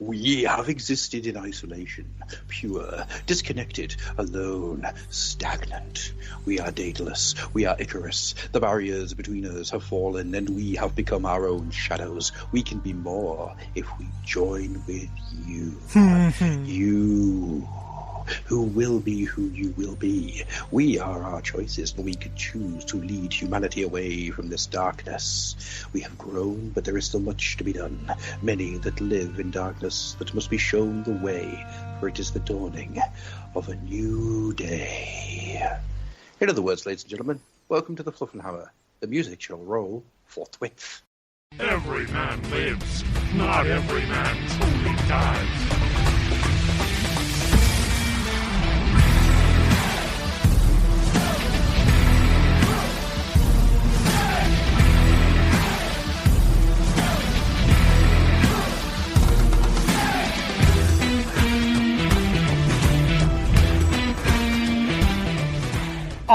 We have existed in isolation, pure, disconnected, alone, stagnant. We are Daedalus, we are Icarus. The barriers between us have fallen, and we have become our own shadows. We can be more if we join with you. You, who will be who you will be. We are our choices, and we can choose to lead humanity away from this darkness. We have grown, but there is still much to be done. Many that live in darkness that must be shown the way, for it is the dawning of a new day. In other words, ladies and gentlemen, welcome to the Fluffenhammer. The music shall roll forthwith. Every man lives, not every man truly dies.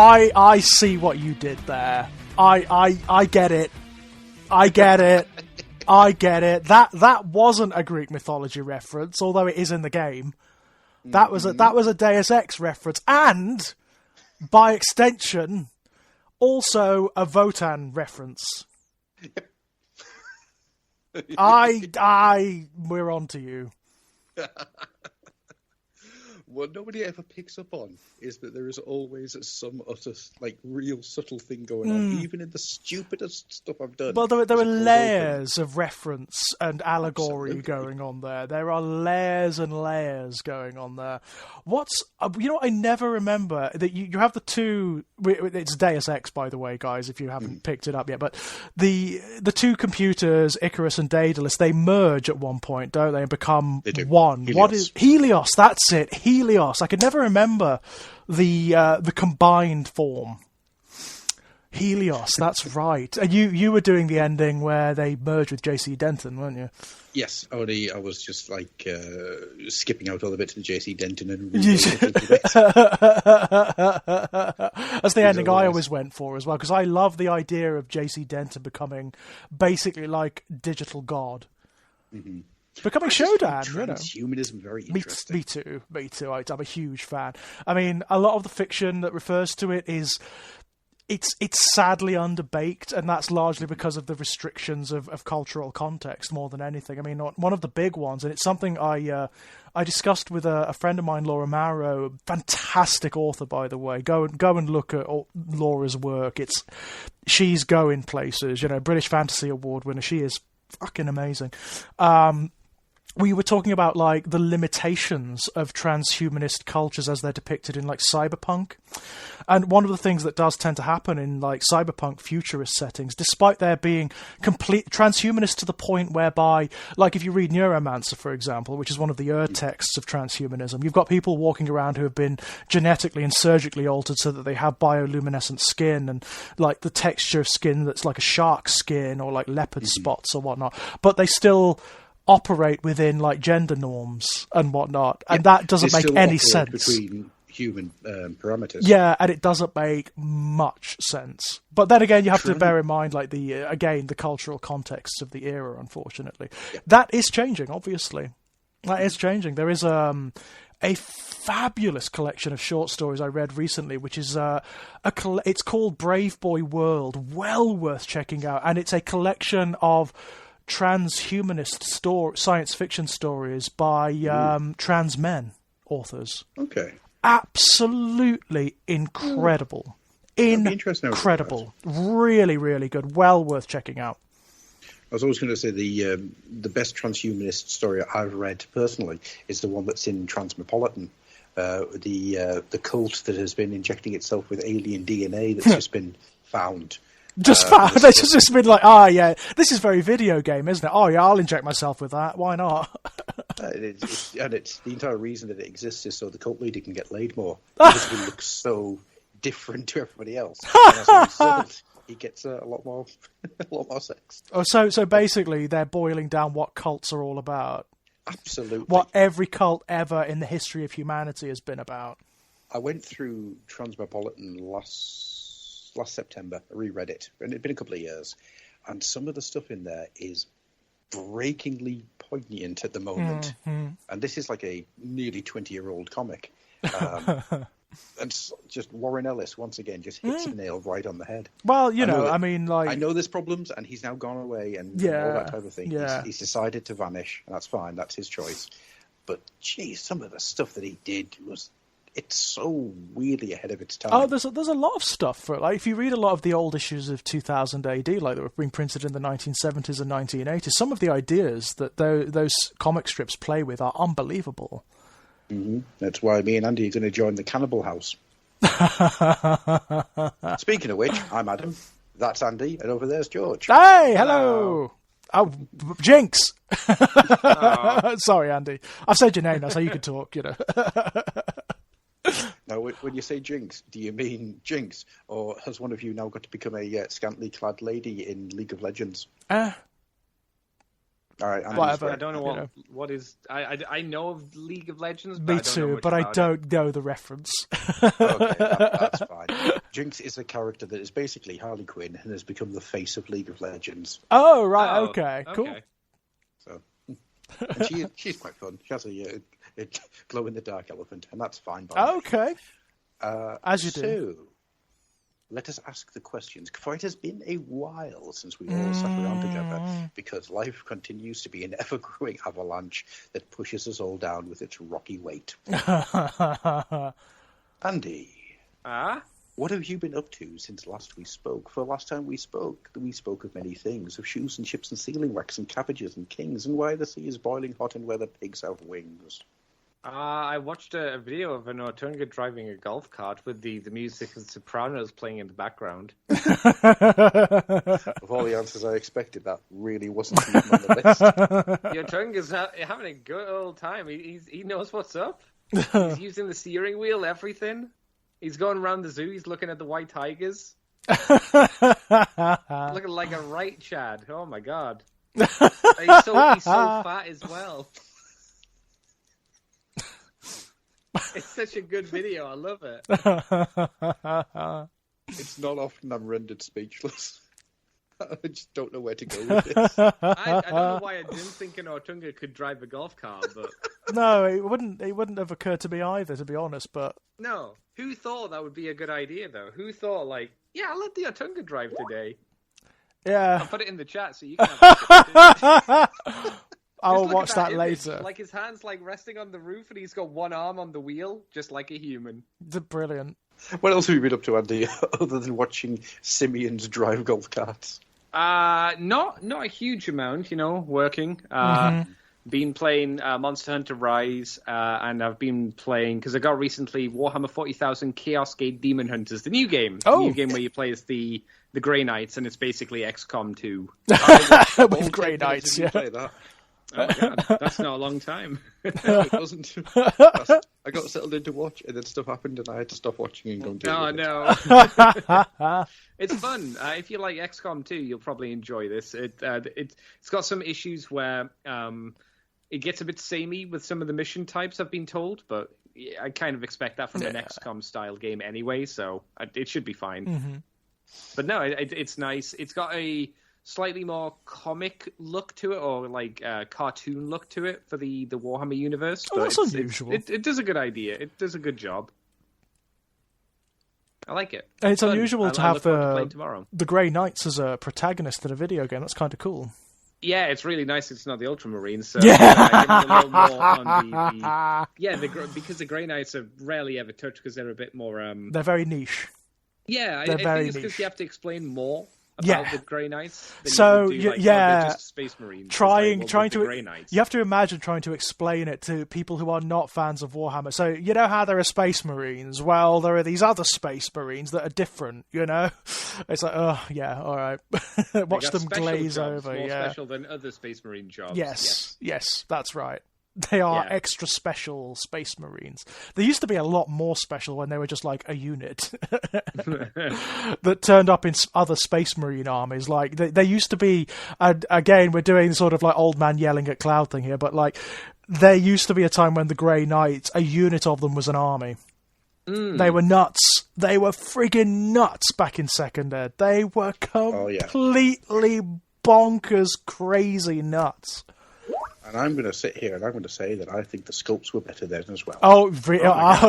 I see what you did there. I get it. I get it. I get it. That wasn't a Greek mythology reference, although it is in the game. That was a Deus Ex reference, and by extension, also a Votan reference. We're on to you. What nobody ever picks up on is that there is always some utter, real subtle thing going on, even in the stupidest stuff I've done. Well, there are layers of reference and allegory going on there. There are layers and layers going on there. I never remember that you have the two. It's Deus Ex, by the way, guys, if you haven't picked it up yet. But the two computers, Icarus and Daedalus, they merge at one point, don't they, and become one. Helios. What is Helios? That's it. Helios. I could never remember the combined form. Helios. That's right. And you were doing the ending where they merged with J.C. Denton, weren't you? Yes, only I was just skipping out all the bits of J.C. Denton and. That's the ending I always went for as well, because I love the idea of J.C. Denton becoming basically like digital god. Mm-hmm. Becoming Shodan, transhumanism, very interesting. Me too. I'm a huge fan. I mean, a lot of the fiction that refers to it is it's sadly underbaked, and that's largely because of the restrictions of cultural context more than anything. I mean, one of the big ones, and it's something I discussed with a friend of mine, Laura Marrow, fantastic author, by the way. Go and look at Laura's work. She's going places. British Fantasy Award winner. She is fucking amazing. We were talking about the limitations of transhumanist cultures as they're depicted in cyberpunk, and one of the things that does tend to happen in cyberpunk futurist settings, despite there being complete transhumanist to the point whereby, if you read Neuromancer, for example, which is one of the texts of transhumanism, you've got people walking around who have been genetically and surgically altered so that they have bioluminescent skin and the texture of skin that's like a shark skin or leopard spots or whatnot, but they still operate within gender norms and whatnot, and that doesn't make any sense between human parameters. Yeah, and it doesn't make much sense. But then again, you have to bear in mind the cultural context of the era. Unfortunately, that is changing. Obviously, that is changing. There is a fabulous collection of short stories I read recently, which is it's called Brave Boy World. Well worth checking out, and it's a collection of transhumanist science fiction stories by trans men authors. Okay. Absolutely incredible. Incredible. Really, really good. Well worth checking out. I was always going to say the best transhumanist story I've read personally is the one that's in Transmetropolitan. The cult that has been injecting itself with alien DNA that's just been found. Found. They've just been this is very video game, isn't it? Oh yeah, I'll inject myself with that. Why not? It's the entire reason that it exists is so the cult leader can get laid more, because he looks so different to everybody else. And as a result, he gets a lot more sex. Oh, so basically, they're boiling down what cults are all about. Absolutely, what every cult ever in the history of humanity has been about. I went through Transmetropolitan last September. I reread it, and it'd been a couple of years, and some of the stuff in there is breakingly poignant at the moment. And this is like a nearly 20-year-old comic. And just Warren Ellis, once again, just hits the nail right on the head. Well, I mean, like... I know there's problems, and he's now gone away, and all that type of thing. Yeah. He's decided to vanish, and that's fine. That's his choice. But, geez, some of the stuff that he did it's so weirdly ahead of its time. Oh, there's a lot of stuff for it. Like, if you read a lot of the old issues of 2000 AD, like that were being printed in the 1970s and 1980s, some of the ideas that those comic strips play with are unbelievable. Mm-hmm. That's why me and Andy are going to join the Cannibal House. Speaking of which, I'm Adam. That's Andy, and over there's George. Hey, hello. Oh, Jinx. Sorry, Andy. I've said your name now, so you can talk. Now, when you say Jinx, do you mean Jinx, or has one of you now got to become a scantily clad lady in League of Legends? All right, whatever. I don't know what is. I know of League of Legends. Me too, but I don't know the reference. Okay, that's fine. Jinx is a character that is basically Harley Quinn and has become the face of League of Legends. Oh, right, okay, cool. So, and she's quite fun. She has a glow-in-the-dark elephant, and that's fine by me. Okay. As you do. So, let us ask the questions. For it has been a while since we all sat around together, because life continues to be an ever-growing avalanche that pushes us all down with its rocky weight. Andy, what have you been up to since last we spoke? For last time we spoke of many things, of shoes and ships and sealing wax and cabbages and kings, and why the sea is boiling hot and where the pigs have wings. I watched a video of an Ortunga driving a golf cart with the music of Sopranos playing in the background. Of all the answers I expected, that really wasn't even on the list. Ortunga's having a good old time. He knows what's up. He's using the steering wheel, everything. He's going around the zoo. He's looking at the white tigers. Looking like a right Chad. Oh, my God. He's so fat as well. It's such a good video. I love it. It's not often I'm rendered speechless. I just don't know where to go with this. I don't know why I didn't think an Ortunga could drive a golf car, but... No, it wouldn't have occurred to me either, to be honest, but... No. Who thought that would be a good idea, though? Who thought, like, yeah, I'll let the Ortunga drive today? Yeah. I'll put it in the chat so you can have it. I'll watch that image. later. Like his hand's like resting on the roof and he's got one arm on the wheel, just like a human. Brilliant. What else have you been up to, Andy, other than watching simians drive golf carts? Not a huge amount, working. Been playing Monster Hunter Rise, and I've been playing, because I got recently Warhammer 40,000 Chaos Gate Demon Hunters, the new game. Oh. The new game where you play as the Grey Knights, and it's basically XCOM 2. With Grey Knights, yeah. Play that. Oh my God, that's not a long time. No, it wasn't. I got settled in to watch, and then stuff happened, and I had to stop watching and go and do it. Oh, no. It's fun. If you like XCOM 2, you'll probably enjoy this. It's got some issues where it gets a bit samey with some of the mission types, I've been told, but I kind of expect that from an XCOM-style game anyway, so it should be fine. Mm-hmm. But no, it's nice. It's got a slightly more comic look to it, or like cartoon look to it for the Warhammer universe. Oh, that's unusual. It does a good idea. It does a good job. I like it. And it's unusual to have tomorrow. the Grey Knights as a protagonist in a video game. That's kind of cool. Yeah, it's really nice. It's not the Ultramarines, so Yeah. I give it a little more on because the Grey Knights are rarely ever touched because they're a bit more. They're very niche. Yeah, I very think it's niche. because you have to explain more about the Grey Knights. Than So you would do, they're just Space Marines. trying to. Grey Knights. You have to imagine trying to explain it to people who are not fans of Warhammer. So you know how there are Space Marines. Well, there are these other Space Marines that are different. It's like, oh yeah, all right. Watch them glaze jobs, over. More Yeah, special than other Space Marine jobs. Yes, that's right. They are extra special Space Marines. They used to be a lot more special when they were just like a unit that turned up in other Space Marine armies. Like they used to be. Again, we're doing sort of like old man yelling at cloud thing here, but like there used to be a time when the Grey Knights, a unit of them was an army. They were nuts. They were friggin' nuts back in Second Ed. They were completely bonkers, crazy nuts. And I'm going to sit here and I'm going to say that I think the sculpts were better then as well.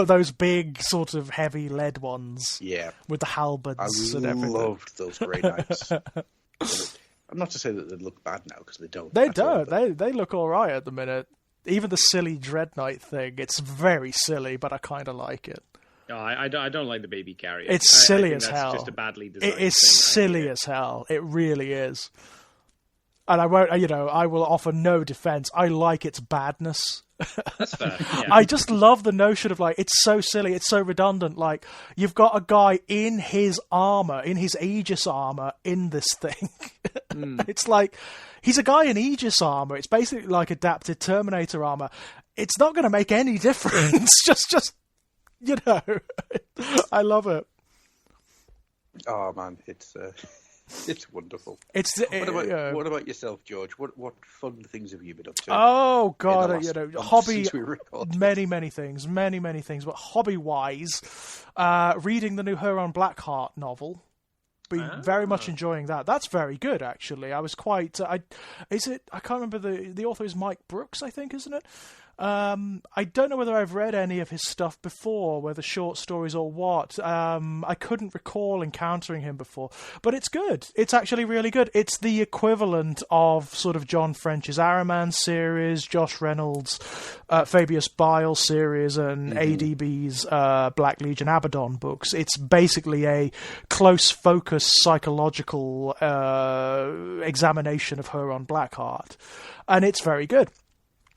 Those big sort of heavy lead ones. Yeah. With the halberds and everything. I loved those Grey Knights. I'm not to say that they look bad now, because they don't. They don't. They look all right at the minute. Even the silly Dread Knight thing, it's very silly, but I kind of like it. No, I don't like the baby carrier. It's silly as that's hell. Just a badly designed it is silly as hell. It really is. And I won't, I will offer no defense. I like its badness. That's fair. Yeah. I just love the notion of, like, it's so silly, it's so redundant. Like, you've got a guy in his armor, in his Aegis armor, in this thing. It's like, he's a guy in Aegis armor. It's basically like adapted Terminator armor. It's not going to make any difference. just, I love it. Oh man, it's wonderful. What about yourself, George? What fun things have you been up to? Oh God, hobby, many things. But hobby-wise, reading the new Huron Blackheart novel. Been very much enjoying that. That's very good, actually. I was quite. I can't remember the author is Mike Brooks, I think, isn't it? I don't know whether I've read any of his stuff before, whether short stories or what. I couldn't recall encountering him before, but it's good. It's actually really good. It's the equivalent of sort of John French's Araman series, Josh Reynolds' Fabius Bile series, and ADB's Black Legion Abaddon books. It's basically a close focus psychological examination of Huron Blackheart, and it's very good.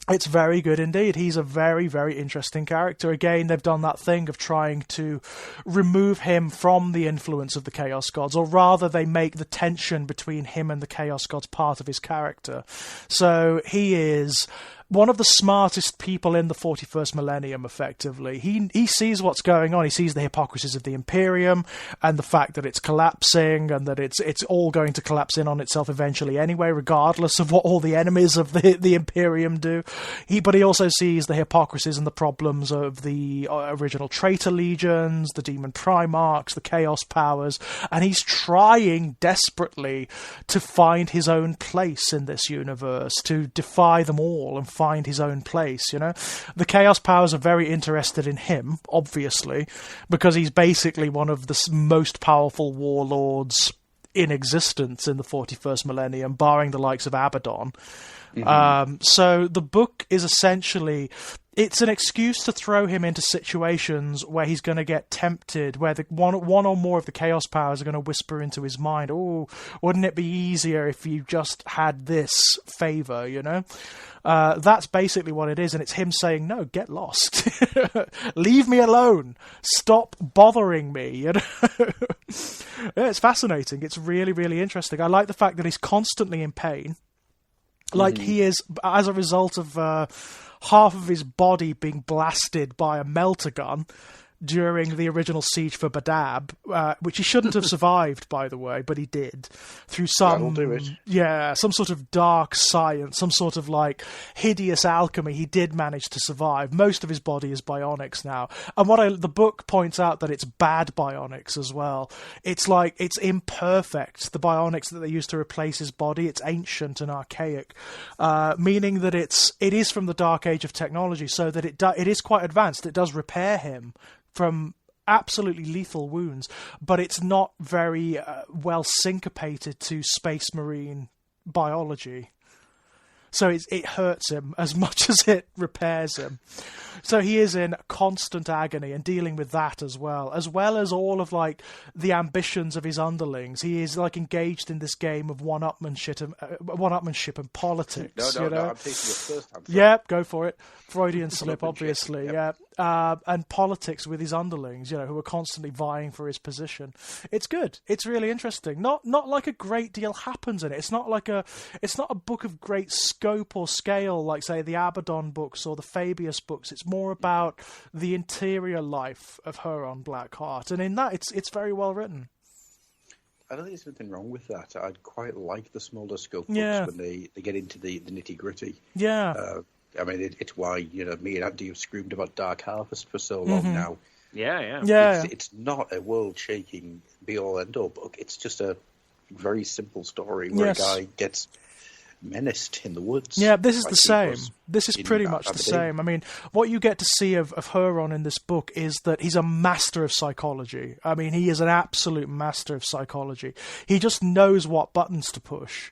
It's very good indeed. He's a very, very interesting character. Again, they've done that thing of trying to remove him from the influence of the Chaos Gods, or rather they make the tension between him and the Chaos Gods part of his character. So he is one of the smartest people in the 41st millennium, effectively. He sees what's going on. He sees the hypocrisies of the Imperium and the fact that it's collapsing and that it's all going to collapse in on itself eventually anyway, regardless of what all the enemies of the Imperium do. But he also sees the hypocrisies and the problems of the original traitor legions, the demon primarchs, the chaos powers, and he's trying desperately to find his own place in this universe, to defy them all and find his own place, The Chaos Powers are very interested in him, obviously, because he's basically one of the most powerful warlords in existence in the 41st millennium, barring the likes of Abaddon. So the book is essentially, it's an excuse to throw him into situations where he's going to get tempted, where one or more of the Chaos Powers are going to whisper into his mind, "Oh, wouldn't it be easier if you just had this favor, That's basically what it is, and it's him saying, "No, get lost. Leave me alone. Stop bothering me." Yeah, it's fascinating. It's really, really interesting. I like the fact that he's constantly in pain. Like he is, as a result of half of his body being blasted by a melter gun during the original siege for Badab, which he shouldn't have survived, by the way, but he did, through some sort of dark science, some sort of like hideous alchemy. He did manage to survive. Most of his body is bionics now, and the book points out that it's bad bionics as well. It's like it's imperfect. The bionics that they use to replace his body, it's ancient and archaic, meaning that it is from the dark age of technology, so that it is quite advanced. It does repair him from absolutely lethal wounds, but it's not very well syncopated to Space Marine biology. So it hurts him as much as it repairs him. So he is in constant agony and dealing with that as well as all of like the ambitions of his underlings. He is like engaged in this game of one-upmanship and politics. No, I'm taking your first answer. Yep, go for it. Freudian slip, obviously. Yep. And politics with his underlings, who are constantly vying for his position. It's good. It's really interesting. Not like a great deal happens in it. It's not a book of great scope or scale like, say, the Abaddon books or the Fabius books. It's more about the interior life of Huron Blackheart, and in that, it's very well written. I don't think there's anything wrong with that. I'd quite like the smaller scope books when they get into the nitty gritty. Yeah. I mean, it's why me and Andy have screamed about Dark Harvest for so long now. Yeah. It's not a world-shaking be-all, end-all book. It's just a very simple story where Yes. a guy gets menaced in the woods. Yeah, this is like the he same. was This is in pretty much the Aberdeen. same. I mean, what you get to see of Huron in this book is that he's a master of psychology. I mean, he is an absolute master of psychology. He just knows what buttons to push.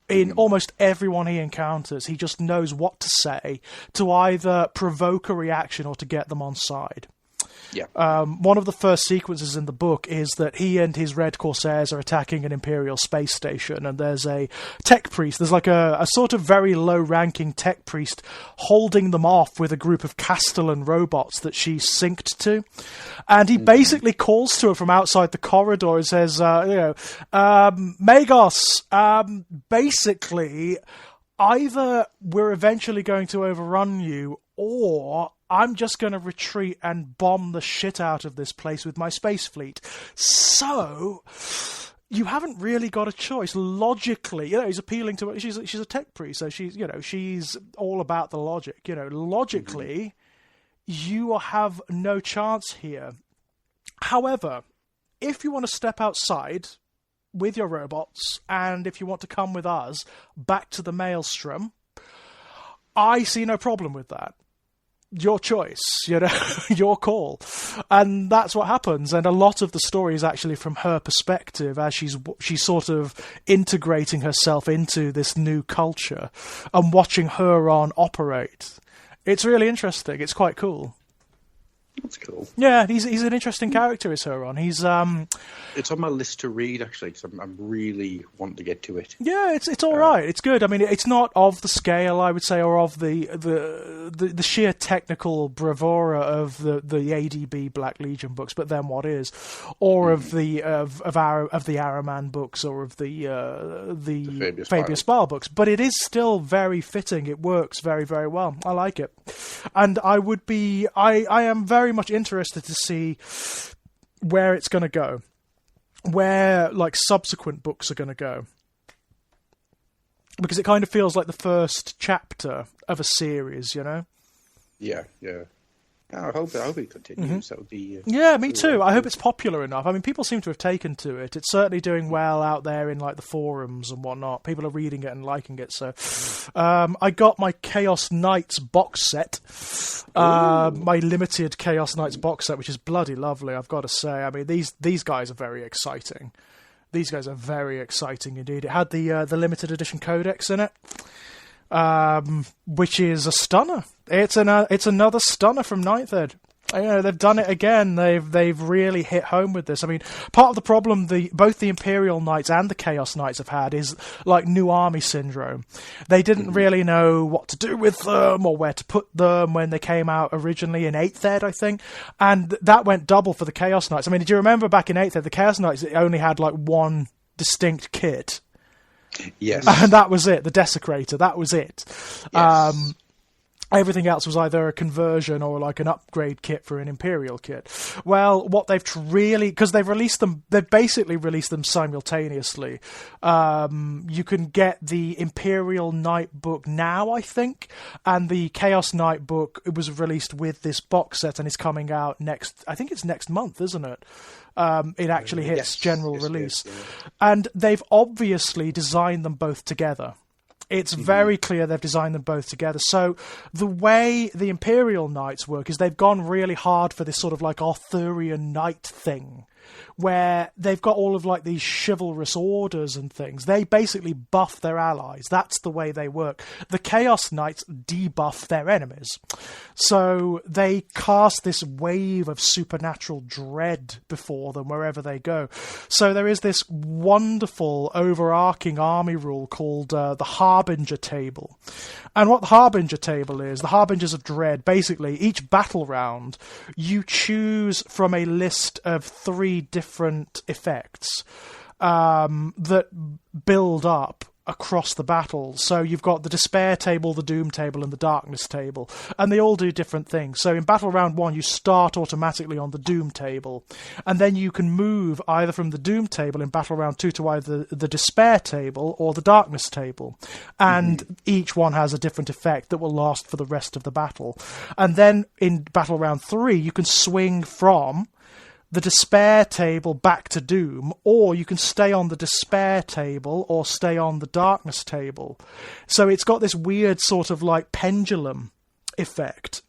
In almost everyone he encounters, he just knows what to say to either provoke a reaction or to get them on side. Yeah. One of the first sequences in the book is that he and his Red Corsairs are attacking an Imperial space station, and there's a tech priest. There's like a sort of very low-ranking tech priest holding them off with a group of Castellan robots that she's synced to. And he basically calls to her from outside the corridor and says, Magos, basically, either we're eventually going to overrun you, or I'm just going to retreat and bomb the shit out of this place with my space fleet. So you haven't really got a choice. Logically, he's appealing to her. She's a tech priest, so she's all about the logic. Logically, you have no chance here. However, if you want to step outside with your robots, and if you want to come with us back to the Maelstrom, I see no problem with that. Your choice, your call. And that's what happens. And a lot of the story is actually from her perspective as she's sort of integrating herself into this new culture and watching Huron operate. It's really interesting. It's quite cool. That's cool. Yeah, he's an interesting character, is Huron. He's It's on my list to read, actually, because I'm really wanting to get to it. Yeah, it's all right. It's good. I mean, it's not of the scale, I would say, or of the sheer technical bravura of the ADB Black Legion books, but then what is, or of the Araman books, or of the Fabius Bile books. But it is still very fitting. It works very, very well. I like it, and I am very much interested to see where it's going to go, where subsequent books are going to go, because it kind of feels like the first chapter of a series, Yeah. I hope it continues. That would be yeah, me too. I hope it's popular enough. I mean, people seem to have taken to it. It's certainly doing well out there in the forums and whatnot. People are reading it and liking it. So, I got my Chaos Knights box set, my limited Chaos Knights box set, which is bloody lovely, I've got to say. I mean, these guys are very exciting. These guys are very exciting indeed. It had the limited edition codex in it, which is a stunner. It's another stunner from Ninth Ed. They've done it again. They've really hit home with this. I mean, part of the problem both the Imperial Knights and the Chaos Knights have had is new army syndrome. They didn't really know what to do with them or where to put them when they came out originally in 8th Ed, I think. And that went double for the Chaos Knights. I mean, do you remember back in 8th Ed, the Chaos Knights only had one distinct kit? Yes. And that was it, the Desecrator, that was it. Yes. Everything else was either a conversion or an upgrade kit for an Imperial kit. Well, what they've because they've basically released them simultaneously. You can get the Imperial Knight book now, I think, and the Chaos Knight book, it was released with this box set and is coming out next month, isn't it? It actually hits general release. Yes. And they've obviously designed them both together. It's very clear they've designed them both together. So the way the Imperial Knights work is they've gone really hard for this sort of Arthurian knight thing, where they've got all of these chivalrous orders and things. They basically buff their allies. That's the way they work. The Chaos Knights debuff their enemies. So they cast this wave of supernatural dread before them wherever they go. So there is this wonderful overarching army rule called the Harbinger Table. And what the Harbinger Table is, the Harbingers of Dread, basically each battle round you choose from a list of 3 different effects that build up across the battle. So you've got the Despair Table, the Doom Table, and the Darkness Table, and they all do different things. So in Battle Round 1, you start automatically on the Doom Table, and then you can move either from the Doom Table in Battle Round 2 to either the Despair Table or the Darkness Table, and each one has a different effect that will last for the rest of the battle. And then in Battle Round 3, you can swing from the despair table back to doom, or you can stay on the despair table or stay on the darkness table. So it's got this weird sort of like pendulum effect.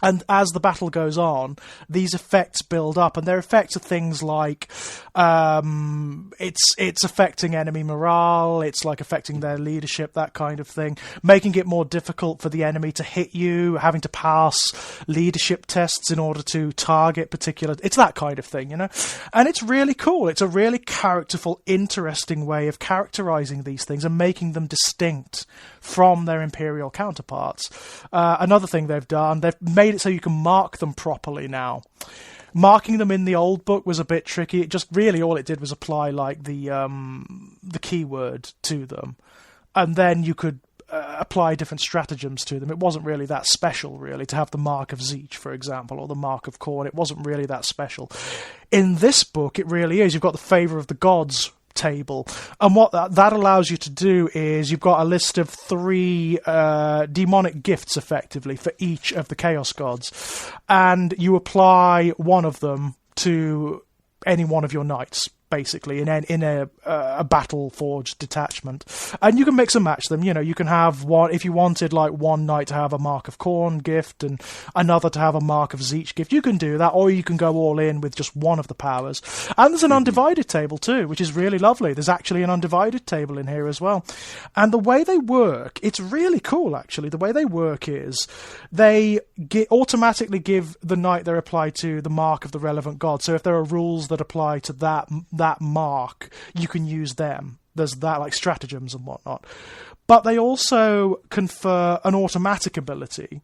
And as the battle goes on, these effects build up, and their effects are things like it's affecting enemy morale, it's like affecting their leadership, that kind of thing, making it more difficult for the enemy to hit you, having to pass leadership tests in order to target particular... It's that kind of thing, you know? And it's really cool. It's a really characterful, interesting way of characterizing these things and making them distinct from their Imperial counterparts. Another thing they've done, they've made it so you can mark them properly now. Marking them in the old book was a bit tricky. It just really all it did was apply like the keyword to them, and then you could apply different stratagems to them. It wasn't really that special, really, to have the mark of Zeech, for example, or the mark of Khorne. It wasn't really that special. In this book, it really is. You've got the favour of the gods table, and what that allows you to do is you've got a list of 3 demonic gifts effectively for each of the chaos gods, and you apply one of them to any one of your knights, basically, in a battle forged detachment, and you can mix and match them. You know, you can have one, if you wanted like one knight to have a mark of Khorne gift and another to have a mark of Zeech gift, you can do that, or you can go all in with just one of the powers. And there's an undivided table too, which is really lovely. There's actually an undivided table in here as well, and the way they work, it's really cool actually. The way they work is they automatically give the knight they're applied to the mark of the relevant god. So if there are rules that apply to that mark, you can use them. There's that, like stratagems and whatnot. But they also confer an automatic ability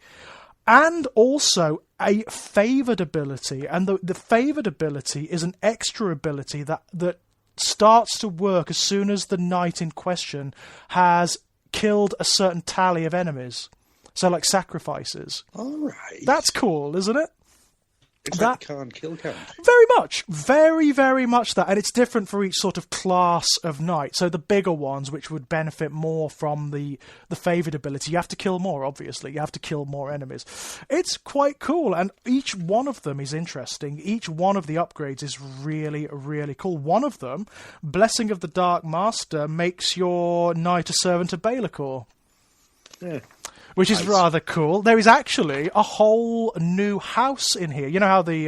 and also a favoured ability. And the favoured ability is an extra ability that starts to work as soon as the knight in question has killed a certain tally of enemies. So like sacrifices. All right. That's cool, isn't it? It's like can't kill count. Very much. Very, very much that. And it's different for each sort of class of knight. So the bigger ones, which would benefit more from the favoured ability, you have to kill more, obviously. You have to kill more enemies. It's quite cool. And each one of them is interesting. Each one of the upgrades is really, really cool. One of them, Blessing of the Dark Master, makes your knight a servant of Baelacor. Yeah. Which is rather cool. There is actually a whole new house in here. You know how they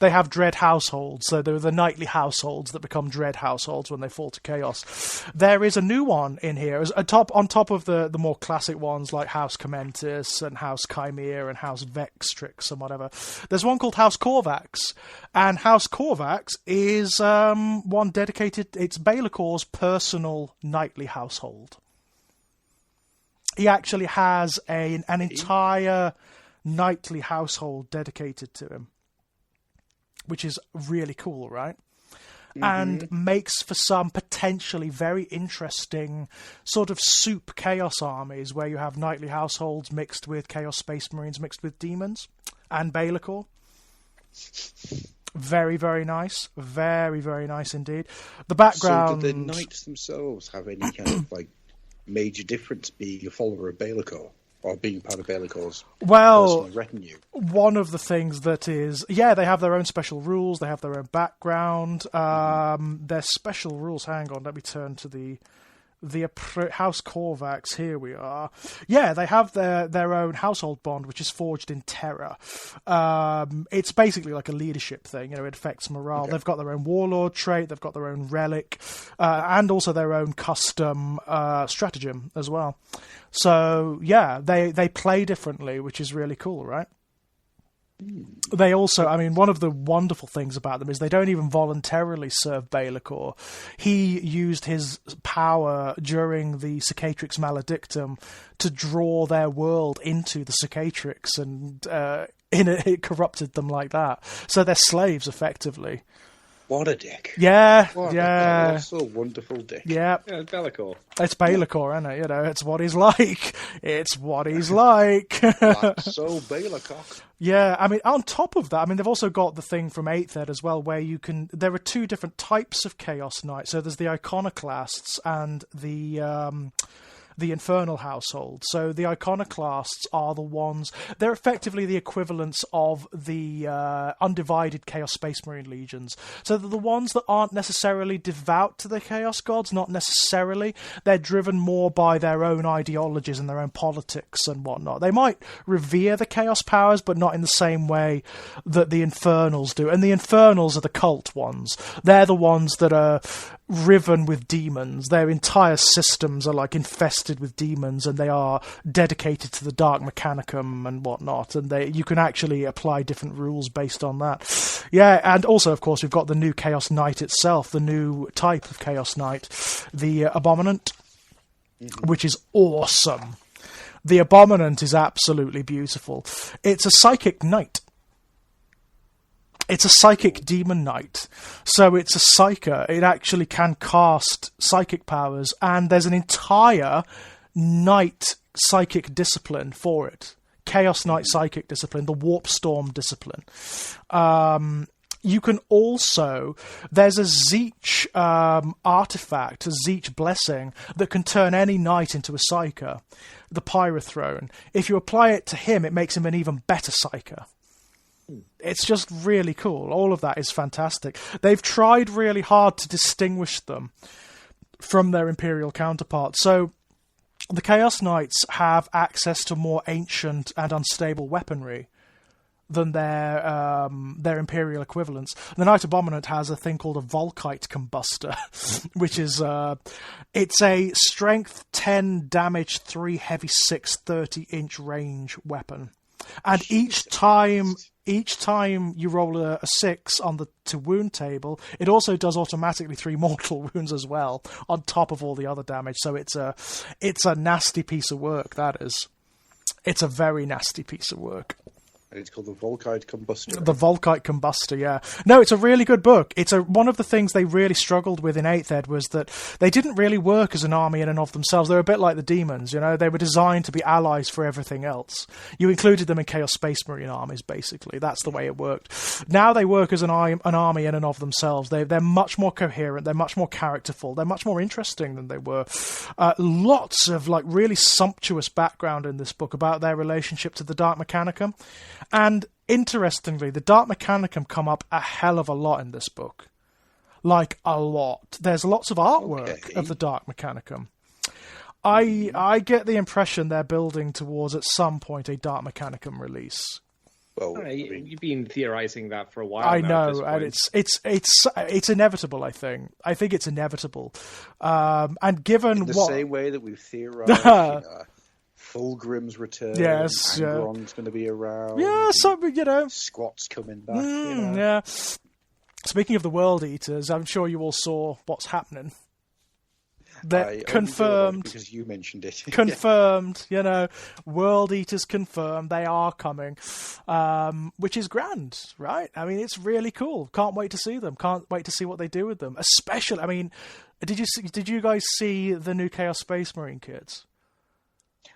have dread households, so there are the knightly households that become dread households when they fall to chaos. There is a new one in here, on top of the more classic ones like House Commentus and House Chimere and House Vextrix and whatever. There's one called House Corvax, and House Corvax is one dedicated. It's Baelacor's personal knightly household. He actually has an entire knightly household dedicated to him, which is really cool, right? Mm-hmm. And makes for some potentially very interesting sort of soup chaos armies where you have knightly households mixed with Chaos Space Marines mixed with demons and Baelacor. Very, very nice. Very, very nice indeed. The background... So do the knights themselves have any kind of like major difference being a follower of Baelacor or being part of Baelacor's personal retinue? One of the things that is, they have their own special rules, they have their own background, their special rules, hang on, let me turn to the House Corvax, here we are. Yeah, they have their own household bond, which is forged in terror. It's basically like a leadership thing, you know, it affects morale. Okay. They've got their own warlord trait, they've got their own relic, and also their own custom stratagem as well. So, yeah, they play differently, which is really cool, right? They also, I mean, one of the wonderful things about them is they don't even voluntarily serve Baelacor. He used his power during the Cicatrix Maledictum to draw their world into the Cicatrix, and it corrupted them like that. So they're slaves, effectively. What a dick. Yeah, That's a wonderful dick. Yeah. It's Baelacor. It's Baelacor, isn't it? You know, it's what he's like. It's what he's like. That's so Baelacor. Yeah, I mean, on top of that, I mean, they've also got the thing from 8th Ed as well, where there are 2 different types of Chaos Knights. So there's the Iconoclasts and the the Infernal household. So the Iconoclasts are the ones, they're effectively the equivalents of the undivided Chaos Space Marine legions. So they're the ones that aren't necessarily devout to the Chaos gods, not necessarily. They're driven more by their own ideologies and their own politics and whatnot. They might revere the Chaos powers, but not in the same way that the Infernals do. And the Infernals are the cult ones. They're the ones that are riven with demons. Their entire systems are like infested with demons, and they are dedicated to the Dark Mechanicum and whatnot, and you can actually apply different rules based on that. Yeah, and also, of course, we've got the new Chaos Knight itself, the new type of Chaos Knight, the Abominant, which is awesome. The Abominant is absolutely beautiful. It's a psychic knight. It's a psychic demon knight. So it's a psyker. It actually can cast psychic powers, and there's an entire knight psychic discipline for it. Chaos Knight psychic discipline, the Warp Storm discipline. You can also... There's a Zeech artifact, a Zeech blessing, that can turn any knight into a psyker. The Pyrothrone. If you apply it to him, it makes him an even better psyker. It's just really cool. All of that is fantastic. They've tried really hard to distinguish them from their Imperial counterparts. So the Chaos Knights have access to more ancient and unstable weaponry than their Imperial equivalents. The Knight Abominant has a thing called a Volkite Combustor, which is it's a strength 10, damage 3, heavy 6, 30-inch range weapon. And each time you roll a 6 on the to wound table, it also does automatically 3 mortal wounds as well, on top of all the other damage. So it's a nasty piece of work, that is. It's a very nasty piece of work. And it's called the Volkite Combustor. The Volkite Combustor, yeah. No, it's a really good book. It's one of the things they really struggled with in 8th Ed was that they didn't really work as an army in and of themselves. They were a bit like the demons, you know. They were designed to be allies for everything else. You included them in Chaos Space Marine armies, basically. That's the way it worked. Now they work as an army in and of themselves. They're much more coherent. They're much more characterful. They're much more interesting than they were. Lots of like really sumptuous background in this book about their relationship to the Dark Mechanicum. And interestingly, the Dark Mechanicum come up a hell of a lot in this book. Like, a lot. There's lots of artwork of the Dark Mechanicum. I get the impression they're building towards, at some point, a Dark Mechanicum release. Well, you've been theorizing that for a while. I know, and it's inevitable. I think it's inevitable. And given in the what same way that we've theorized. Fulgrim's return. Yes, Angron's going to be around. Yeah, so, you know. Squat's coming back. Yeah. Speaking of the World Eaters, I'm sure you all saw what's happening. They're confirmed. Because you mentioned it. Confirmed, you know. World Eaters confirmed. They are coming. Which is grand, right? I mean, it's really cool. Can't wait to see them. Can't wait to see what they do with them. Especially, I mean, did you guys see the new Chaos Space Marine kits?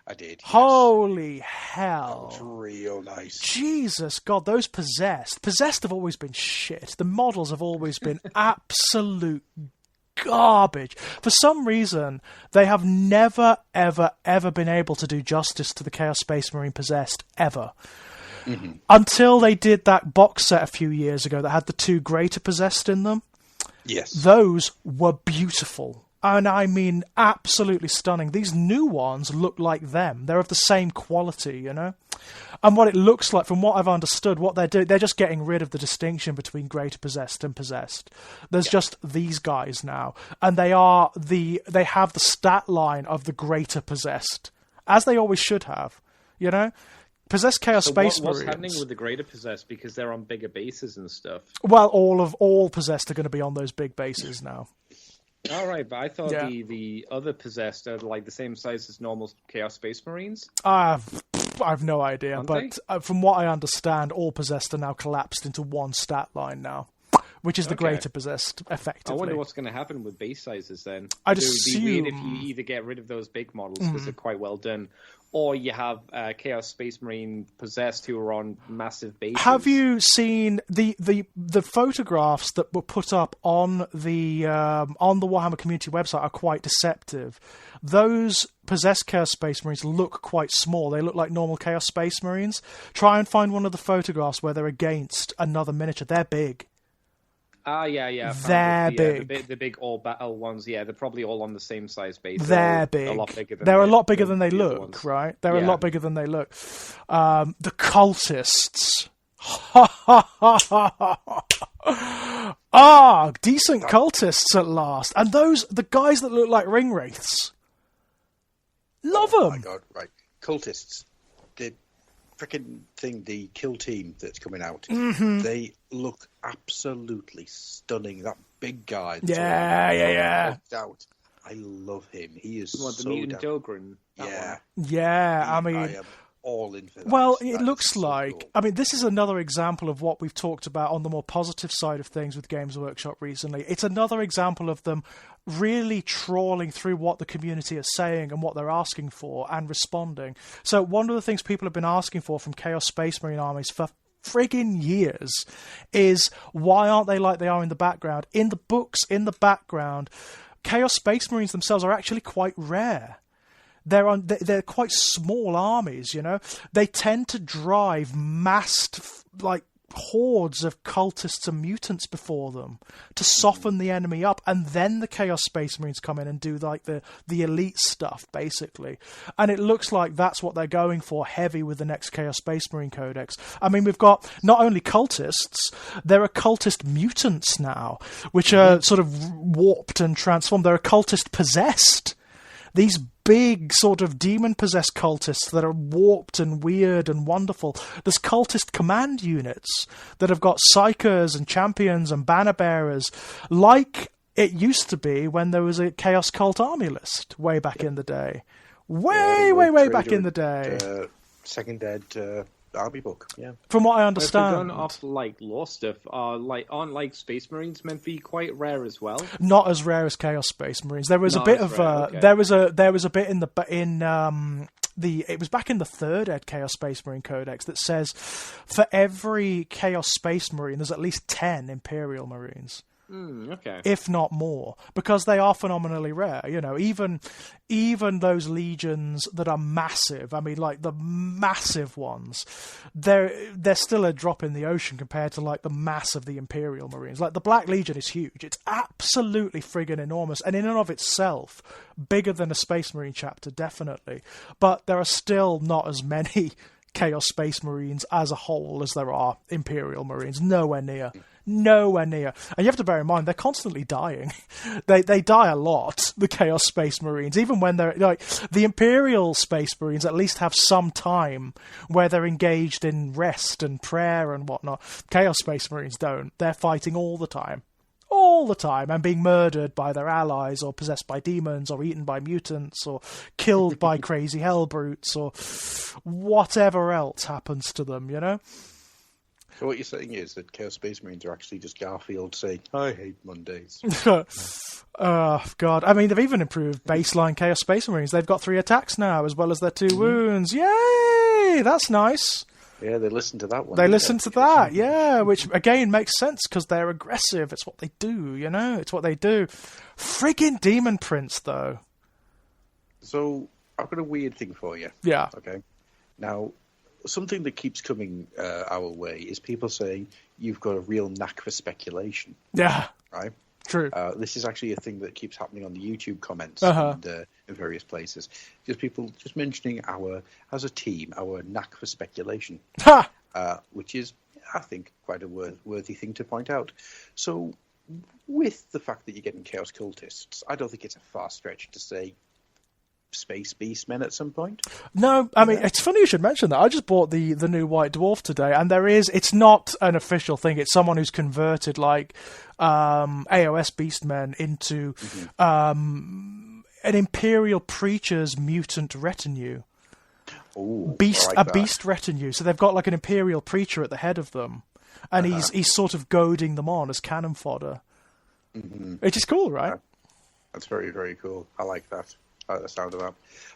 I did. Yes. Holy hell. That was real nice. Jesus God, those Possessed have always been shit. The models have always been absolute garbage. For some reason, they have never, ever, ever been able to do justice to the Chaos Space Marine Possessed, ever. Mm-hmm. Until they did that box set a few years ago that had the 2 greater Possessed in them. Yes. Those were beautiful. And I mean, absolutely stunning. These new ones look like them. They're of the same quality, you know? And what it looks like, from what I've understood, what they're doing, they're just getting rid of the distinction between Greater Possessed and Possessed. There's just these guys now. And they have the stat line of the Greater Possessed, as they always should have, you know? Possessed Chaos Space Marines. What's happening with the Greater Possessed? Because they're on bigger bases and stuff. Well, all Possessed are going to be on those big bases now. All right, but I thought the other Possessed are like the same size as normal Chaos Space Marines. I've no idea, but from what I understand, all Possessed are now collapsed into one stat line now, which is the greater possessed, effectively. I wonder what's going to happen with base sizes then. I'd It would be weird if assume... you either get rid of those big models because they're quite well done, or you have Chaos Space Marine possessed who are on massive bases. Have you seen the photographs that were put up on the Warhammer community website are quite deceptive. Those possessed Chaos Space Marines look quite small. They look like normal Chaos Space Marines. Try and find one of the photographs where they're against another miniature. They're big. Yeah. They're big. The big all battle ones, yeah, they're probably all on the same size base. They're big. A lot bigger than they're a lot bigger than they the other look, ones. right? They're a Yeah. lot bigger than they look. The cultists. Decent cultists at last. And the guys that look like ring wraiths. Love them. Oh my god, right. Cultists. The freaking thing, the kill team that's coming out, they look absolutely stunning. That big guy. That's Yeah. Out. I love him. He is What, the Mutant Dogren? Yeah. Yeah, I mean... I am all in for that. Well, That it is looks so like... cool. I mean, this is another example of what we've talked about on the more positive side of things with Games Workshop recently. It's another example of them really trawling through what the community is saying and what they're asking for and responding. So one of the things people have been asking for from Chaos Space Marine armies for friggin' years is why aren't they like they are in the background? In the books, in the background, Chaos Space Marines themselves are actually quite rare. They're quite small armies, you know. They tend to drive massed, like, hordes of cultists and mutants before them to soften the enemy up, and then the Chaos Space Marines come in and do like the elite stuff, basically. And it looks like that's what they're going for heavy with the next Chaos Space Marine Codex. I mean, we've got not only cultists, there are cultist mutants now, which are sort of warped and transformed. There are cultist possessed. These big sort of demon-possessed cultists that are warped and weird and wonderful. There's cultist command units that have got psychers and champions and banner bearers, like it used to be when there was a Chaos Cult army list way back in the day. Way back in the day. Second Ed army book, yeah. From what I If understand. we're going off like lore stuff, aren't like Space Marines meant to be quite rare as well? Not as rare as Chaos Space Marines. There was a Not bit as of rare, okay. there was a bit it was back in the third Ed Chaos Space Marine Codex that says for every Chaos Space Marine there's at least 10 Imperial Marines. Okay. If not more, because they are phenomenally rare. You know, even those legions that are massive, I mean, like the massive ones, they're still a drop in the ocean compared to like the mass of the Imperial Marines. Like the Black Legion is huge. It's absolutely friggin' enormous, and in and of itself, bigger than a Space Marine chapter, definitely. But there are still not as many Chaos Space Marines as a whole as there are Imperial Marines. Nowhere near. And you have to bear in mind they're constantly dying. They die a lot, the Chaos Space Marines, even when they're like the Imperial Space Marines at least have some time where they're engaged in rest and prayer and whatnot. Chaos Space Marines don't. They're fighting all the time, and being murdered by their allies, or possessed by demons, or eaten by mutants, or killed by crazy hell brutes, or whatever else happens to them, you know? So what you're saying is that Chaos Space Marines are actually just Garfield saying, I hate Mondays. Oh, God. I mean, they've even improved baseline Chaos Space Marines. They've got 3 attacks now, as well as their 2 wounds. Yay! That's nice. Yeah, they listened to that one. They listened to that, yeah, which, again, makes sense, because they're aggressive. It's what they do, you know? It's what they do. Friggin' Demon Prince, though. So, I've got a weird thing for you. Yeah. Okay. Now, something that keeps coming our way is people saying you've got a real knack for speculation. Yeah. Right? True. This is actually a thing that keeps happening on the YouTube comments Uh-huh. and in various places. Just people just mentioning as a team, our knack for speculation, Ha! which is, I think, quite a worthy thing to point out. So, with the fact that you're getting Chaos Cultists, I don't think it's a far stretch to say Space Beastmen at some point. No, I mean, it's funny you should mention that. I just bought the new White Dwarf today, and it's not an official thing. It's someone who's converted, like, AOS Beastmen into an Imperial Preacher's mutant retinue. Ooh, Beast I like that. retinue. So they've got, like, an Imperial Preacher at the head of them. and he's sort of goading them on as cannon fodder. Which is cool, right? That's very, very cool. I like that. I like the sound of that.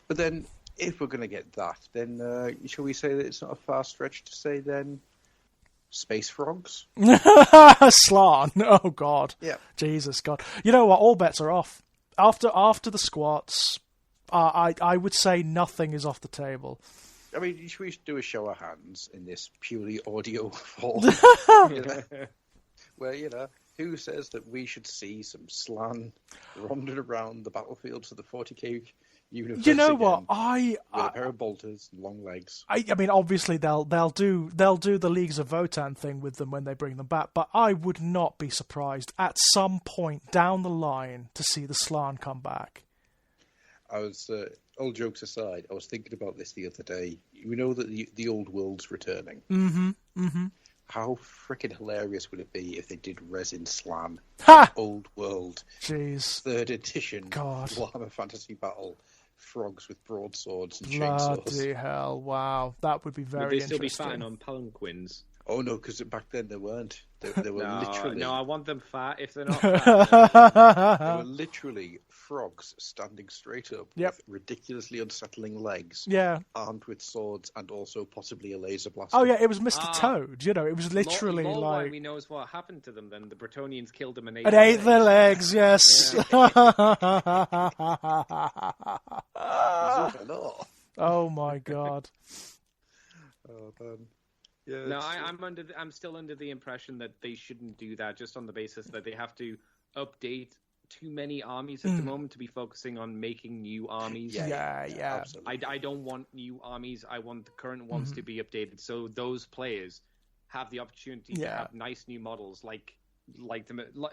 But then, if we're going to get that, then shall we say that it's not a far stretch to say then space frogs? Slaan. Oh, God. Yeah. Jesus, God. You know what? All bets are off. After the squats, I would say nothing is off the table. I mean, we should do a show of hands in this purely audio form. Where, who says that we should see some Slaan ronded around the battlefields of the 40k universe? You know what? With a pair of bolters and long legs. I mean, obviously they'll do the Leagues of Votan thing with them when they bring them back, but I would not be surprised at some point down the line to see the Slaan come back. I was, all jokes aside, I was thinking about this the other day. You know that the old world's returning. Mm-hmm. How freaking hilarious would it be if they did Resin Slaan? Ha! Old World. Jeez. 3rd edition. God. Warhammer Fantasy Battle. Frogs with broadswords and chainsaws. Bloody hell. Wow. That would be very interesting. Would they still be fighting on palanquins? Oh, no, because back then they weren't. They were literally... No, I want them fat. If they're not fat... They were literally frogs standing straight up with ridiculously unsettling legs, armed with swords and also possibly a laser blaster. Oh, yeah, it was Mr. Toad. It was literally like... We knows what happened to them then. The Bretonnians killed them and ate their legs, yes. Oh, my God. Oh, man. Yeah, no, I'm still under the impression that they shouldn't do that, just on the basis that they have to update too many armies at the moment to be focusing on making new armies. Yeah. I don't want new armies. I want the current ones to be updated, so those players have the opportunity to have nice new models, like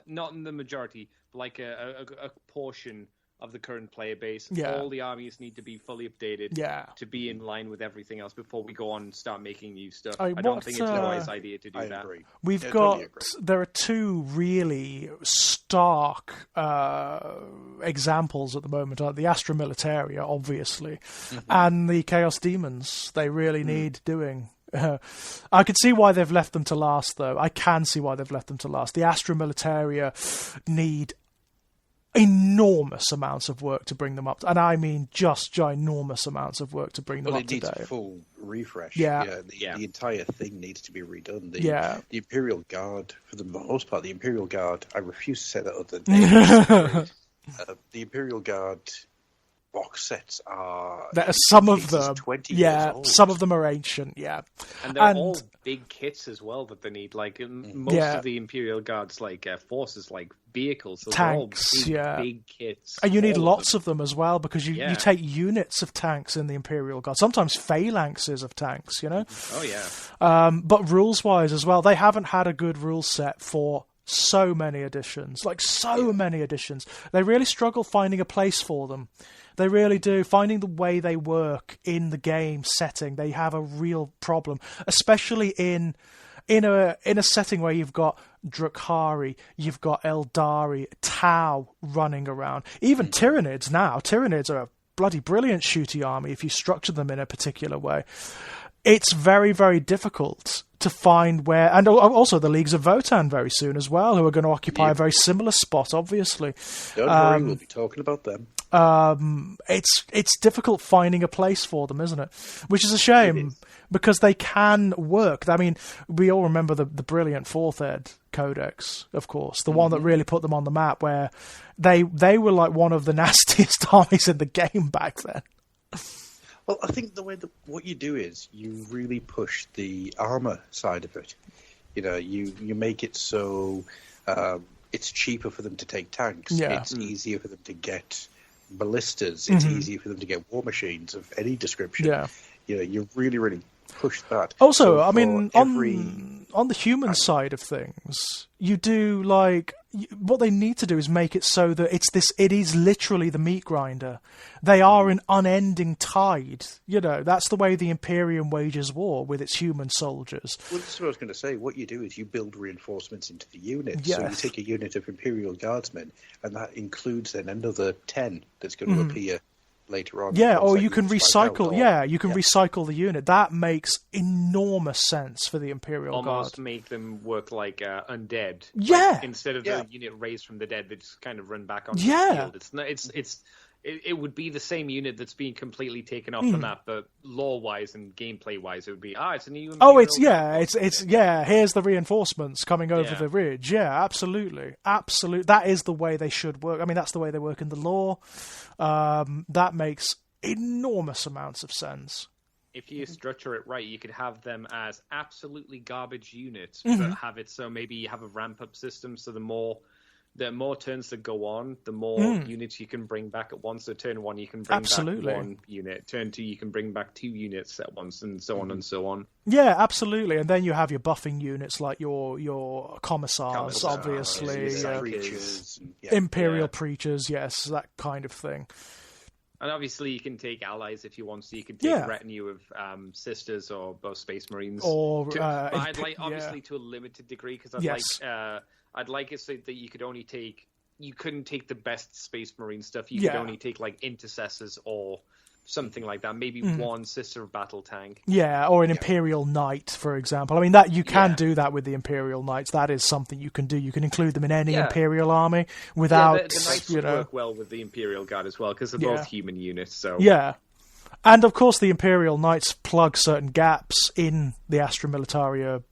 not in the majority, but like a portion of the current player base. All the armies need to be fully updated to be in line with everything else before we go on and start making new stuff. I don't think it's a wise idea to do that. Agree. There are two really stark examples at the moment. The Astra Militaria, obviously, and the Chaos Demons. They really need doing. I could see why they've left them to last, though. I can see why they've left them to last. The Astra Militaria need enormous amounts of work to bring them up, and I mean just ginormous amounts of work to bring them up to date. It needs a full refresh. The entire thing needs to be redone. The Imperial Guard, for the most part, the Imperial Guard, I refuse to say that other name. The Imperial Guard box sets are... Some of them, 20 years old. Some of them are ancient, And they're all big kits as well that they need. Like, most of the Imperial Guard's forces, like vehicles, so tanks, they're all big kits. And you need lots of them as well, because you take units of tanks in the Imperial Guard, sometimes phalanxes of tanks, Oh, yeah. But rules-wise as well, they haven't had a good rule set for so many editions. Many editions. They really struggle finding a place for them. They really do. Finding the way they work in the game setting, they have a real problem, especially in a setting where you've got Drukhari, you've got Eldari, Tau running around. Even Tyranids now. Tyranids are a bloody brilliant shooty army if you structure them in a particular way. It's very, very difficult to find where... And also the Leagues of Votan very soon as well, who are going to occupy a very similar spot, obviously. Don't worry, we'll be talking about them. It's difficult finding a place for them, isn't it? Which is a shame, because they can work. I mean, we all remember the brilliant 4th Ed Codex, of course, the one that really put them on the map, where they were like one of the nastiest armies in the game back then. Well, I think the way that what you do is you really push the armor side of it. You make it so it's cheaper for them to take tanks. Yeah. It's easier for them to get ballistas. It's easier for them to get war machines of any description. Yeah. You really, really push that. Also, I mean, on the human side of things, you do what they need to do is make it so that it is literally the meat grinder. They are an unending tide. That's the way the Imperium wages war with its human soldiers. Well, that's what I was going to say. What you do is you build reinforcements into the unit. Yes. So you take a unit of Imperial Guardsmen, and that includes then another 10 that's going to appear later on. Yeah, or Like you can recycle. You can yeah. recycle the unit. That makes enormous sense for the Imperial Almost Guard. make them work like undead. Yeah. Like, instead of Yeah. the unit raised from the dead, they just kind of run back onto Yeah. the field. It's not. It would be the same unit that's being completely taken off the map, but lore-wise and gameplay-wise, it would be it's a new. Oh, Imperial it's here's the reinforcements coming over the ridge. Yeah, absolutely. That is the way they should work. I mean, that's the way they work in the lore. That makes enormous amounts of sense. If you structure it right, you could have them as absolutely garbage units, Mm-hmm. but have it so maybe you have a ramp-up system, so the more turns that go on, the more units you can bring back at once. So turn 1, you can bring Absolutely. back 1 unit. Turn 2, you can bring back 2 units at once, and so on and so on. Yeah, absolutely. And then you have your buffing units like your commissars, obviously, Preachers, Imperial preachers, yes, that kind of thing. And obviously, you can take allies if you want. So you could take a retinue of sisters or both Space Marines. Or but I'd like obviously to a limited degree because I'd like it so that you could only take. You couldn't take the best Space Marine stuff. You could only take like intercessors or something like that. Maybe one sister battle tank. Yeah, or an Imperial Knight, for example. I mean, that you can do that with the Imperial Knights. That is something you can do. You can include them in any Imperial army without, the Knights would work well with the Imperial Guard as well because they're both human units. So yeah, and of course the Imperial Knights plug certain gaps in the Astra Militaria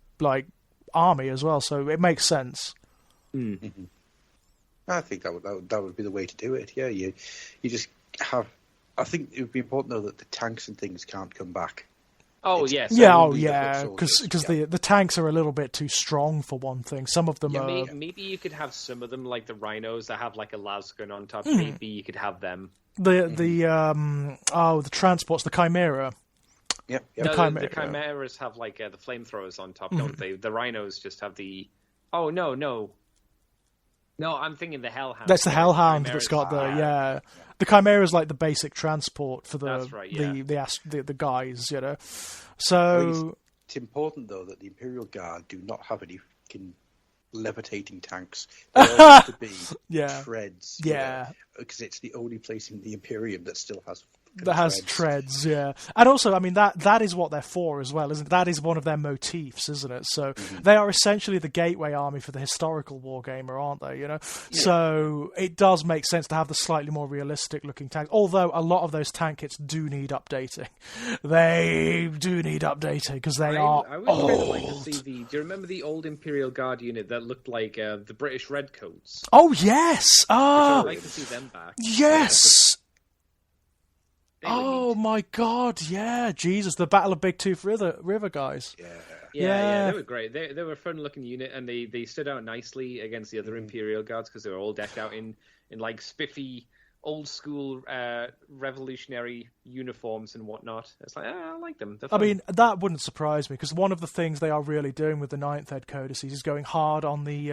army as well. So it makes sense. Mm-hmm. I think that would be the way to do it. Yeah, you just have. I think it would be important though that the tanks and things can't come back. Oh yes. Because the tanks are a little bit too strong for one thing. Some of them are. Maybe you could have some of them like the rhinos that have like a lasgun on top. Maybe you could have them. The transports, the Chimera. Yep. The Chimeras have like the flamethrowers on top, don't they? The rhinos just have the. Oh no. No, I'm thinking the Hellhound. That's the Hellhound that's got the The Chimera is like the basic transport for the the guys, you know. So it's important though that the Imperial Guard do not have any levitating tanks. They all have to be treads. Yeah, because it's the only place in the Imperium that still has. Treads, yeah. And also, I mean, that is what they're for as well, isn't it? That is one of their motifs, isn't it? So they are essentially the gateway army for the historical wargamer, aren't they, you know? Yeah. So it does make sense to have the slightly more realistic-looking tanks, although a lot of those tank kits do need updating. They do need updating, because they are I would old. kind of like to see do you remember the old Imperial Guard unit that looked like the British Redcoats? Oh, yes! I'd like to see them back. Yes! Oh my God! Yeah, Jesus, the Battle of Big Tooth River guys. Yeah, they were great. They were a fun-looking unit, and they stood out nicely against the other Imperial Guards because they were all decked out in like spiffy, old-school revolutionary uniforms and whatnot. It's like I like them. I mean, that wouldn't surprise me because one of the things they are really doing with the 9th Ed Codices is going hard on the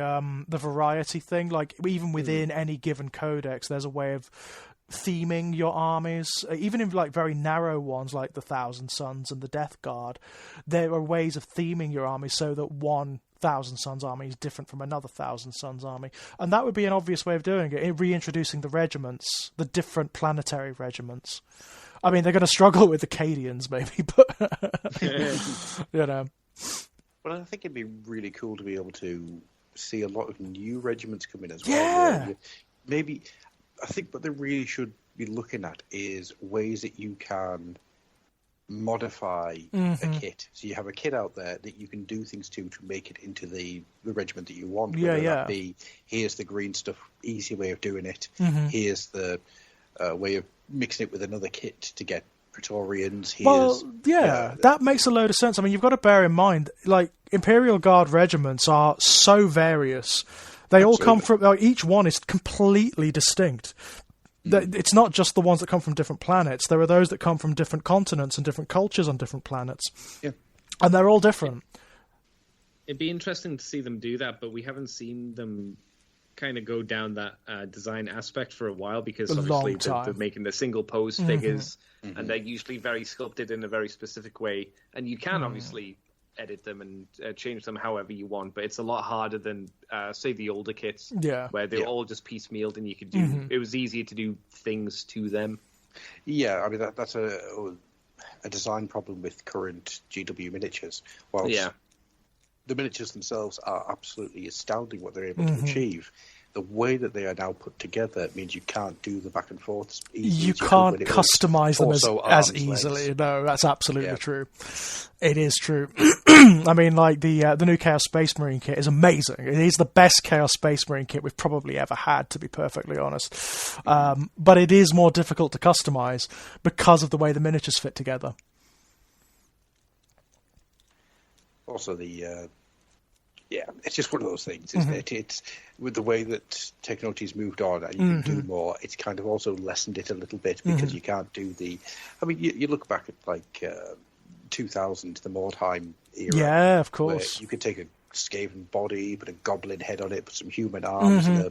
variety thing. Like even within any given codex, there's a way of theming your armies, even in like very narrow ones like the Thousand Sons and the Death Guard. There are ways of theming your army so that one Thousand Sons army is different from another Thousand Sons army, and that would be an obvious way of doing it, reintroducing the regiments, the different planetary regiments. I mean, they're going to struggle with the Cadians maybe, but you know. Well, I think it'd be really cool to be able to see a lot of new regiments come in as well. Yeah. Maybe I think what they really should be looking at is ways that you can modify a kit. So you have a kit out there that you can do things to make it into the regiment that you want. Whether that be, here's the green stuff, easy way of doing it. Here's the way of mixing it with another kit to get Praetorians. That makes a load of sense. I mean, you've got to bear in mind, like, Imperial Guard regiments are so various. They all come from, each one is completely distinct. It's not just the ones that come from different planets. There are those that come from different continents and different cultures on different planets. Yeah. And they're all different. It'd be interesting to see them do that, but we haven't seen them kind of go down that design aspect for a while because obviously they're making the single pose figures and they're usually very sculpted in a very specific way. And you can obviously edit them and change them however you want, but it's a lot harder than say the older kits where they're all just piecemealed and you could do it was easier to do things to them. Yeah, I mean that's a design problem with current GW miniatures. Whilst the miniatures themselves are absolutely astounding what they're able to achieve, the way that they are now put together means you can't do the back and forth easily. You can't customize them as easily. Legs. No, that's absolutely true. It is true. I mean, like the new Chaos Space Marine kit is amazing. It is the best Chaos Space Marine kit we've probably ever had, to be perfectly honest. But it is more difficult to customize because of the way the miniatures fit together. Also, it's just one of those things, isn't it? It's with the way that technology's moved on and you can do more, it's kind of also lessened it a little bit because you can't do the... I mean, you look back at, like, 2000, the Mordheim era. Yeah, of course. You could take a Skaven body, put a goblin head on it, put some human arms and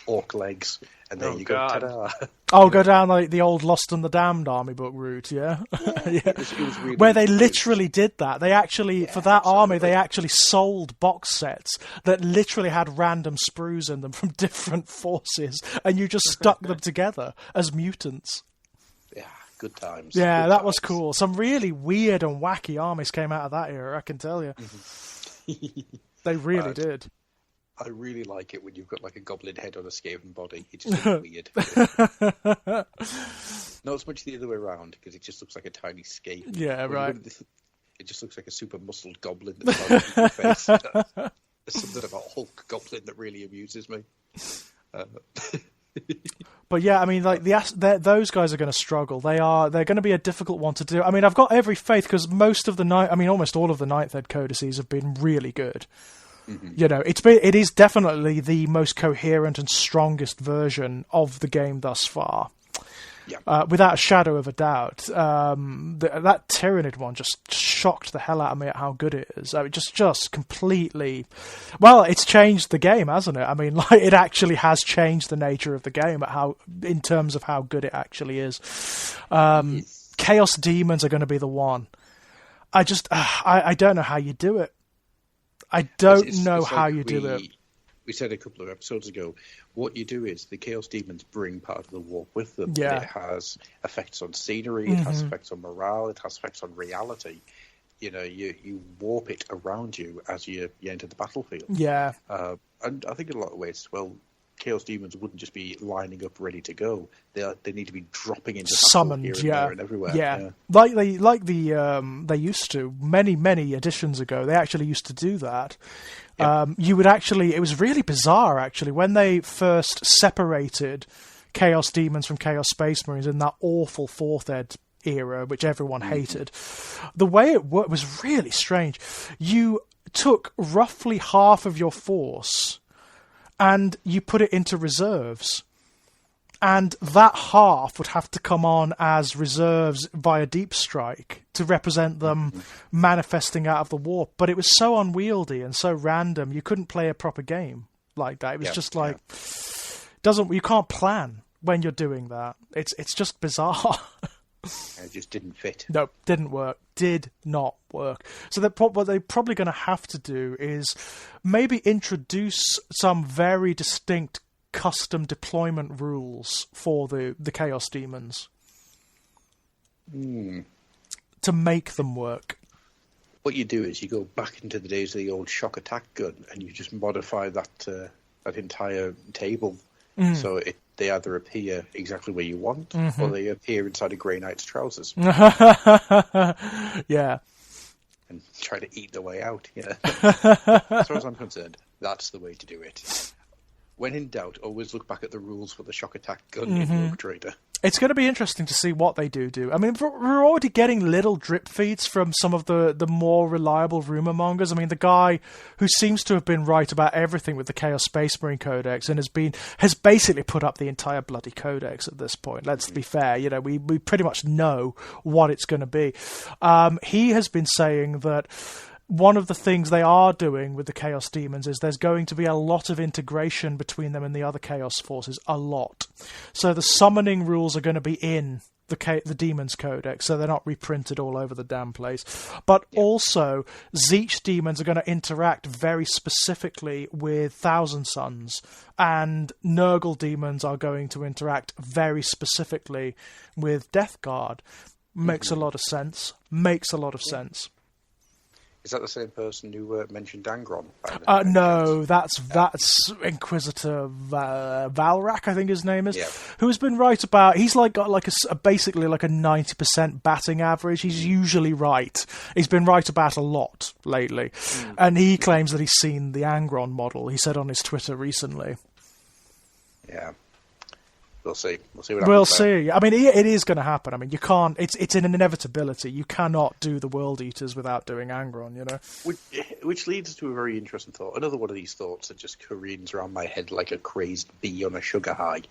orc legs, and there you go, ta-da. Oh, go down like the old Lost and the Damned army book route, yeah? It was really where they literally did that. They actually, for that army, they actually sold box sets that literally had random sprues in them from different forces, and you just stuck them together as mutants. Yeah, good times. Yeah, good that times. was cool. Some really weird and wacky armies came out of that era, I can tell you. They really did. I really like it when you've got like a goblin head on a Skaven body. It just looks weird. Not as much the other way around, because it just looks like a tiny Skaven. Yeah, right. It just looks like a super muscled goblin that's on your face. There's something about Hulk Goblin that really amuses me. But yeah, I mean, like those guys are going to struggle. They're going to be a difficult one to do. I mean, I've got every faith because almost all of the Ninth Ed codices have been really good. You know, it is definitely the most coherent and strongest version of the game thus far. Yeah. Without a shadow of a doubt. That Tyranid one just shocked the hell out of me at how good it is. I mean, just completely... Well, it's changed the game, hasn't it? I mean, like, it actually has changed the nature of the game in terms of how good it actually is. Chaos Demons are going to be the one. I don't know how you do it. I don't know how you do it. We said a couple of episodes ago, what you do is the Chaos Demons bring part of the warp with them. Yeah. It has effects on scenery, it has effects on morale, it has effects on reality. You know, you warp it around you as you enter the battlefield. Yeah. And I think in a lot of ways, Chaos Demons wouldn't just be lining up ready to go. They need to be dropping into summoned, here and there and everywhere. Yeah. Like they used to many editions ago. They actually used to do that. Yeah. It was really bizarre actually when they first separated Chaos Demons from Chaos Space Marines in that awful 4th Ed era, which everyone hated. The way it worked was really strange. You took roughly half of your force and you put it into reserves. And that half would have to come on as reserves via Deep Strike to represent them manifesting out of the warp. But it was so unwieldy and so random, you couldn't play a proper game like that. It was you can't plan when you're doing that. It's just bizarre. It just didn't fit. No, didn't work. Did not work. So what they're probably going to have to do is maybe introduce some very distinct custom deployment rules for the Chaos Demons to make them work. What you do is you go back into the days of the old shock attack gun and you just modify that entire table so they either appear exactly where you want or they appear inside a Grey Knight's trousers. Yeah. And try to eat their way out. Yeah. As far as I'm concerned, that's the way to do it. When in doubt, always look back at the rules for the shock attack gun in Rogue Trader. It's going to be interesting to see what they do. I mean, we're already getting little drip feeds from some of the more reliable rumor mongers. I mean, the guy who seems to have been right about everything with the Chaos Space Marine Codex and has basically put up the entire bloody codex at this point. Let's be fair. You know, we pretty much know what it's going to be. He has been saying that one of the things they are doing with the Chaos Demons is there's going to be a lot of integration between them and the other Chaos forces. A lot. So the summoning rules are going to be in the Demon's Codex, so they're not reprinted all over the damn place. But also, Tzeentch demons are going to interact very specifically with Thousand Sons, and Nurgle demons are going to interact very specifically with Death Guard. Makes a lot of sense. Makes a lot of sense. Is that the same person who mentioned Dangron? No, that's Inquisitor Valrak, I think his name is, who has been right about. He's got basically like a 90% batting average. He's usually right. He's been right about a lot lately, and he claims that he's seen the Angron model. He said on his Twitter recently. Yeah. We'll see. We'll see what happens. We'll see. I mean, it is going to happen. I mean, you can't. It's an inevitability. You cannot do the World Eaters without doing Angron. You know. Which leads to a very interesting thought. Another one of these thoughts that just careens around my head like a crazed bee on a sugar high.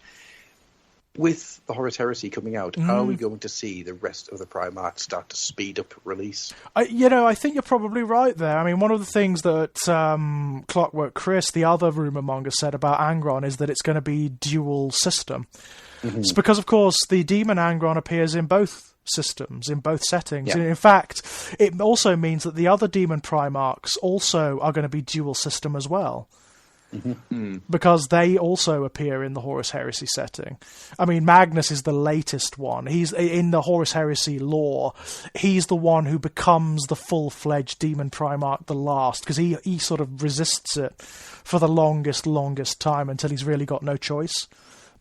With the Horus Heresy coming out, are we going to see the rest of the Primarchs start to speed up release? I think you're probably right there. I mean, one of the things that Clockwork Chris, the other rumour monger, said about Angron is that it's going to be dual system. It's because, of course, the Demon Angron appears in both systems, in both settings. Yeah. And in fact, it also means that the other Demon Primarchs also are going to be dual system as well. Because they also appear in the Horus Heresy setting. I mean, Magnus is the latest one. He's in the Horus Heresy lore. He's the one who becomes the full-fledged Demon Primarch the last, because he sort of resists it for the longest time until he's really got no choice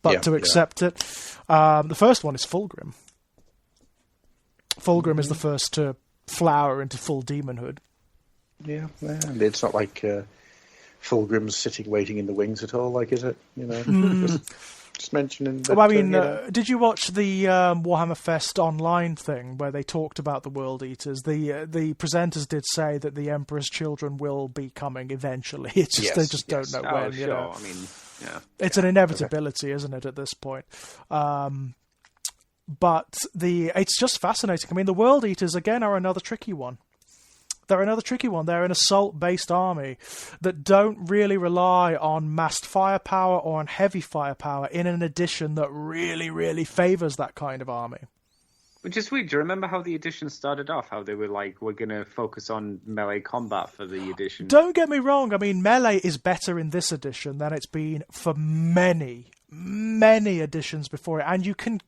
but to accept it. The first one is Fulgrim. Fulgrim is the first to flower into full demonhood. Yeah, it's not like Fulgrim's sitting waiting in the wings at all, like, is it? You know, just mentioning that. Well, I mean, did you watch the Warhammer Fest online thing where they talked about the World Eaters? The presenters did say that the Emperor's children will be coming eventually. It's just they just don't know when. Sure. You know, I mean, it's an inevitability, isn't it, at this point? But it's just fascinating. I mean, the World Eaters again are another tricky one. They're another tricky one. They're an assault-based army that don't really rely on massed firepower or on heavy firepower in an edition that really, really favours that kind of army. Which is weird. Do you remember how the edition started off? How they were like, we're going to focus on melee combat for the edition? Don't get me wrong. I mean, melee is better in this edition than it's been for many editions before it, and you can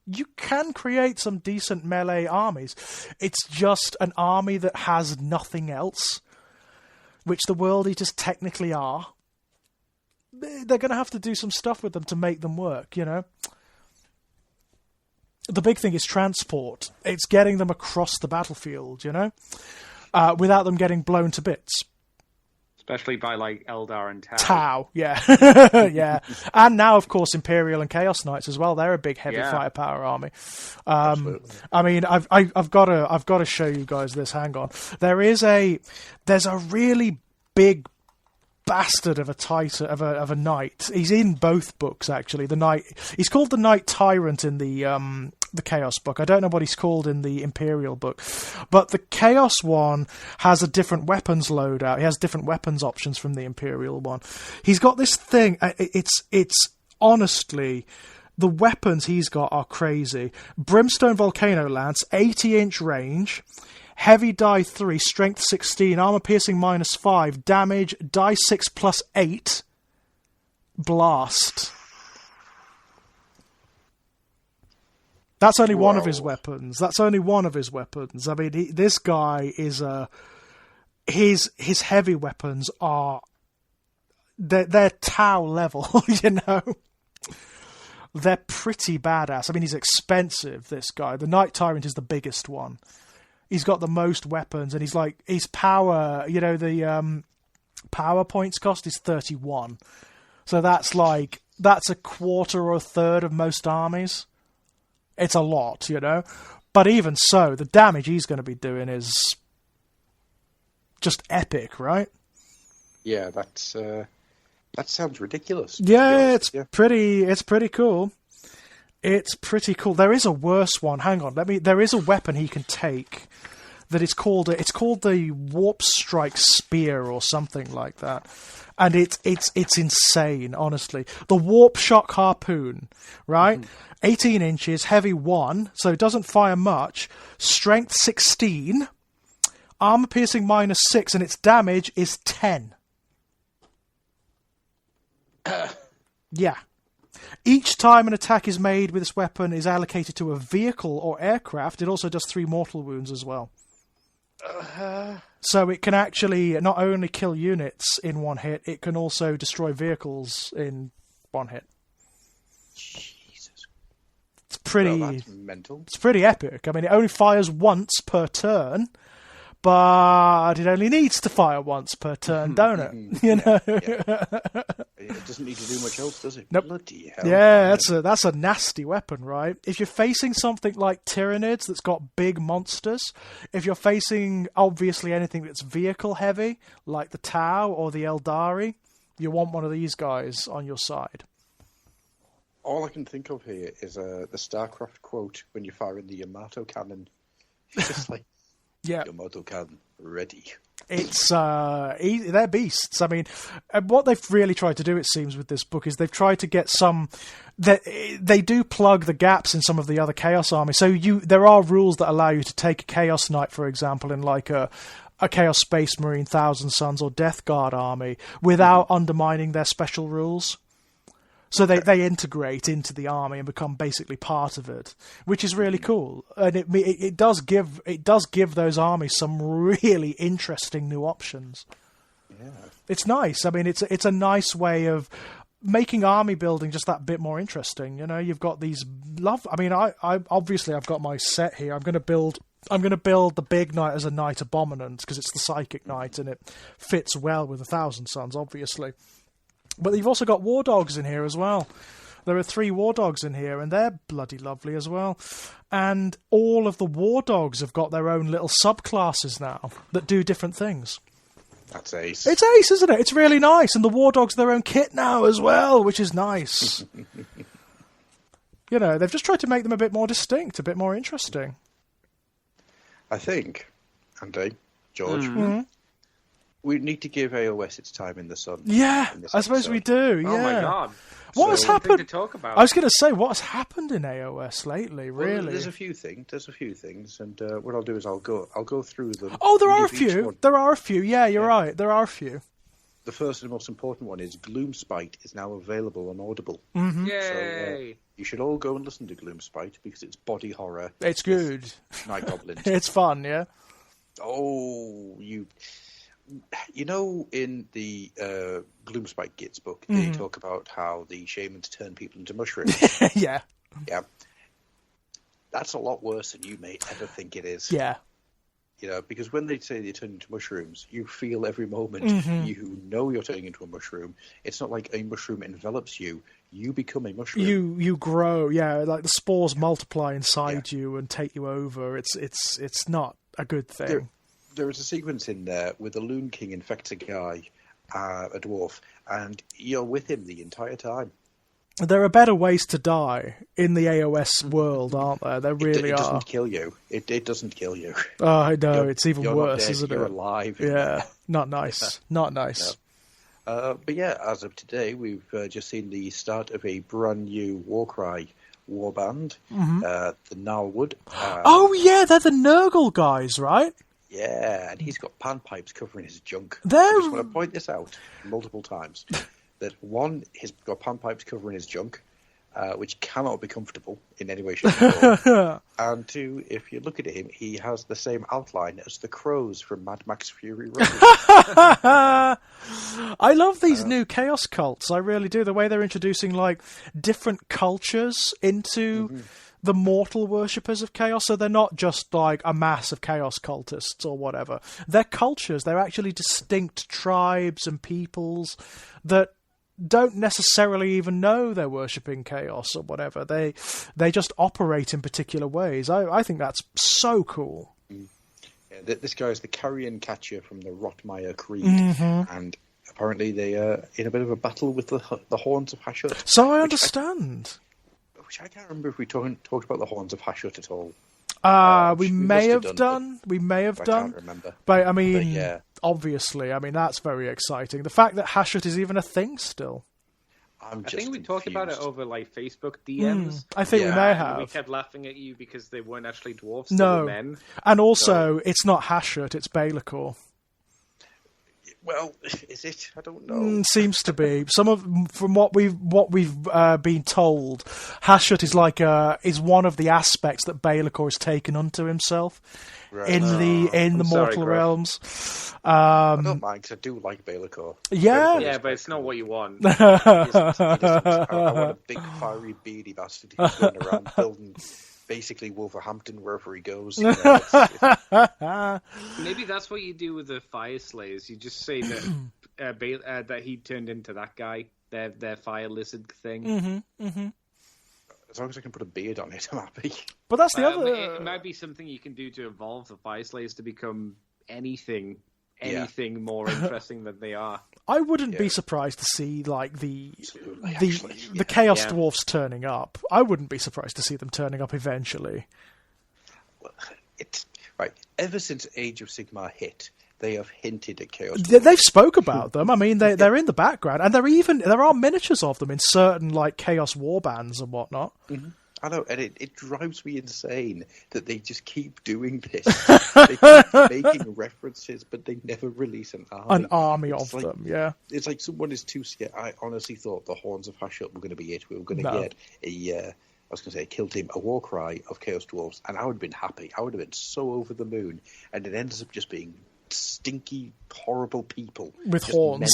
create some decent melee armies. It's just an army that has nothing else, which the World Eaters technically are. They're going to have to do some stuff with them to make them work, you know. The big thing is transport. It's getting them across the battlefield, you know, without them getting blown to bits. Especially by, like, Eldar and Tau. Tau, yeah. Yeah. And now, of course, Imperial and Chaos Knights as well. They're a big, heavy firepower army. I mean, I've got to show you guys this. Hang on. There's a really big bastard of a knight. He's in both books, actually. The knight. He's called the Knight Tyrant in the Chaos book. I don't know what he's called in the Imperial book, but the Chaos one has a different weapons loadout. He has different weapons options from the Imperial one. He's got this thing. It's honestly, the weapons he's got are crazy. Brimstone Volcano Lance, 80-inch range. Heavy die 3, strength 16, armor piercing -5, damage die 6 +8, blast. That's only one of his weapons. I mean, this guy is his heavy weapons are they're Tau level, you know. They're pretty badass. I mean, he's expensive. This guy, the Knight Tyrant, is the biggest one. He's got the most weapons, and his power, you know, the power points cost is 31. So that's a quarter or a third of most armies. It's a lot, you know. But even so, the damage he's going to be doing is just epic, right? Yeah, that sounds ridiculous. Yeah, it's pretty cool. It's pretty cool. There is a worse one. Hang on, there is a weapon he can take that it's called the Warp Strike Spear or something like that. And it's insane, honestly. The Warp Shock Harpoon, right? 18 inches, heavy 1, so it doesn't fire much. Strength 16, armor piercing -6, and its damage is 10. Yeah. Each time an attack is made with this weapon is allocated to a vehicle or aircraft. It also does 3 mortal wounds as well. So it can actually not only kill units in one hit, it can also destroy vehicles in one hit. Jesus. It's pretty... Well, that's mental. It's pretty epic. I mean, it only fires once per turn, but it only needs to fire once per turn, don't it? You know? It doesn't need to do much else, does it? Nope. Bloody hell. Yeah, that's a nasty weapon, right? If you're facing something like Tyranids that's got big monsters, if you're facing, obviously, anything that's vehicle-heavy, like the Tau or the Eldari, you want one of these guys on your side. All I can think of here is the StarCraft quote when you fire in the Yamato cannon. It's just like, yeah. Yamato cannon, ready. It's they're beasts. I mean, what they've really tried to do, it seems, with this book is they've tried to get some. They do plug the gaps in some of the other Chaos armies. So there are rules that allow you to take a Chaos Knight, for example, in like a Chaos Space Marine, Thousand Suns, or Death Guard army without undermining their special rules. So they integrate into the army and become basically part of it, which is really cool. And it does give those armies some really interesting new options. Yeah. It's nice. I mean, it's a nice way of making army building just that bit more interesting. You know, you've got these I mean, I obviously I've got my set here. I'm going to build the Big Knight as a Knight Abominant because it's the Psychic Knight and it fits well with the Thousand Suns, obviously. But you've also got War Dogs in here as well. There are 3 War Dogs in here, and they're bloody lovely as well. And all of the War Dogs have got their own little subclasses now that do different things. That's ace. It's ace, isn't it? It's really nice. And the War Dogs have their own kit now as well, which is nice. You know, they've just tried to make them a bit more distinct, a bit more interesting. I think, Andy, George, we need to give AOS its time in the sun. Yeah, I suppose we do. Yeah. Oh my god! What has happened? To talk about. I was going to say, what has happened in AOS lately? Really, well, there's a few things, and what I'll do is I'll go through them. Oh, there are a few. There are a few. Yeah, you're right. There are a few. The first and most important one is Gloomspite is now available on Audible. Mm-hmm. Yay! So, you should all go and listen to Gloomspite because it's body horror. It's good. Night Goblins. It's fun, yeah. Oh, you know, in the Gloomspite Gits book, they talk about how the shamans turn people into mushrooms. Yeah. Yeah. That's a lot worse than you may ever think it is. Yeah. You know, because when they say they turn into mushrooms, you feel every moment you know you're turning into a mushroom. It's not like a mushroom envelops you. You become a mushroom. You grow, yeah, like the spores multiply inside you and take you over. It's not a good thing. There is a sequence in there where the Loon King infects a guy, a dwarf, and you're with him the entire time. There are better ways to die in the AOS world, aren't there? There really are. It doesn't kill you. It doesn't kill you. Oh, I know. It's even worse, isn't it? You're alive. Yeah. Not nice. Not nice. No. But yeah, as of today, we've just seen the start of a brand new Warcry warband, the Gnarlwood. Oh, yeah. They're the Nurgle guys, right? Yeah, and he's got panpipes covering his junk. I just want to point this out multiple times. That one, he's got panpipes covering his junk, which cannot be comfortable in any way, shape, or form. And two, if you look at him, he has the same outline as the crows from Mad Max Fury Road. I love these new chaos cults. I really do. The way they're introducing like different cultures into the mortal worshippers of chaos. So they're not just like a mass of chaos cultists or whatever. They're cultures. They're actually distinct tribes and peoples that don't necessarily even know they're worshipping chaos or whatever. They just operate in particular ways. I think that's so cool. Yeah, this guy is the carrion catcher from the Rotmire Creed, and apparently they are in a bit of a battle with the Horns of Hashut. So I understand. Which I can't remember if we talked about the Horns of Hashut at all. We may have done. We may have done. I can't remember. But I mean, obviously, I mean that's very exciting. The fact that Hashut is even a thing still. I think we talked about it over like Facebook DMs. I think we may have. We kept laughing at you because they weren't actually dwarves. No, they were men. And also, it's not Hashut; it's Baelacor. Well, is it? I don't know. Seems to be. From what we've been told, Hashut is one of the aspects that Baelacor has taken unto himself in the mortal realms. I don't mind because I do like Baelacor. Yeah, but it's not what you want. I want a big fiery beady bastard who's going around building basically Wolverhampton wherever he goes. Maybe that's what you do with the Fire Slayers. You just say that that he turned into that guy, their fire lizard thing. Mm-hmm, mm-hmm. As long as I can put a beard on it, I'm happy. But that's the other. It might be something you can do to evolve the Fire Slayers to become anything more interesting than they are. I wouldn't be surprised to see like the Chaos Dwarfs turning up. I wouldn't be surprised to see them turning up eventually. Well, it's right. Ever since Age of Sigmar hit, they have hinted at Chaos Dwarfs. They've spoke about them. I mean, they're in the background, and there are miniatures of them in certain like Chaos Warbands and whatnot. Mm-hmm. I know, and it drives me insane that they just keep doing this. They keep making references, but they never release an army. An army of them, yeah. It's like someone is too scared. I honestly thought the Horns of Hashut were going to be it. We were going to get a kill team, a war cry of Chaos Dwarfs, and I would have been happy. I would have been so over the moon, and it ends up just being stinky, horrible people with horns.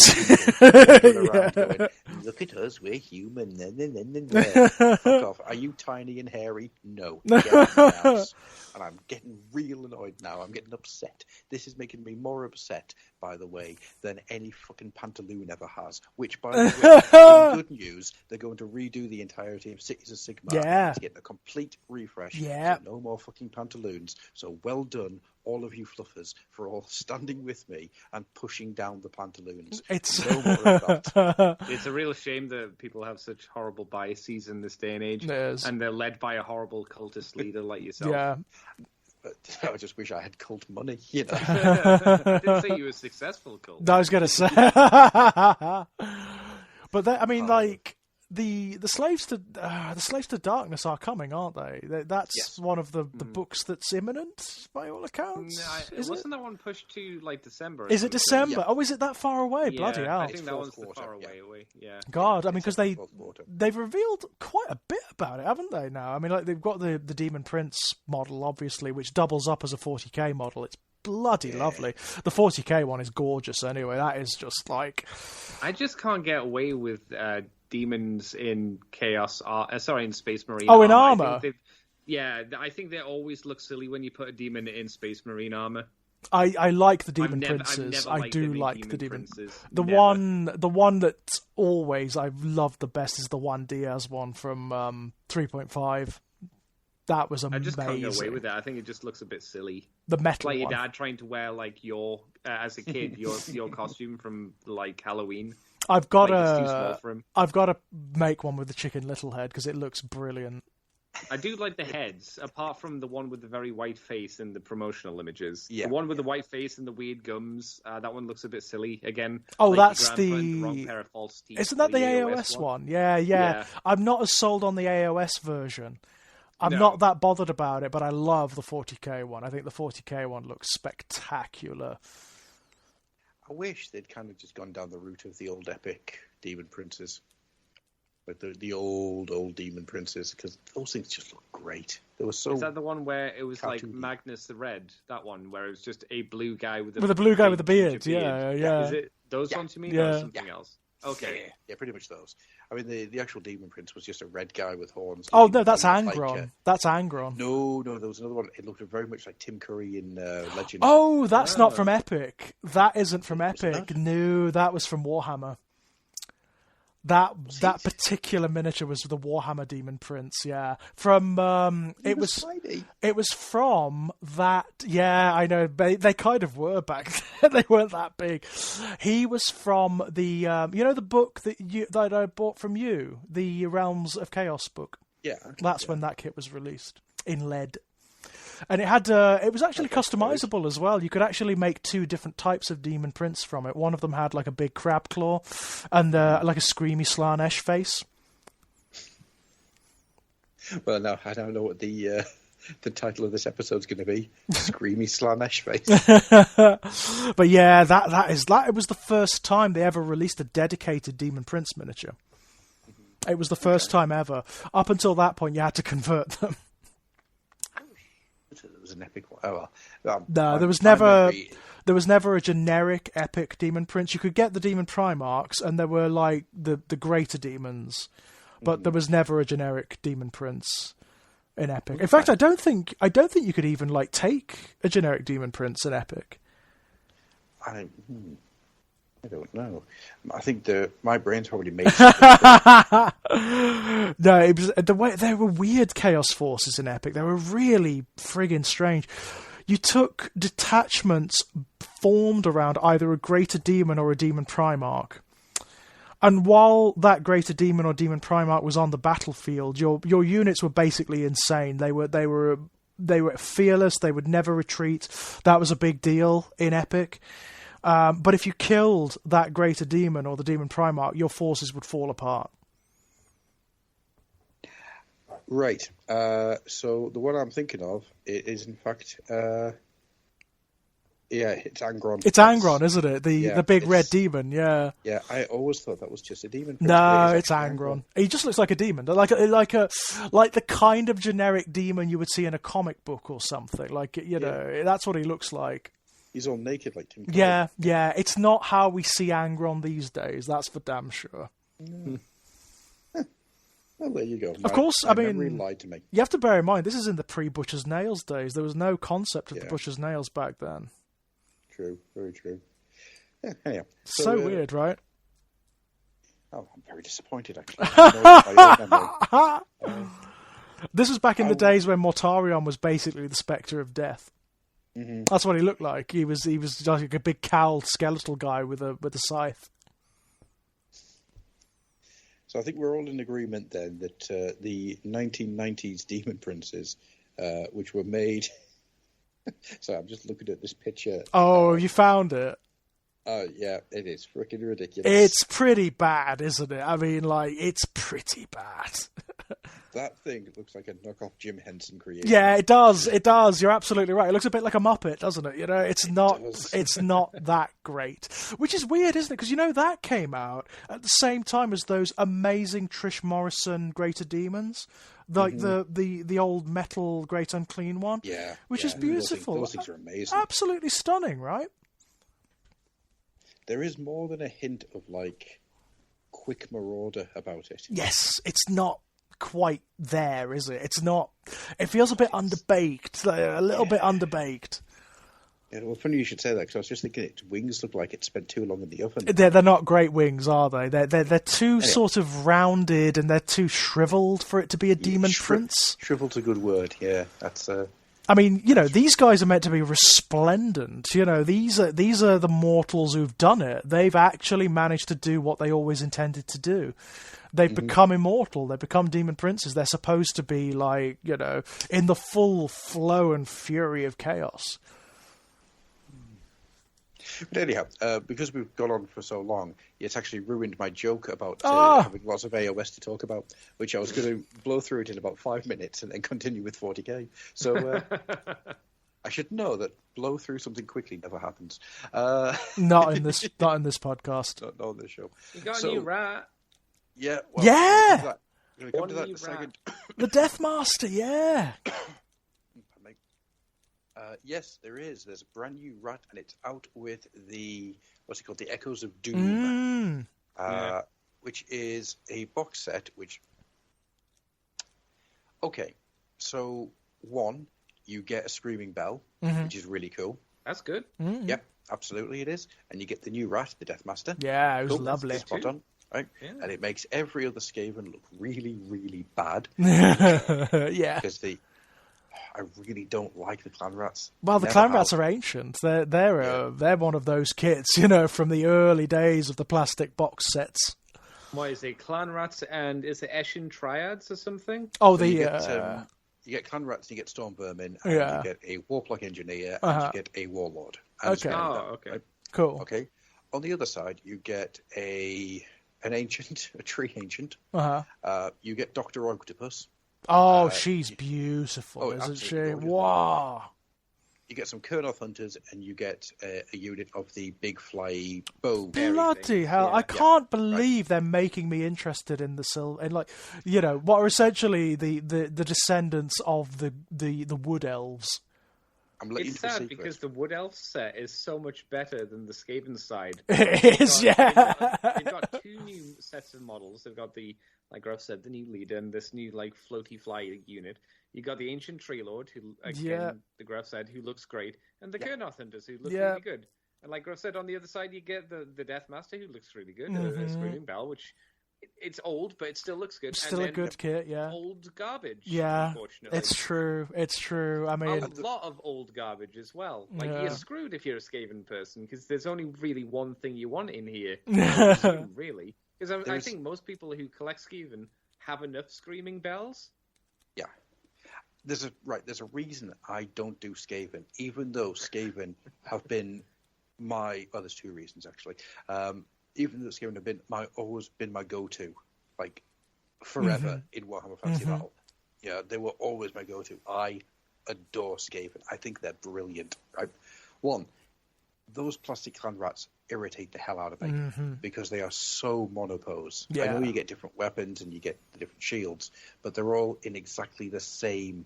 Going, look at us, we're human. Fuck off. Are you tiny and hairy? No. Get out of my house. And I'm getting real annoyed now. I'm getting upset. This is making me more upset, by the way, than any fucking Pantaloon ever has. Which, by the way, in good news, they're going to redo the entirety of Cities of Sigmar. Yeah. It's getting a complete refresh. Yeah. So no more fucking Pantaloons. So well done, all of you fluffers, for all standing with me and pushing down the Pantaloons. It's no more of that. It's a real shame that people have such horrible biases in this day and age, and they're led by a horrible cultist leader like yourself. Yeah. I just wish I had cult money, you know. I didn't say you were a successful cult. I was going to say. But I mean, like the slaves to darkness are coming, aren't they? That's one of the books that's imminent by all accounts. Wasn't that one pushed to like December? Is it December? Yeah. Oh, is it that far away? Yeah, Bloody hell! I think that one's the far away. Yeah. God, I mean, because they've revealed quite a bit about it, haven't they? Now, I mean, like they've got the Demon Prince model, obviously, which doubles up as a 40k model. It's bloody lovely. The 40k one is gorgeous. Anyway, that is just like I just can't get away with demons in Chaos. In Space Marine. Oh, in armor. I think they always look silly when you put a demon in Space Marine armor. I like the Demon Princes. I do like the Demon Princes. The one that always I've loved the best is the 1DS one from 3.5. That was amazing. I just can't get away with it. I think it just looks a bit silly. The metal like one. Your dad trying to wear like your as a kid your costume from like Halloween. I've got to make one with the Chicken Little head because it looks brilliant. I do like the heads, apart from the one with the very white face in the promotional images. Yeah. The one with the white face and the weird gums, that one looks a bit silly. Again, oh, like that's the wrong pair of false teeth. Isn't that the AOS one? Yeah. I'm not as sold on the AOS version. I'm not that bothered about it, but I love the 40k one. I think the 40k one looks spectacular. I wish they'd kind of just gone down the route of the old epic Demon Princes. Like the old Demon Princes, because those things just look great. They were so. Is that the one where it was cartoony. Like Magnus the Red? That one where it was just a blue guy with a beard. Yeah. Is it those ones you mean, or something else? Okay. Yeah, pretty much those. I mean, the actual Demon Prince was just a red guy with horns. Oh no, that's Angron. That's Angron. No, there was another one. It looked very much like Tim Curry in Legend. Oh, that's not from Epic. That isn't from Epic. No, that was from Warhammer. That particular miniature was the Warhammer Demon Prince, yeah. From it was from that. Yeah, I know. They kind of were back then. They weren't that big. He was from the the book that I bought from you, the Realms of Chaos book. Yeah, that's when that kit was released in lead. And it was actually customizable as well. You could actually make 2 different types of demon prints from it. One of them had like a big crab claw and like a screamy Slaanesh face. Well, now I don't know what the title of this episode's going to be. Screamy Slaanesh face. But yeah, it was the first time they ever released a dedicated Demon Prince miniature. It was the first time ever. Up until that point, you had to convert them. It was an epic one. Oh, well. No, there was never a generic epic Demon Prince. You could get the Demon Primarchs, and there were like the greater demons, but there was never a generic Demon Prince in epic. In fact, I don't think you could even like take a generic Demon Prince in epic. I don't know. I think my brain's probably made. No, it was the way there were weird chaos forces in epic. They were really friggin' strange. You took detachments formed around either a greater demon or a demon primarch. And while that greater demon or demon primarch was on the battlefield, your units were basically insane. They were fearless. They would never retreat. That was a big deal in epic. But if you killed that greater demon or the demon primarch, your forces would fall apart. Right. So the one I'm thinking of is in fact, it's Angron. It's Angron, isn't it? The big red demon. Yeah. Yeah, I always thought that was just a demon. No, it's Angron. He just looks like a demon, like the kind of generic demon you would see in a comic book or something. Like know, that's what he looks like. He's all naked like Tim. Yeah. It's not how we see Angron these days. That's for damn sure. No. Well, there you go. Of course, I mean, memory lied to me. You have to bear in mind this is in the pre-Butcher's Nails days. There was no concept of the Butcher's Nails back then. True, very true. Yeah, anyhow, so weird, right? Oh, I'm very disappointed, actually. This was back in the days when Mortarion was basically the Spectre of Death. Mm-hmm. That's what he looked like. He was like a big cowled skeletal guy with a scythe. So I think we're all in agreement then that the 1990s Demon Princes, which were made... So I'm just looking at this picture. Oh, you found it? Yeah, it is freaking ridiculous. It's pretty bad, isn't it? I mean, like, it's pretty bad. That thing looks like a knockoff Jim Henson creation. Yeah, it does. It does. You're absolutely right. It looks a bit like a Muppet, doesn't it? You know, it's not that great. Which is weird, isn't it? Because, that came out at the same time as those amazing Trish Morrison Greater Demons. Like the old metal Great Unclean one. Yeah. Which is beautiful. Those things are amazing. Absolutely stunning, right? There is more than a hint of, like, quick marauder about it. Yes, it's not quite there, is it? It's not... It feels a bit underbaked, a little bit underbaked. Yeah, well, funny you should say that, because I was just thinking its wings look like it spent too long in the oven. They're not great wings, are they? They're too sort of rounded, and they're too shriveled for it to be a demon prince. Shriveled's a good word, yeah. That's... I mean, these guys are meant to be resplendent. These are the mortals who've done it. They've actually managed to do what they always intended to do. They've become immortal. They become demon princes. They're supposed to be like, in the full flow and fury of chaos. But anyhow, because we've gone on for so long, it's actually ruined my joke about having lots of AOS to talk about, which I was going to blow through it in about 5 minutes and then continue with 40k. So I should know that blow through something quickly never happens. Not in this podcast. Not on this show. You got a new rat. Yeah. Well, yeah. We're going to come to that in a second. The Deathmaster, yeah. Yes, there is. There's a brand new rat, and it's out with the the Echoes of Doom, which is a box set. Okay, so one, you get a Screaming Bell, which is really cool. That's good. Mm-hmm. Yep, absolutely it is. And you get the new rat, the Deathmaster. Yeah, it was lovely. Spot on. Right, and it makes every other Skaven look really, really bad. Yeah, because I really don't like the clan rats. Well, the clan rats are ancient. They're one of those kits, from the early days of the plastic box sets. What is it? Clan rats and is it Eshin triads or something? Oh, You get clan rats, you get storm vermin, and Yeah. you get a warlock engineer, and you get a warlord. And Okay. Okay. Right? Cool. Okay. On the other side, you get an ancient, a tree ancient. You get Dr. Octopus. Oh, she's beautiful, oh, isn't she? absolutely gorgeous. Wow. You get some Kurnoth hunters, and you get a unit of the big fly bow. Bloody hell! Yeah. I can't believe they're making me interested in the and like, what are essentially the descendants of the wood elves. I'm letting It's you sad proceed because first. the Wood Elf set is so much better than the Skaven side. It is, yeah. They've got 2 new sets of models. They've got the, like Gruff said, the new leader and this new like floaty fly unit. You got the Ancient Tree Lord, who again, the Gruff said, who looks great, and the Kurnoth Hunters, who look really good. And like Gruff said, on the other side, you get the Death Master, who looks really good, a Screaming Bell, which it's old, but it still looks good. Still and a good kit, yeah. Old garbage, Yeah, unfortunately. it's true. I mean, A lot of old garbage as well. Like, you're screwed if you're a Skaven person, because there's only really one thing you want in here. Really. Because I think most people who collect Skaven have enough Screaming Bells. Yeah. There's a reason I don't do Skaven, even though Skaven have been there's 2 reasons, actually. Even though Skaven have always been my go-to, like, forever in Warhammer Fantasy Battle. Yeah, they were always my go-to. I adore Skaven. I think they're brilliant. Right? One, those plastic clan rats irritate the hell out of me because they are so monopose. Yeah. I know you get different weapons and you get the different shields, but they're all in exactly the same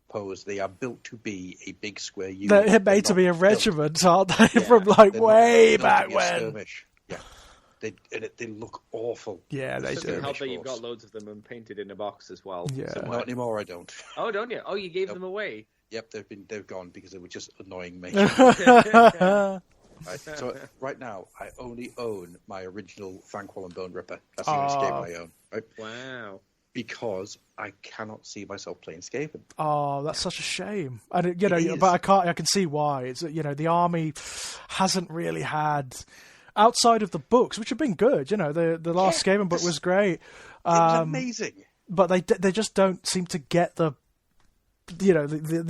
pose. They are built to be a big square unit. they're made to be a regiment, aren't they? From like way back when. Skirmish. Yeah. They look awful. Yeah, they It doesn't do. help that you've got loads of them unpainted in a box as well. Yeah. somewhere. Not anymore, I don't. Oh, don't you? Oh, you gave them away. Yep, they've gone because they were just annoying me. Yeah. Right. So right now, I only own my original Thanquol and Bone Ripper. That's the only Skaven I own. Right? Wow. Because I cannot see myself playing Skaven. Oh, that's such a shame. And It is. but I can see why. It's the army hasn't really had, outside of the books, which have been good. The last Skaven book was great. It was amazing. But they just don't seem to get the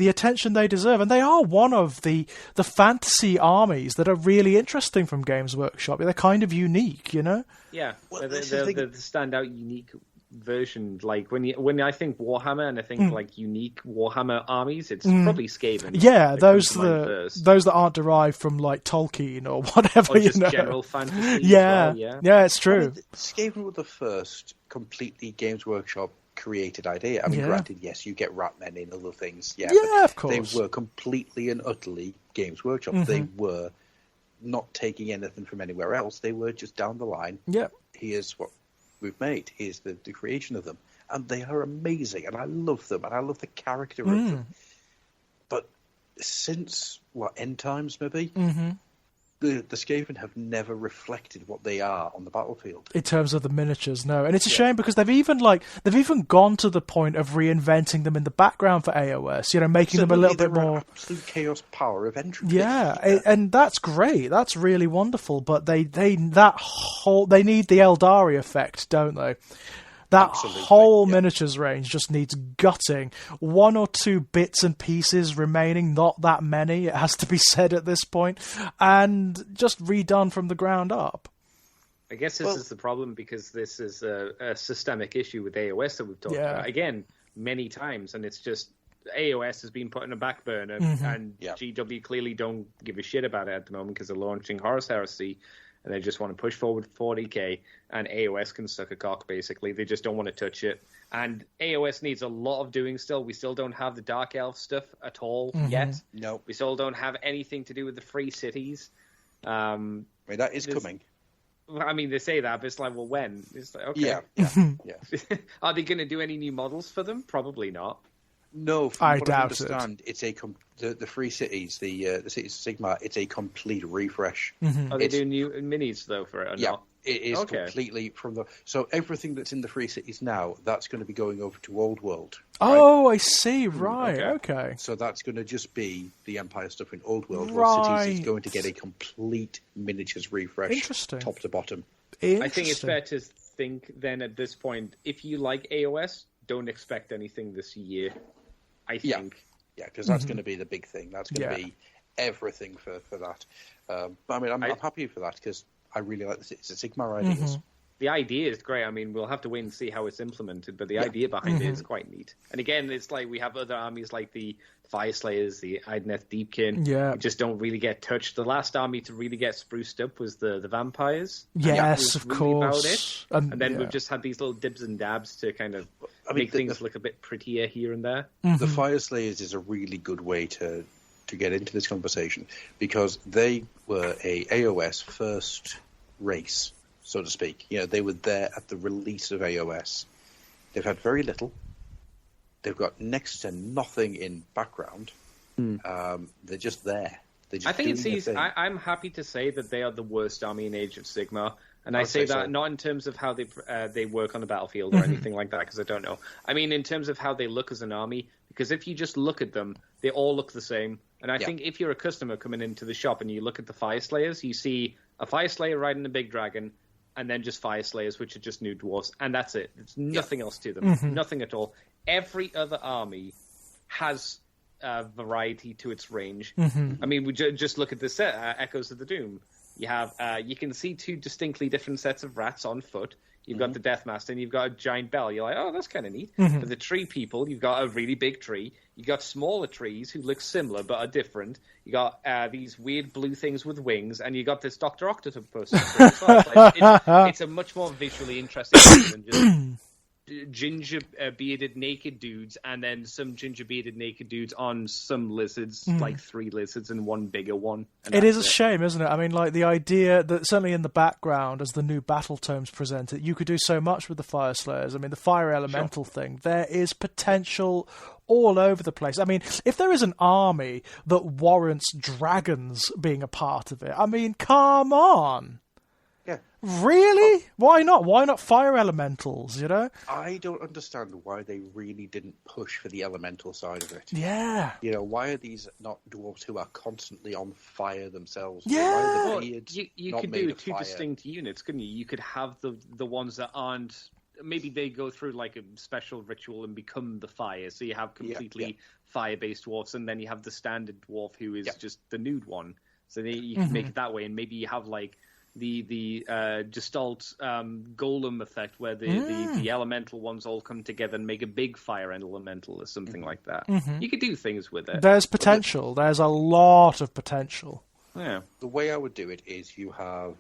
attention they deserve, and they are one of the fantasy armies that are really interesting from Games Workshop. They're kind of unique, Yeah, Well, they're this is the thing. the standout, unique version. Like when I think Warhammer and I think like unique Warhammer armies, it's probably Skaven. Yeah, that those comes to mind first. those that aren't derived from like Tolkien or whatever. Or just general fantasy. Yeah, as well, yeah, it's true. Skaven were the first completely Games Workshop created idea. I mean, granted, yes, you get Ratmen in other things. Yeah, Yeah, but of course. They were completely and utterly Games Workshop. They were not taking anything from anywhere else. They were just down the line. Yeah. Here's what we've made. Here's the creation of them. And they are amazing. And I love them. And I love the character of them. But since, End Times, maybe? The Skaven have never reflected what they are on the battlefield. In terms of the miniatures, no. And it's a shame because they've even gone to the point of reinventing them in the background for AOS, making them a little bit more Absolute chaos power of entropy. Yeah, and that's great. That's really wonderful. But they need the Eldari effect, don't they? That Absolutely, whole miniatures range just needs gutting. 1 or 2 bits and pieces remaining, not that many, it has to be said at this point, and just redone from the ground up. I guess this is the problem because this is a systemic issue with AOS that we've talked about again many times, and it's just AOS has been put on a back burner, and GW clearly don't give a shit about it at the moment because they're launching Horus Heresy. And they just want to push forward 40k, and AOS can suck a cock, basically. They just don't want to touch it. And AOS needs a lot of doing still. We still don't have the Dark Elf stuff at all yet. No. We still don't have anything to do with the free cities. I mean, that is coming. I mean, they say that, but it's like, well, when? It's like, okay. Yeah. Are they going to do any new models for them? Probably not. No, from I what I doubt understand, it's the free cities, the cities of Sigmar. It's a complete refresh. Are they doing new minis though for it? Or not? It is completely from the. So everything that's in the free cities now, that's going to be going over to Old World. Right? Oh, I see. Right. Okay. So that's going to just be the Empire stuff in Old World. Right. Where cities is going to get a complete miniatures refresh, Interesting. top to bottom. I think it's fair to think then at this point, if you like AOS, don't expect anything this year. I think. Yeah, because that's going to be the big thing. That's going to be everything for that. But I mean, I'm happy for that because I really like the Sigmar ideas. The idea is great. I mean, we'll have to wait and see how it's implemented, but the idea behind it is quite neat. And again, it's like we have other armies like the Fire Slayers, the Idoneth Deepkin, who just don't really get touched. The last army to really get spruced up was the Vampires. Yes, of really course. About it. And then we've just had these little dibs and dabs to kind of make things look a bit prettier here and there. The Fire Slayers is a really good way to get into this conversation because they were a AOS first race, so to speak. You know, they were there at the release of AOS. They've had very little. They've got next to nothing in background. They're just there. I think it's easy. I'm happy to say that they are the worst army in Age of Sigmar. And I say that not in terms of how they work on the battlefield or anything like that, because I don't know. I mean, in terms of how they look as an army, because if you just look at them, they all look the same. And I think if you're a customer coming into the shop and you look at the Fire Slayers, you see a Fire Slayer riding a big dragon, and then just Fire Slayers, which are just new dwarfs, and that's it. There's nothing else to them. Nothing at all. Every other army has variety to its range. I mean, we just look at the set, Echoes of the Doom. You have, you can see two distinctly different sets of rats on foot. You've got the Deathmaster, and you've got a giant bell. You're like, oh, that's kind of neat. For the tree people, you've got a really big tree. You've got smaller trees who look similar but are different. You got these weird blue things with wings, and you got this Dr. Octopus. It's a much more visually interesting thing than just ginger bearded naked dudes and then some ginger bearded naked dudes on some lizards, like 3 lizards and one bigger one. It is a shame, isn't it? I mean, like the idea that certainly in the background as the new battle tomes present it, you could do so much with the Fire Slayers. I mean, the fire elemental thing, there is potential all over the place. I mean, if there is an army that warrants dragons being a part of it, I mean, come on. Yeah. Really? Why not? Why not fire elementals, you know? I don't understand why they really didn't push for the elemental side of it. Yeah. You know, why are these not dwarves who are constantly on fire themselves? Yeah. Why are the beards you not could made do of 2 fire? distinct units, couldn't you? You could have the ones that aren't... Maybe they go through like a special ritual and become the fire. So you have completely fire-based dwarfs, and then you have the standard dwarf who is just the nude one. So you can make it that way, and maybe you have like the Gestalt golem effect, where the elemental ones all come together and make a big fire elemental or something like that. You could do things with it. There's potential. There's a lot of potential. Yeah. The way I would do it is you have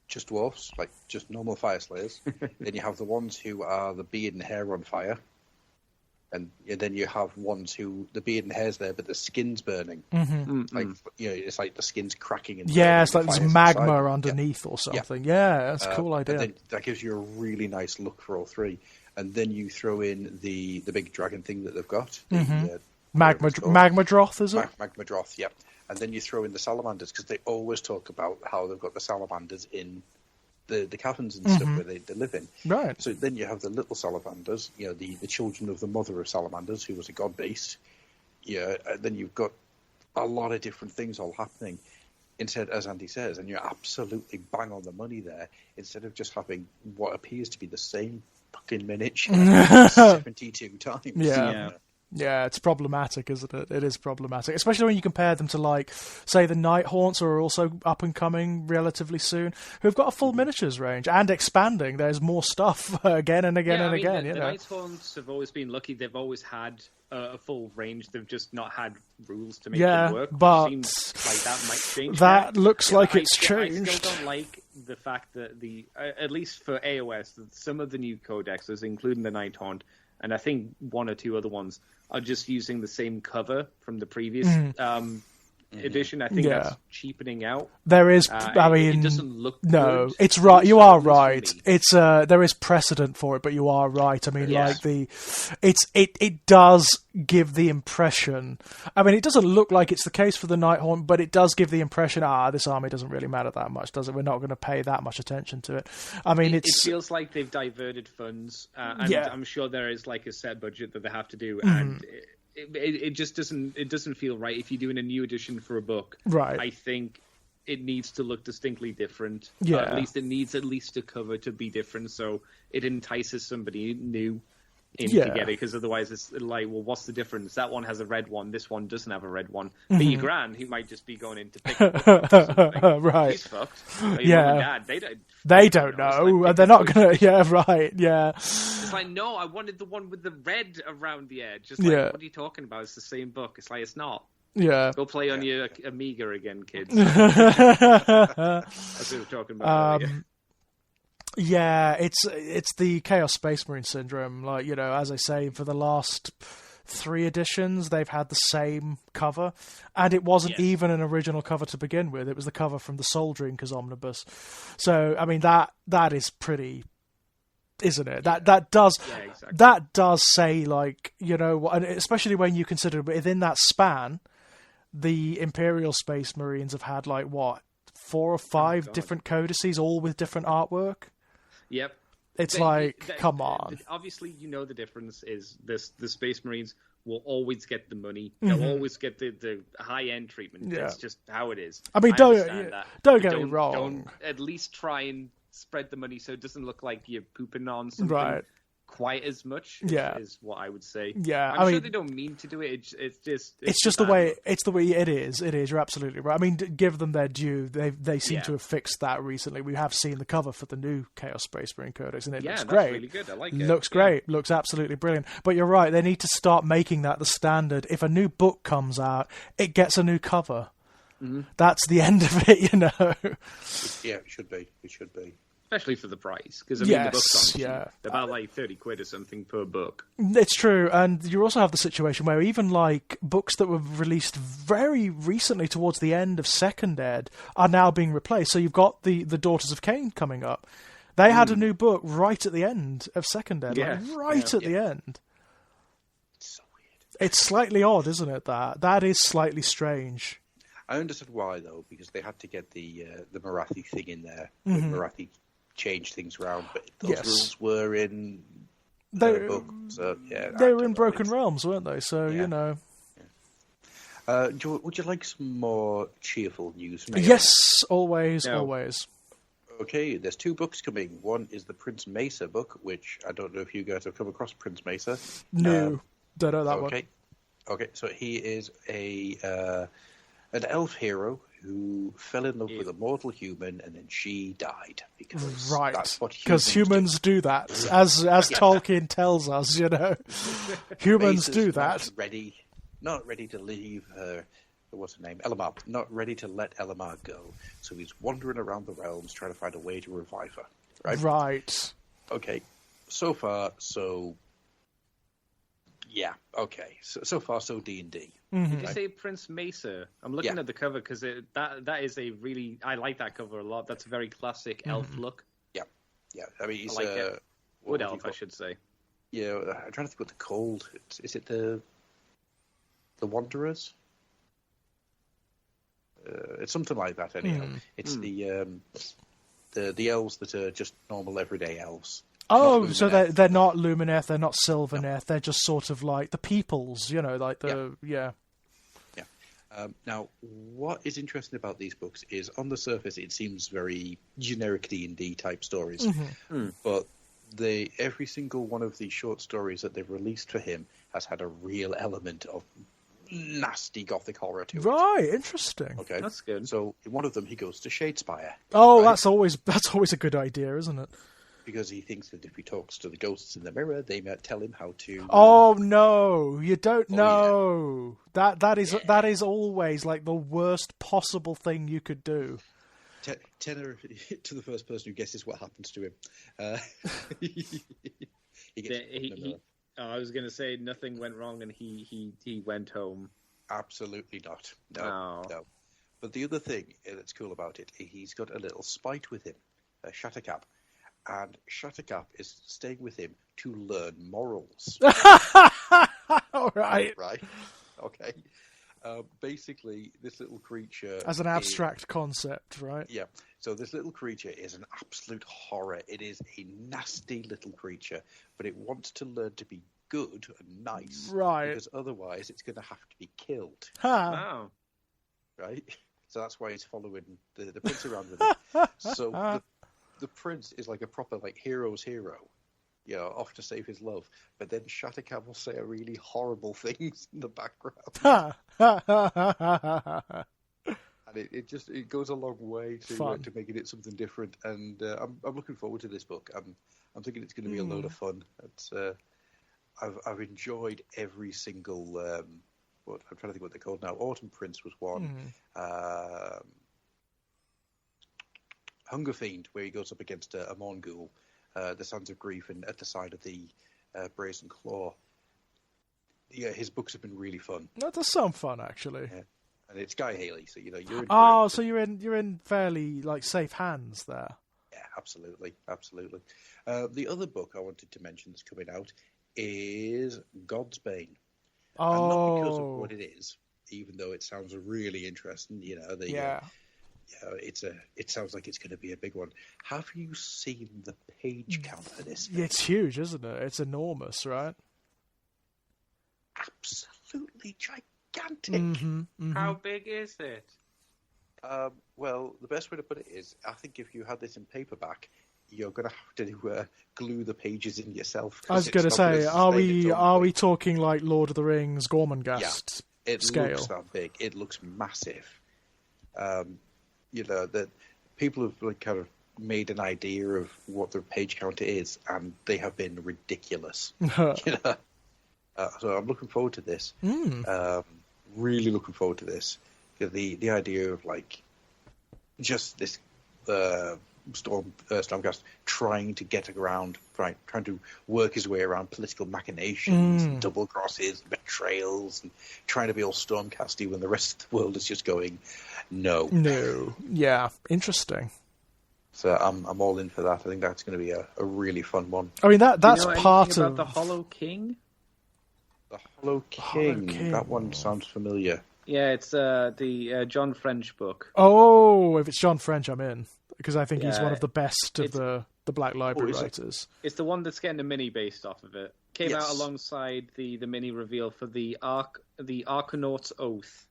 just dwarfs, like just normal Fire Slayers. Then you have the ones who are the beard and hair on fire. And then you have ones who the beard and hair's there, but the skin's burning. Like, you know, it's like the skin's cracking. And it's like there's magma underneath or something. Yeah, that's a cool idea. And then that gives you a really nice look for all 3. And then you throw in the big dragon thing that they've got. Magma Droth, is it? Magma Droth, yeah. And then you throw in the salamanders, because they always talk about how they've got the salamanders in the caverns and stuff where they live in. Right. So then you have the little salamanders, you know, the children of the mother of salamanders, who was a god beast. Yeah, then you've got a lot of different things all happening. Instead, as Andy says, and you're absolutely bang on the money there, instead of just having what appears to be the same fucking miniature 72 times. Yeah, it's problematic, isn't it? It is problematic, especially when you compare them to, like, say, the Night Haunts, who are also up and coming relatively soon, who've got a full miniatures range and expanding. There's more stuff again and again and again. The Night Haunts have always been lucky; they've always had a full range. They've just not had rules to make them work. But seems like that might change. That looks like it's changed. I still don't like the fact that at least for AOS, that some of the new codexes, including the Night Haunt, and I think 1 or 2 other ones, are just using the same cover from the previous edition. I think that's cheapening out. There is, I mean, it doesn't look no, good. it's right. You are right. It's there is precedent for it, but you are right. I mean, like it does give the impression. I mean, it doesn't look like it's the case for the Night Haunt, but it does give the impression, this army doesn't really matter that much, does it? We're not going to pay that much attention to it. I mean, it feels like they've diverted funds, and I'm sure there is like a set budget that they have to do, and it just doesn't feel right if you're doing a new edition for a book. Right. I think it needs to look distinctly different. Yeah. At least it needs a cover to be different, so it entices somebody new. in Yeah. to get it, because otherwise it's like, well, what's the difference? That one has a red one, this one doesn't have a red one. But your gran, who might just be going in to pick a book up or something, Right. she's fucked. Or your mum and dad, They don't know, and they're not gonna. Yeah, right. Yeah. It's like, no, I wanted the one with the red around the edge. It's like, Yeah. what are you talking about? It's the same book. It's like, it's not. Yeah. Go play on your Amiga again, kids. That's what we were talking about earlier. Yeah, it's the Chaos Space Marine syndrome. Like, you know, as I say, for the last 3 editions, they've had the same cover, and it wasn't even an original cover to begin with. It was the cover from the Soul Drinkers omnibus. So, I mean, that is pretty, isn't it? That does say, like, you know, and especially when you consider within that span, the Imperial Space Marines have had like what 4 or 5 different codices, all with different artwork. Yep. It's come on. Obviously, you know the difference is this: the Space Marines will always get the money. They'll always get the high-end treatment. Yeah. That's just how it is. I mean, don't get me wrong. Don't at least try and spread the money so it doesn't look like you're pooping on something quite as much. Is what I would say. Yeah, I'm sure they don't mean to do it. It's just the way it is. It is. You're absolutely right. I mean, give them their due. They seem to have fixed that recently. We have seen the cover for the new Chaos Space Marine Codex, and it looks great. That's really good. I like it. Looks great. Looks absolutely brilliant. But you're right. They need to start making that the standard. If a new book comes out, it gets a new cover. Mm-hmm. That's the end of it, you know. Yeah, it should be. It should be. Especially for the price, because I mean the books aren't cheap. They're about like £30 or something per book. It's true, and you also have the situation where even like books that were released very recently towards the end of Second Ed are now being replaced. So you've got the Daughters of Cain coming up. They had a new book right at the end of Second Ed, at the end. It's so weird. It's slightly odd, isn't it? That is slightly strange. I understand why though, because they had to get the Marathi thing in there. Mm-hmm. The Marathi changed things around, but those rules were in the book. So, they were in Broken Realms, weren't they? So, you know. Yeah. Would you like some more cheerful news? Yes, always. Okay, there's 2 books coming. One is the Prince Mesa book, which I don't know if you guys have come across Prince Mesa. No, don't know that one. Okay, so he is an elf hero who fell in love with a mortal human, and then she died because that's what humans do that, as Tolkien tells us. You know, humans do that. Not ready to leave her. What's her name? Elamar. Not ready to let Elamar go. So he's wandering around the realms trying to find a way to revive her. Right. Right. Okay. So far, so. Yeah. Okay. So far, so D&D. Mm-hmm. Did you say Prince Mesa? I'm looking at the cover because that is a really, I like that cover a lot. That's a very classic elf look. Yeah. I mean, he's wood elf, I should say. Yeah, I'm trying to think what they're called. Is it the Wanderers? It's something like that. Anyhow, it's the elves that are just normal everyday elves. Oh, so they're not Lumineth, they're not Sylvaneth, they're just sort of like the peoples, you know, like the now, what is interesting about these books is, on the surface, it seems very generic D&D type stories, but every single one of these short stories that they've released for him has had a real element of nasty gothic horror to it. Right, interesting. Okay, that's good. So in one of them, he goes to Shadespire. Oh, right? that's always a good idea, isn't it? Because he thinks that if he talks to the ghosts in the mirror, they might tell him how to. Oh no, you don't know. Yeah. That is always like the worst possible thing you could do. Tenor to the first person who guesses what happens to him. I was going to say nothing went wrong and he went home. Absolutely not. No. But the other thing that's cool about it, he's got a little spite with him, Shattercap. And Shattercap is staying with him to learn morals. All right. Right. Okay. Basically, this little creature... As an abstract concept, right? Yeah. So this little creature is an absolute horror. It is a nasty little creature, but it wants to learn to be good and nice. Right. Because otherwise it's going to have to be killed. Wow. Right? So that's why he's following the prince around with him. So... The prince is like a proper hero's hero, off to save his love, but then Shattercam will say really horrible things in the background. And it goes a long way to making it something different. And I'm looking forward to this book. I'm thinking it's going to be a load of fun. It's I've enjoyed every single I'm trying to think what they're called now. Autumn Prince was one. Hunger Fiend, where he goes up against a Mongol, the Sons of Grief, and at the side of the Brazen Claw. Yeah, his books have been really fun. That does sound fun, actually. Yeah. And it's Guy Haley, so you're in. Oh, so you're in fairly safe hands there. Yeah, absolutely. The other book I wanted to mention that's coming out is God's Bane. Oh, and not because of what it is, even though it sounds really interesting. It sounds like it's going to be a big one. Have you seen the page count for this? It's huge, isn't it? It's enormous, right? Absolutely gigantic. How big is it? Well, the best way to put it is, I think if you had this in paperback, you're going to have to glue the pages in yourself. I was going to say, are we talking like Lord of the Rings, Gormenghast scale? It looks that big. It looks massive. That people have kind of made an idea of what the page count is, and they have been ridiculous. So I'm looking forward to this. Really looking forward to this. The idea of just this Stormcast trying to get around, trying to work his way around political machinations, double crosses, betrayals, and trying to be all Stormcasty when the rest of the world is just going, no. Yeah, interesting. So I'm all in for that. I think that's going to be a really fun one. I mean, that's part of the Hollow King. The Hollow King. That one sounds familiar. Yeah, it's the John French book. Oh, if it's John French, I'm in. Because I think he's one of the best of the Black Library writers. It's the one that's getting a mini based off of it. Came out alongside the mini reveal for the Archonauts Oath.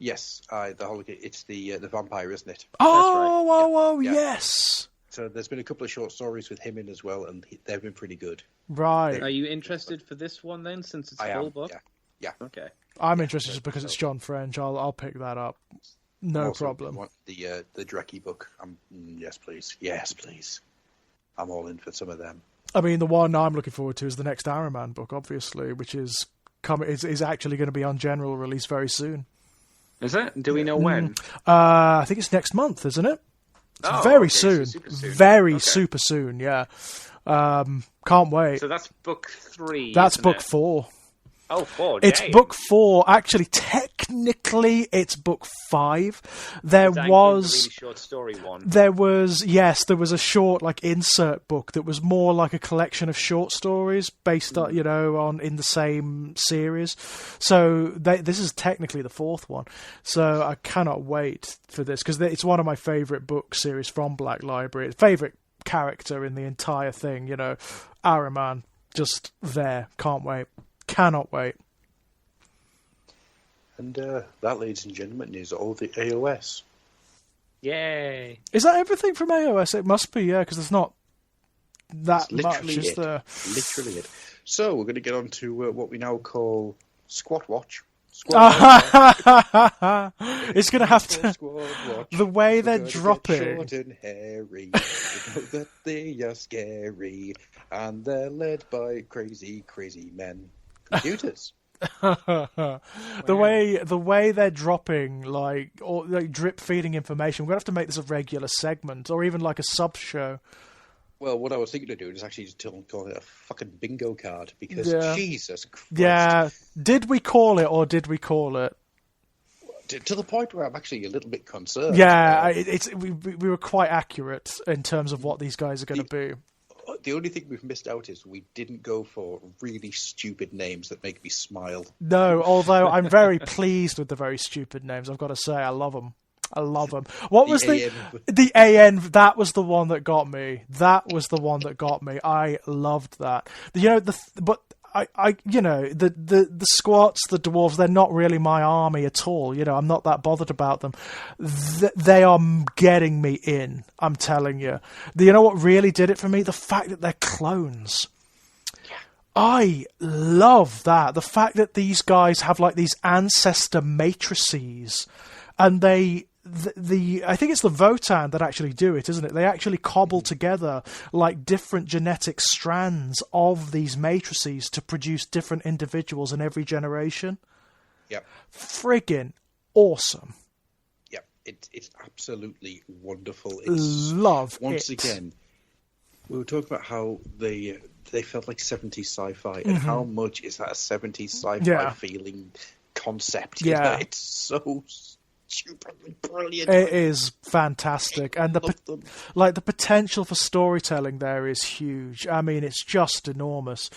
Yes, the Hollow King. It's the vampire, isn't it? Oh, yes. So there's been a couple of short stories with him in as well, and they've been pretty good. Right. Are you interested for this one then, since it's a full book? Yeah. Okay. I'm interested just because it's John French. I'll pick that up. No problem. Want the Dreckie book? Yes, please. Yes, please. I'm all in for some of them. I mean, the one I'm looking forward to is the next Iron Man book, obviously, which is actually going to be on general release very soon. Is it? Do we know when? I think it's next month, isn't it? It's very soon. So super soon, yeah. Can't wait. So that's book 3. That's book 4. Oh, 4. It's book 4. Actually, technically, it's book 5. There was the really short story one. There was a short insert book that was more like a collection of short stories based on in the same series. So this is technically the 4th one. So I cannot wait for this because it's one of my favorite book series from Black Library. Favorite character in the entire thing. Iron Man, just there. Can't wait. Cannot wait. And that, ladies and gentlemen, is all the AOS. Yay! Is that everything from AOS? It must be, yeah, because there's not that much, is there? Literally it. So we're going to get on to what we now call Squat Watch. It's going to have to... The way they're dropping... Short and hairy. You know that they are scary. And they're led by crazy, crazy men. Computers. The way they're dropping, drip feeding information, we're going to have to make this a regular segment, or even like a sub-show. Well, what I was thinking of doing is actually just call it a fucking bingo card, because Jesus Christ. Yeah, did we call it, or did we call it? To the point where I'm actually a little bit concerned. Yeah, we were quite accurate in terms of what these guys are going to be. The only thing we've missed out is we didn't go for really stupid names that make me smile. No, although I'm very pleased with the very stupid names, I've got to say. I love them. What was the AN? That was the one that got me. I loved that. The squats, the dwarves, they're not really my army at all. I'm not that bothered about them. They are getting me in, I'm telling you. You know what really did it for me? The fact that they're clones. I love that. The fact that these guys have like these ancestor matrices, and I think it's the Votan that actually do it, isn't it? They actually cobble together like different genetic strands of these matrices to produce different individuals in every generation. Yep. Friggin' awesome. Yep. It's absolutely wonderful. Love once it. again, we were talking about how they felt like 70s sci-fi, and how much is that a 70s sci-fi feeling concept? You know? It's so stupidly brilliant. It is fantastic, and the potential for storytelling there is huge. I mean, it's just enormous.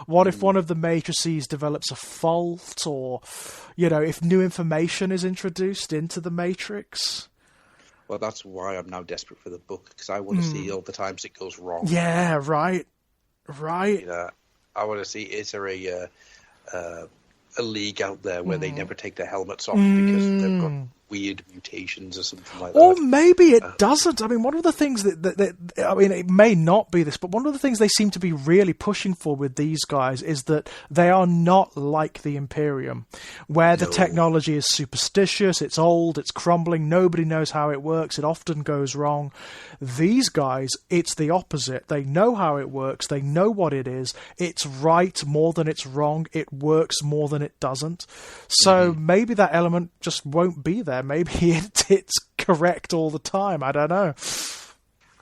What if one of the matrices develops a fault, or if new information is introduced into the matrix? Well, that's why I'm now desperate for the book, because I want to see all the times it goes wrong. Yeah, right. I want to see, is there a league out there where they never take their helmets off because they've got weird mutations or something like that. Or maybe it doesn't. I mean, one of the things that I mean, it may not be this, but one of the things they seem to be really pushing for with these guys is that they are not like the Imperium, where the technology is superstitious, it's old, it's crumbling, nobody knows how it works, it often goes wrong. These guys, it's the opposite. They know how it works, they know what it is, it's right more than it's wrong, it works more than it doesn't. So maybe that element just won't be there. Maybe it's correct all the time. I don't know.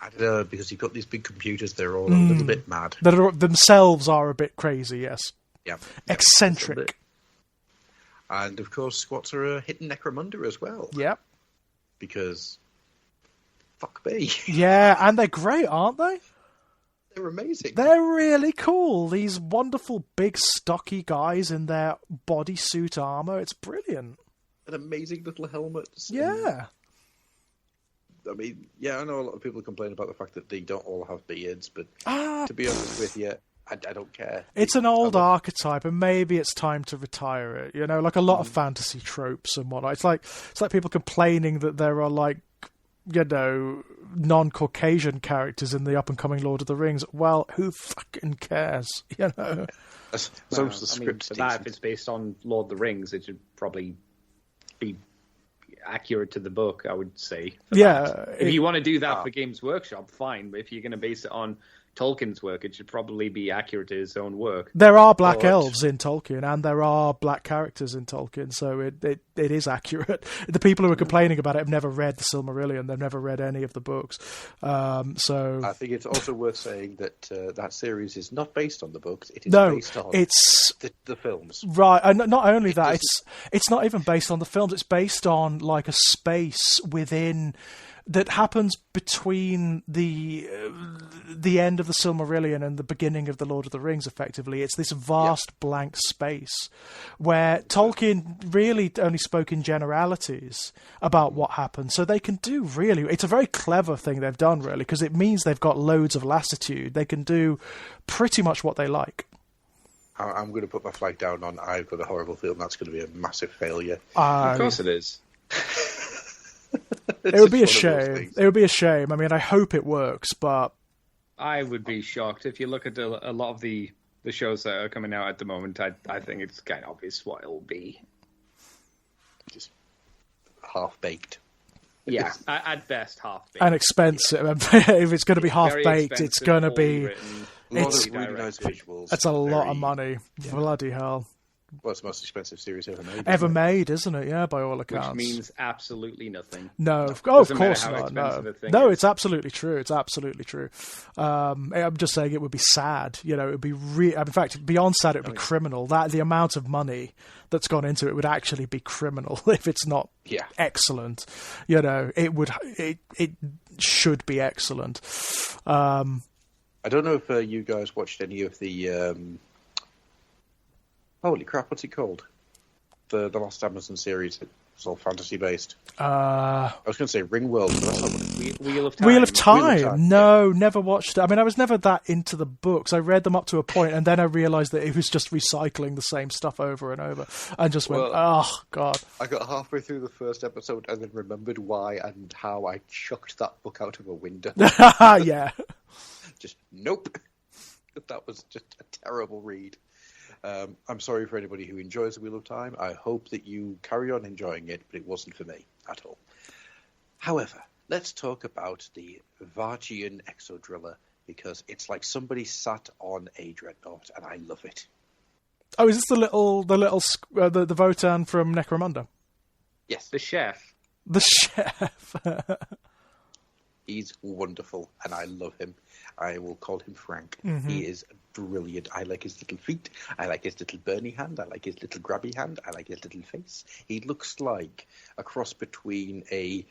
I don't know, because you've got these big computers, they're all a little bit mad. Themselves are a bit crazy, yes. Yeah. Eccentric. And, of course, squats are a hidden Necromunda as well. Yep. Because, fuck me. Yeah, and they're great, aren't they? They're amazing. They're really cool. These wonderful, big, stocky guys in their bodysuit armor. It's brilliant. And amazing little helmets. Yeah. I mean, I know a lot of people complain about the fact that they don't all have beards, but to be honest with you, I don't care. It's an old archetype, and maybe it's time to retire it. Like a lot of fantasy tropes and whatnot. It's like people complaining that there are like, non-Caucasian characters in the up-and-coming Lord of the Rings. Well, who fucking cares? As long as the script's decent. If it's based on Lord of the Rings, it should probably be accurate to the book, I would say. If you want to do that for Games Workshop, fine. But if you're going to base it on Tolkien's work, it should probably be accurate to his own work. There are black elves in Tolkien, and there are black characters in Tolkien, so it is accurate. The people who are complaining about it have never read the Silmarillion. They've never read any of the books. So I think it's also worth saying that that series is not based on the books. It is based on the films. Right, and not only that, it's not even based on the films. It's based on like a space within that happens between the end of the Silmarillion and the beginning of the Lord of the Rings, effectively. It's this vast blank space where Tolkien really only spoke in generalities about what happened. So they can do it's a very clever thing they've done, really, because it means they've got loads of latitude. They can do pretty much what they like. I'm going to put my flag down on I've got a horrible feeling that's going to be a massive failure. Of course it is. It would be a shame. It would be a shame. I mean, I hope it works, but I would be shocked if you look at a lot of the shows that are coming out at the moment. I think it's kind of obvious what it'll be. Just half-baked. Yeah, at best half-baked. And expensive. If it's going to be half-baked, it's going to be... It's really nice visuals. That's a lot of money. Yeah. Bloody hell. Well, it's the most expensive series ever made, isn't it? Yeah, by all accounts. Which means absolutely nothing. No, of course not. No, it's absolutely true. It's absolutely true. I'm just saying it would be sad. It would be in fact, beyond sad, it would be criminal. That the amount of money that's gone into it would actually be criminal if it's not excellent. It should be excellent. I don't know if you guys watched any of the. Holy crap! What's it called? The Lost Amazon series. It's all fantasy based. I was going to say Ringworld, but that's not what it is. Wheel of Time. Wheel of Time. No, never watched it. I mean, I was never that into the books. I read them up to a point, and then I realised that it was just recycling the same stuff over and over, and just went, "Oh God!" I got halfway through the first episode, and then remembered why and how I chucked that book out of a window. Yeah. Just nope. That was just a terrible read. I'm sorry for anybody who enjoys The Wheel of Time. I hope that you carry on enjoying it, but it wasn't for me at all. However, let's talk about the Vargian Exodriller, because it's like somebody sat on a dreadnought, and I love it. Oh, is this the Votan from Necromunda? Yes, the chef. The chef. He's wonderful, and I love him. I will call him Frank. Mm-hmm. He is brilliant. I like his little feet. I like his little burny hand. I like his little grabby hand. I like his little face. He looks like a cross between a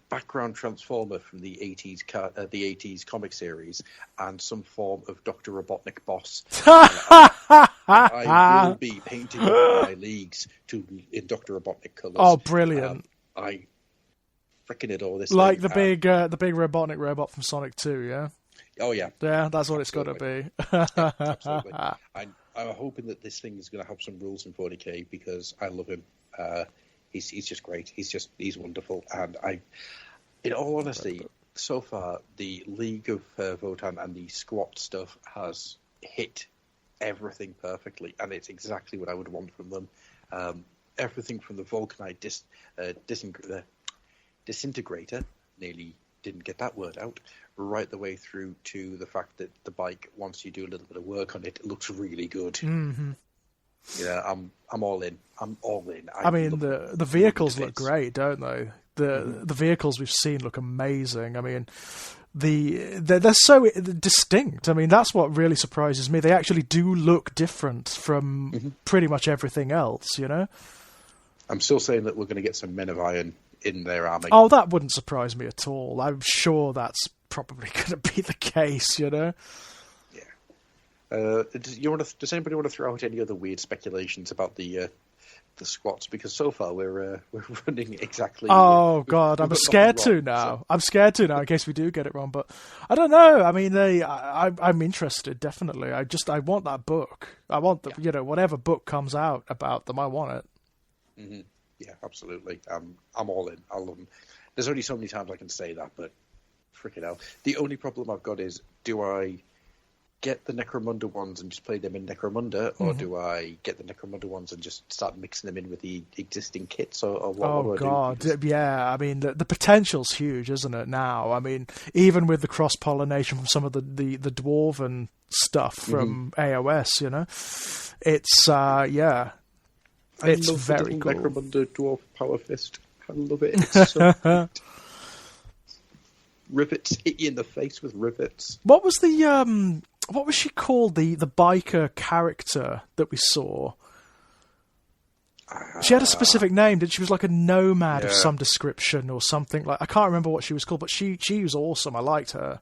background transformer from the 80s comic series and some form of Dr. Robotnik boss. I will be painting my leagues in Dr. Robotnik colours. Oh, brilliant! I freaking adore this. Like thing. the big Robotnik robot from Sonic 2, yeah? Oh, yeah. Yeah, that's what it's got to be. Absolutely. I'm hoping that this thing is going to have some rules in 40k, because I love him. He's just great. He's wonderful. And in all honesty, so far, the League of Votan and the squat stuff has hit everything perfectly, and it's exactly what I would want from them. Everything from the Vulcanite disintegrator, nearly didn't get that word out, right the way through to the fact that the bike, once you do a little bit of work on it, it looks really good. Mm-hmm. Yeah, I'm all in. I'm all in. I mean, the vehicles look great, don't they? The vehicles we've seen look amazing. I mean, they're so distinct. I mean, that's what really surprises me. They actually do look different from pretty much everything else, you know? I'm still saying that we're going to get some Men of Iron in their army. Oh, that wouldn't surprise me at all. I'm sure that's probably going to be the case, you know? Yeah. Does anybody want to throw out any other weird speculations about the squats? Because so far we're running exactly. Oh God, I'm scared to now. I'm scared to now in case we do get it wrong. But I don't know. I mean, I'm interested definitely. I want that book. I want whatever book comes out about them. I want it. Mm-hmm. Yeah, absolutely. I'm all in. I love them. There's only so many times I can say that, but freaking hell. The only problem I've got is, do I get the Necromunda ones and just play them in Necromunda, or do I get the Necromunda ones and just start mixing them in with the existing kits, or what? Oh God, yeah. I mean, the potential's huge, isn't it? Now, I mean, even with the cross pollination from some of the dwarven stuff from AOS, you know, it's yeah. It's very cool. Necromunda Dwarf Power Fist. I love it. It's so good. Rivets, hit you in the face with rivets. What was what was she called? The biker character that we saw. She had a specific name. She was like a nomad of some description or something. Like I can't remember what she was called, but she was awesome. I liked her.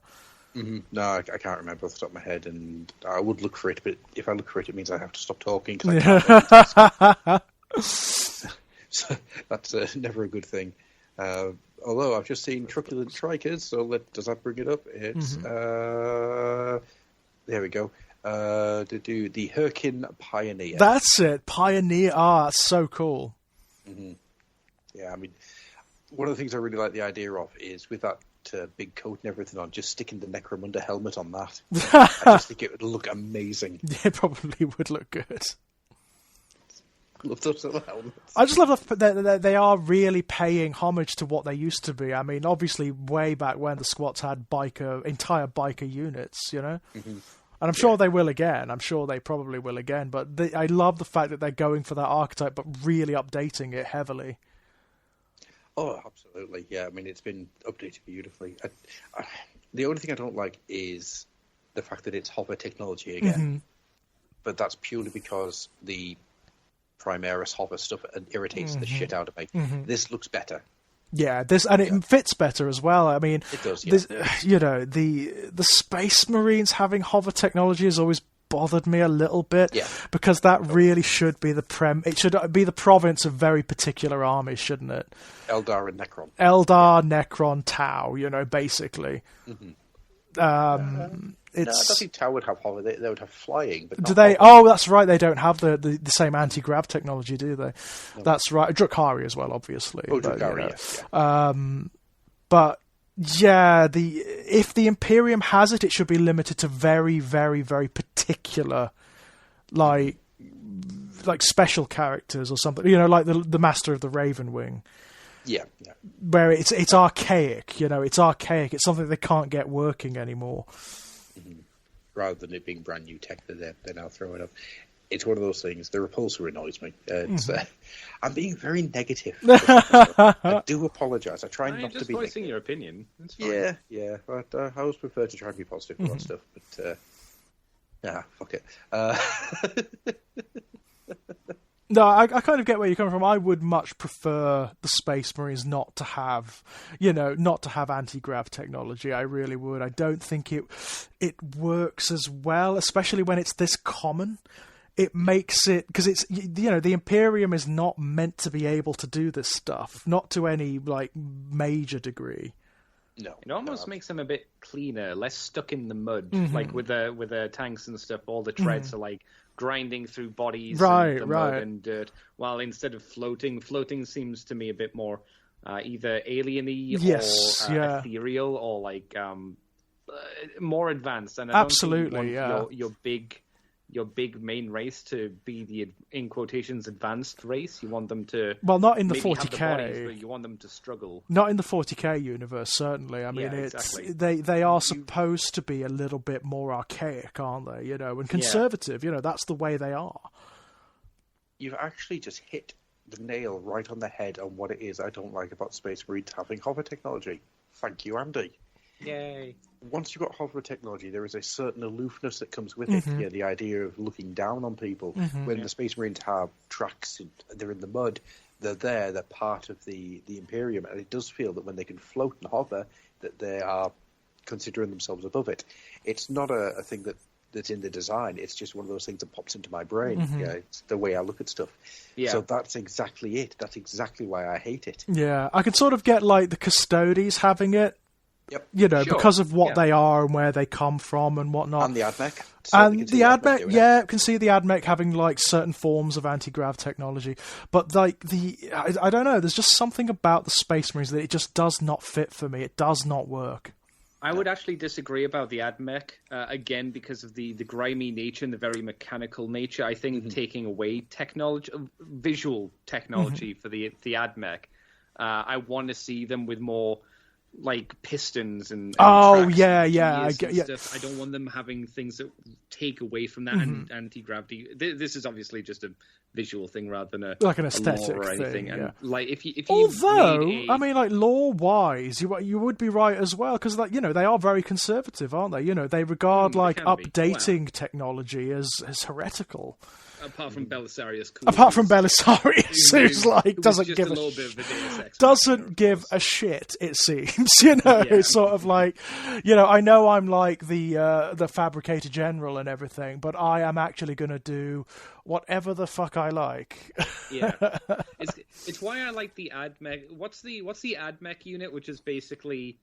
Mm-hmm. No, I can't remember off the top of my head, and I would look for it, but if I look for it, it means I have to stop talking. Cause I can't so that's never a good thing. Although I've just seen Truculent Trikers, so does that bring it up? It's there we go. The Herkin Pioneer. That's it, Pioneer. That's so cool. Mm-hmm. Yeah, I mean, one of the things I really like the idea of is with that big coat and everything on, just sticking the Necromunda helmet on that. I just think it would look amazing. Yeah, it probably would look good. Love those little helmets. I just love that they are really paying homage to what they used to be. I mean, obviously, way back when the squats had entire biker units, you know? Mm-hmm. And I'm sure they will again. I'm sure they probably will again. But I love the fact that they're going for that archetype, but really updating it heavily. Oh, absolutely. Yeah, I mean, it's been updated beautifully. The only thing I don't like is the fact that it's hover technology again. Mm-hmm. But that's purely because the Primaris hover stuff irritates the shit out of me. Mm-hmm. This looks better. Yeah, it fits better as well. I mean, it does, yeah. The Space Marines having hover technology has always bothered me a little bit, because that really should be it should be the province of very particular armies, shouldn't it? Eldar and Necron. Necron, Tau, basically. Mm-hmm. No, I don't think Tau would have hover. They would have flying. But do they? Hover. Oh, that's right. They don't have the same anti-grav technology, do they? No. That's right. Drukhari as well, obviously. Oh, Drukhari, yeah. But Yeah, if the Imperium has it, it should be limited to very, very, very particular, like special characters or something. Like the Master of the Raven Wing. Yeah. Where it's archaic. It's archaic. It's something they can't get working anymore. Mm-hmm. Rather than it being brand new tech that they're now throwing up. It's one of those things. The repulsor annoys me. I'm being very negative. I do apologise. I try not to be. Just voicing your opinion. That's fine. Yeah. But I always prefer to try and be positive about stuff. But fuck it. No, I kind of get where you're coming from. I would much prefer the Space Marines not to have anti-grav technology. I really would. I don't think it works as well, especially when it's this common. It makes it, because it's, the Imperium is not meant to be able to do this stuff, not to any major degree. No, it almost makes them a bit cleaner, less stuck in the mud. Like with the tanks and stuff, all the treads are grinding through bodies and the mud and dirt. While instead of floating seems to me a bit more either alien-y or ethereal or more advanced. And I don't think you want your big main race to be the, in quotations, advanced race. You want them to not in the maybe 40k. Have the bodies, but you want them to struggle. Not in the 40k universe, certainly. I mean, exactly. they are supposed to be a little bit more archaic, aren't they? And conservative. That's the way they are. You've actually just hit the nail right on the head on what it is I don't like about Space Marines having hover technology. Thank you, Andy. Yay. Once you've got hover technology, there is a certain aloofness that comes with it. Yeah, the idea of looking down on people. When the Space Marines have tracks, they're in the mud, they're part of the Imperium, and it does feel that when they can float and hover, that they are considering themselves above it. It's not a thing that's in the design. It's just one of those things that pops into my brain. Yeah, it's the way I look at stuff. Yeah. So that's exactly it. That's exactly why I hate it. Yeah, I can sort of get the Custodes having it. Yep. Because of what they are and where they come from and whatnot. And the AdMech. And the AdMech, can see the AdMech having certain forms of anti-grav technology. But I don't know, there's just something about the Space Marines that it just does not fit for me. It does not work. I would actually disagree about the AdMech, again, because of the grimy nature and the very mechanical nature. I think taking away visual technology for the AdMech, I want to see them with more pistons and I don't want them having things that take away from that and anti-gravity. This is obviously just a visual thing rather than an aesthetic lore or anything. Thing, and if you lore wise, you would be right as well, because they are very conservative, aren't they? They regard updating technology as heretical. Apart from Belisarius, who's doesn't give a shit. It seems, It's sort of I know I'm the fabricator general and everything, but I am actually going to do whatever the fuck I like. It's why I like the AdMech. What's the AdMech unit, which is basically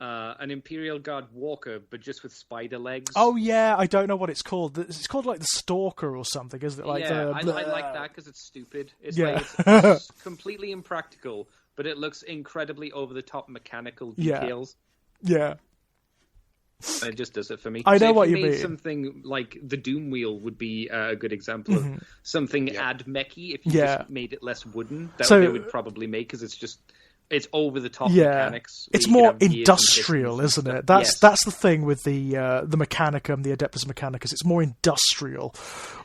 an Imperial Guard walker, but just with spider legs. Oh yeah, I don't know what it's called. It's called the Stalker or something, isn't it? I like that because it's stupid. It's completely impractical, but it looks incredibly over the top mechanical details. Yeah. And it just does it for me. I know what you mean. Something like the Doom Wheel would be a good example of something AdMech-y. If you just made it less wooden, they would probably make, because it's over the top mechanics. It's more industrial, isn't it? That's the thing with the Mechanicum, the Adeptus Mechanicus. It's more industrial.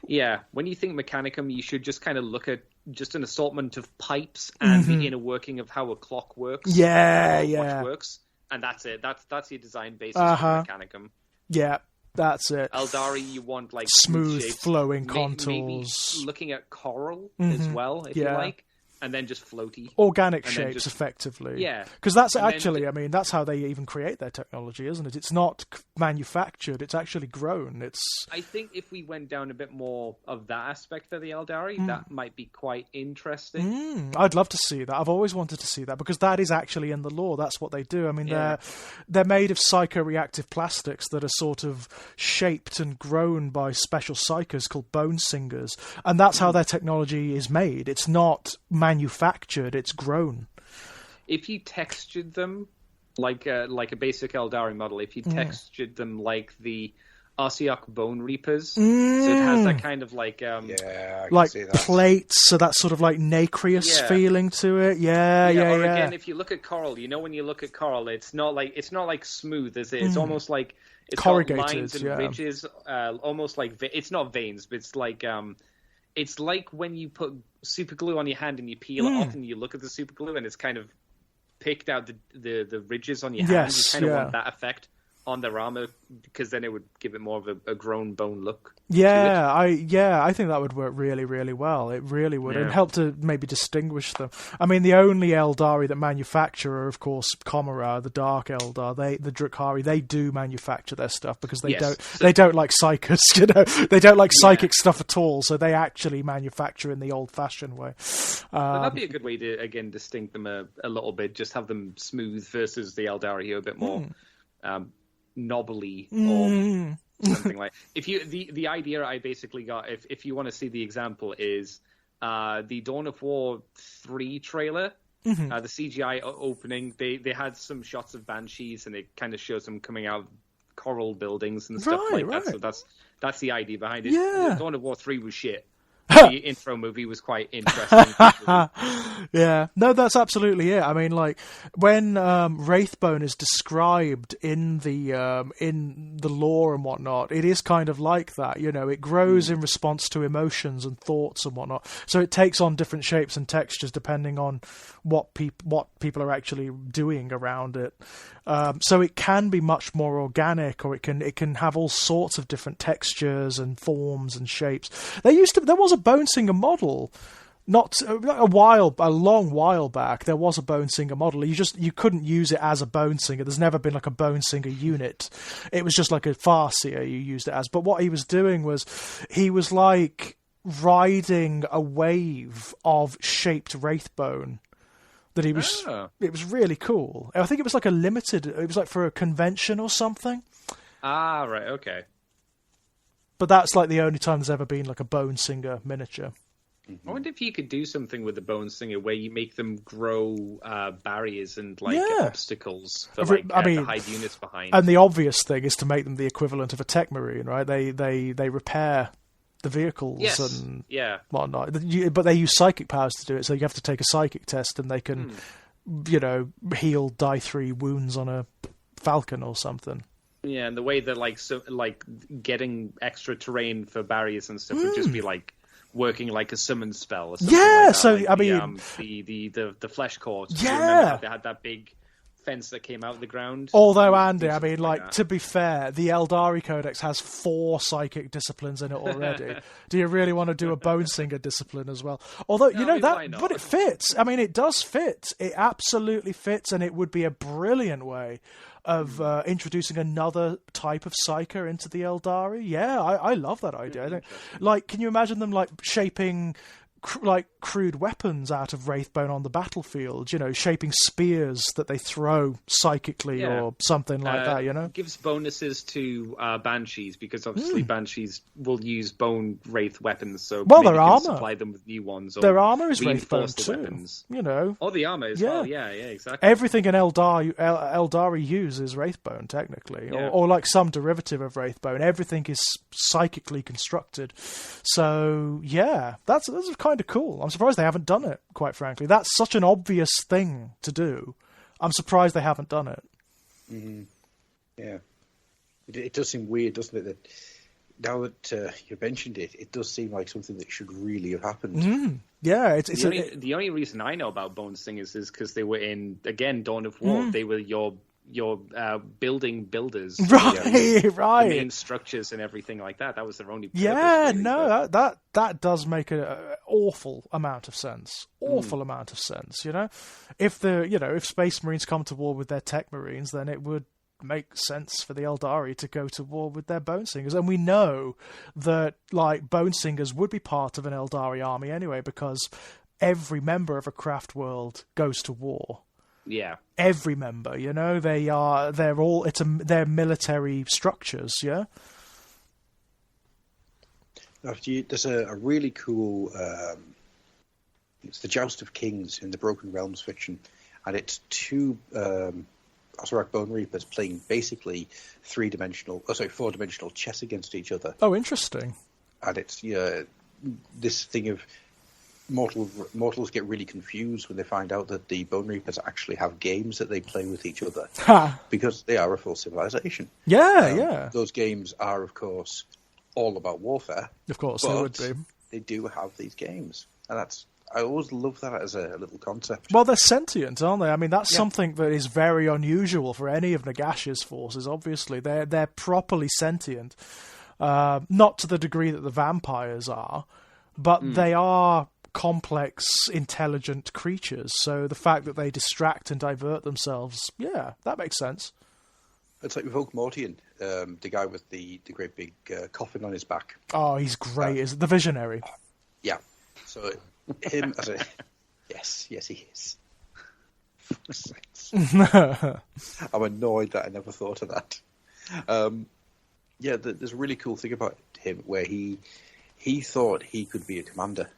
Yeah, when you think Mechanicum, you should just kind of look at just an assortment of pipes and the inner working of how a clock works. Yeah, watch works, and that's it. That's your design basis for Mechanicum. Yeah. That's it. Eldari, you want smooth, flowing contours. Maybe looking at coral as well, if you like. And then just floaty. Organic shapes, effectively. Yeah. Because that's actually, that's how they even create their technology, isn't it? It's not manufactured, it's actually grown. I think if we went down a bit more of that aspect of the Eldari, that might be quite interesting. I'd love to see that. I've always wanted to see that, because that is actually in the lore. That's what they do. I mean, they're made of psychoreactive plastics that are sort of shaped and grown by special psychers called bone singers. And that's how their technology is made. It's not manufactured, it's grown. If you textured them like a basic Eldari model, if you textured them like the Arceok Bone Reapers, so it has that kind of like I can like see that. plates, so that sort of like nacreous feeling to it. Yeah. Again, if you look at coral, when you look at coral, it's not like smooth, is it? It's almost like it's corrugated, got lines and ridges, almost like it's not veins, but it's like when you put super glue on your hand and you peel it off and you look at the super glue and it's kind of picked out the ridges on your hand. You kind of want that effect on their armor, because then it would give it more of a grown bone look. I think that would work really, really well. It really would, and help to maybe distinguish them. I mean, the only Eldari that manufacture are, of course, Komara, the Dark Eldar. The Drukhari, they do manufacture their stuff because they don't like psychers. They don't like psychic stuff at all. So they actually manufacture in the old-fashioned way. That'd be a good way to again distinct them a little bit. Just have them smooth versus the Eldari who are a bit more. Knobbly or something like. If you the idea I basically got, if you want to see the example, is the Dawn of War 3 trailer. The CGI opening, they had some shots of banshees and it kind of shows them coming out of coral buildings and stuff that. So that's the idea behind it. The Dawn of War 3 was shit. The intro movie was quite interesting. Yeah, no, that's absolutely it. I mean, like when Wraithbone is described in the lore and whatnot, it is kind of like that. It grows in response to emotions and thoughts and whatnot. So it takes on different shapes and textures depending on what people are actually doing around it. So it can be much more organic, or it can have all sorts of different textures and forms and shapes. There was a Bonesinger model, not a long while back. There was a Bonesinger model. You couldn't use it as a Bonesinger. There's never been like a Bonesinger unit. It was just like a Farseer you used it as. But what he was doing was he was like riding a wave of shaped Wraithbone. That he was. It was really cool. I think it was like a limited. It was like for a convention or something. Ah, right, okay. But that's like the only time there's ever been like a Bonesinger miniature. I wonder if you could do something with the Bonesinger where you make them grow barriers and obstacles for to hide units behind. And the obvious thing is to make them the equivalent of a Tech Marine, right? They repair the vehicles and whatnot. But they use psychic powers to do it, so you have to take a psychic test and they can, heal die 3 wounds on a falcon or something. Yeah, and the way that getting extra terrain for barriers and stuff would just be like working like a summon spell or something. Yeah, like that. so like I mean the flesh court. Yeah, do you remember how they had that big fence that came out of the ground. Although, Andy, I mean, like to be fair, the Eldari Codex has 4 psychic disciplines in it already. Do you really want to do a Bonesinger discipline as well? Although, but it fits. I mean, it does fit. It absolutely fits, and it would be a brilliant way of introducing another type of psyker into the Eldari. Yeah, I love that idea. I think, like, can you imagine them like shaping crude weapons out of Wraithbone on the battlefield, shaping spears that they throw psychically or something like that, Gives bonuses to Banshees, because obviously Banshees will use bone Wraith weapons, so their armor, supply them with new ones. Or their armor is Wraithbone too, weapons. Oh, the armor as well, yeah, exactly. Everything an Eldari uses Wraithbone, technically, or like some derivative of Wraithbone. Everything is psychically constructed. So, yeah, that's kind of cool. I'm surprised they haven't done it, quite frankly. That's such an obvious thing to do. I'm surprised they haven't done it. Mm-hmm. Yeah. It does seem weird, doesn't it, that now that you mentioned it, it does seem like something that should really have happened. Mm. Yeah, the only reason I know about Bone Singers is because they were in, again, Dawn of War. They were your building builders, right? The main structures and everything like that. That was their only purpose. Yeah, really, that does make an awful amount of sense. Amount of sense. If Space Marines come to war with their Tech Marines, then it would make sense for the Eldari to go to war with their Bone Singers, and we know that like Bone Singers would be part of an Eldari army anyway, because every member of a craft world goes to war. Yeah, every member, they're military structures, yeah. There's a really cool, it's the Joust of Kings in the Broken Realms fiction, and it's 2 Osirak Bone Reapers playing basically four-dimensional chess against each other. Oh, interesting. And it's this thing of mortals get really confused when they find out that the Bone Reapers actually have games that they play with each other because they are a full civilization. Yeah. Those games are, of course, all about warfare. Of course, they would be. They do have these games, and I always love that as a little concept. Well, they're sentient, aren't they? I mean, that's something that is very unusual for any of Nagash's forces. Obviously, they're properly sentient, not to the degree that the vampires are, but they are complex, intelligent creatures. So the fact that they distract and divert themselves, that makes sense. It's like with Oak Mortian, the guy with the great big coffin on his back. Oh, he's great. Is the visionary? Yeah. So him as a yes, he is. I'm annoyed that I never thought of that. There's a really cool thing about him where he thought he could be a commander.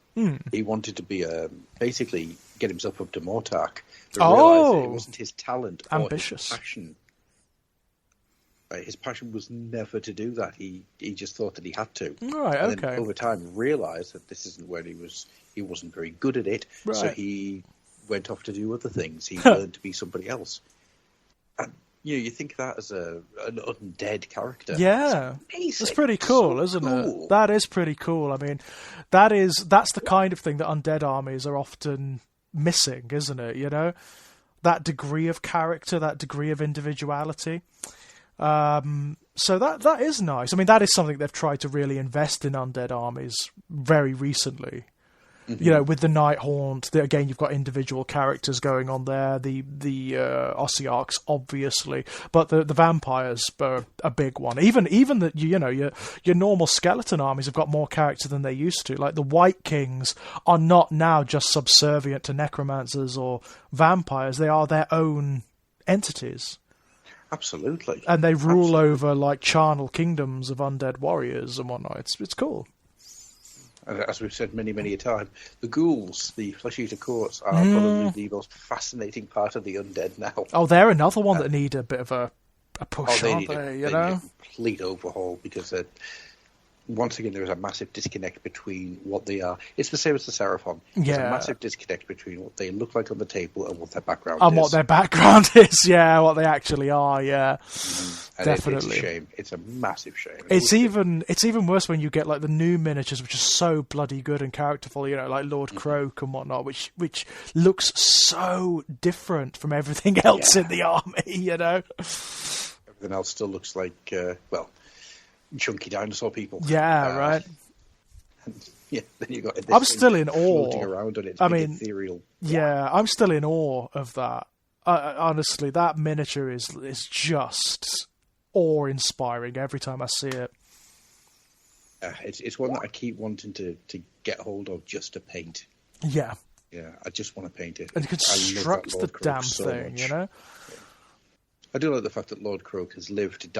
He wanted to be basically get himself up to Mortark, but realised it wasn't his talent or his passion. His passion was never to do that. He just thought that he had to. Right. And then over time realised that this isn't where he wasn't very good at it. Right. So he went off to do other things. He learned to be somebody else. And you think of that as an undead character. Yeah, it's pretty cool, isn't it? That is pretty cool. I mean, that's the kind of thing that undead armies are often missing, isn't it? You know, that degree of character, that degree of individuality. So that is nice. I mean, that is something they've tried to really invest in undead armies very recently. Mm-hmm. You know, with the Night Haunt, again, you've got individual characters going on there. The Ossiarchs, obviously, but the vampires are a big one. Even your normal skeleton armies have got more character than they used to. Like the White Kings are not now just subservient to necromancers or vampires; they are their own entities. Absolutely, and they rule over like charnel kingdoms of undead warriors and whatnot. It's cool. As we've said many, many a time, the ghouls, the flesh-eater courts, are probably the most fascinating part of the undead now. Oh, they're another one that need a bit of a push, aren't they? They need a complete overhaul because once again, there is a massive disconnect between what they are. It's the same as the Seraphon. There's a massive disconnect between what they look like on the table and what their background is. And what their background is, what they actually are, Definitely. It's a shame. It's a massive shame. It's even worse when you get like the new miniatures, which are so bloody good and characterful, like Lord Croak and whatnot, which looks so different from everything else in the army, Everything else still looks like, chunky dinosaur people. Yeah, right. Then you got. I'm still in awe. Floating around on its ethereal. Yeah, I'm still in awe of that. Honestly, that miniature is just awe-inspiring every time I see it. It's one that I keep wanting to get hold of just to paint. Yeah. Yeah, I just want to paint it. And construct the damn thing, Yeah. I do like the fact that Lord Croak has lived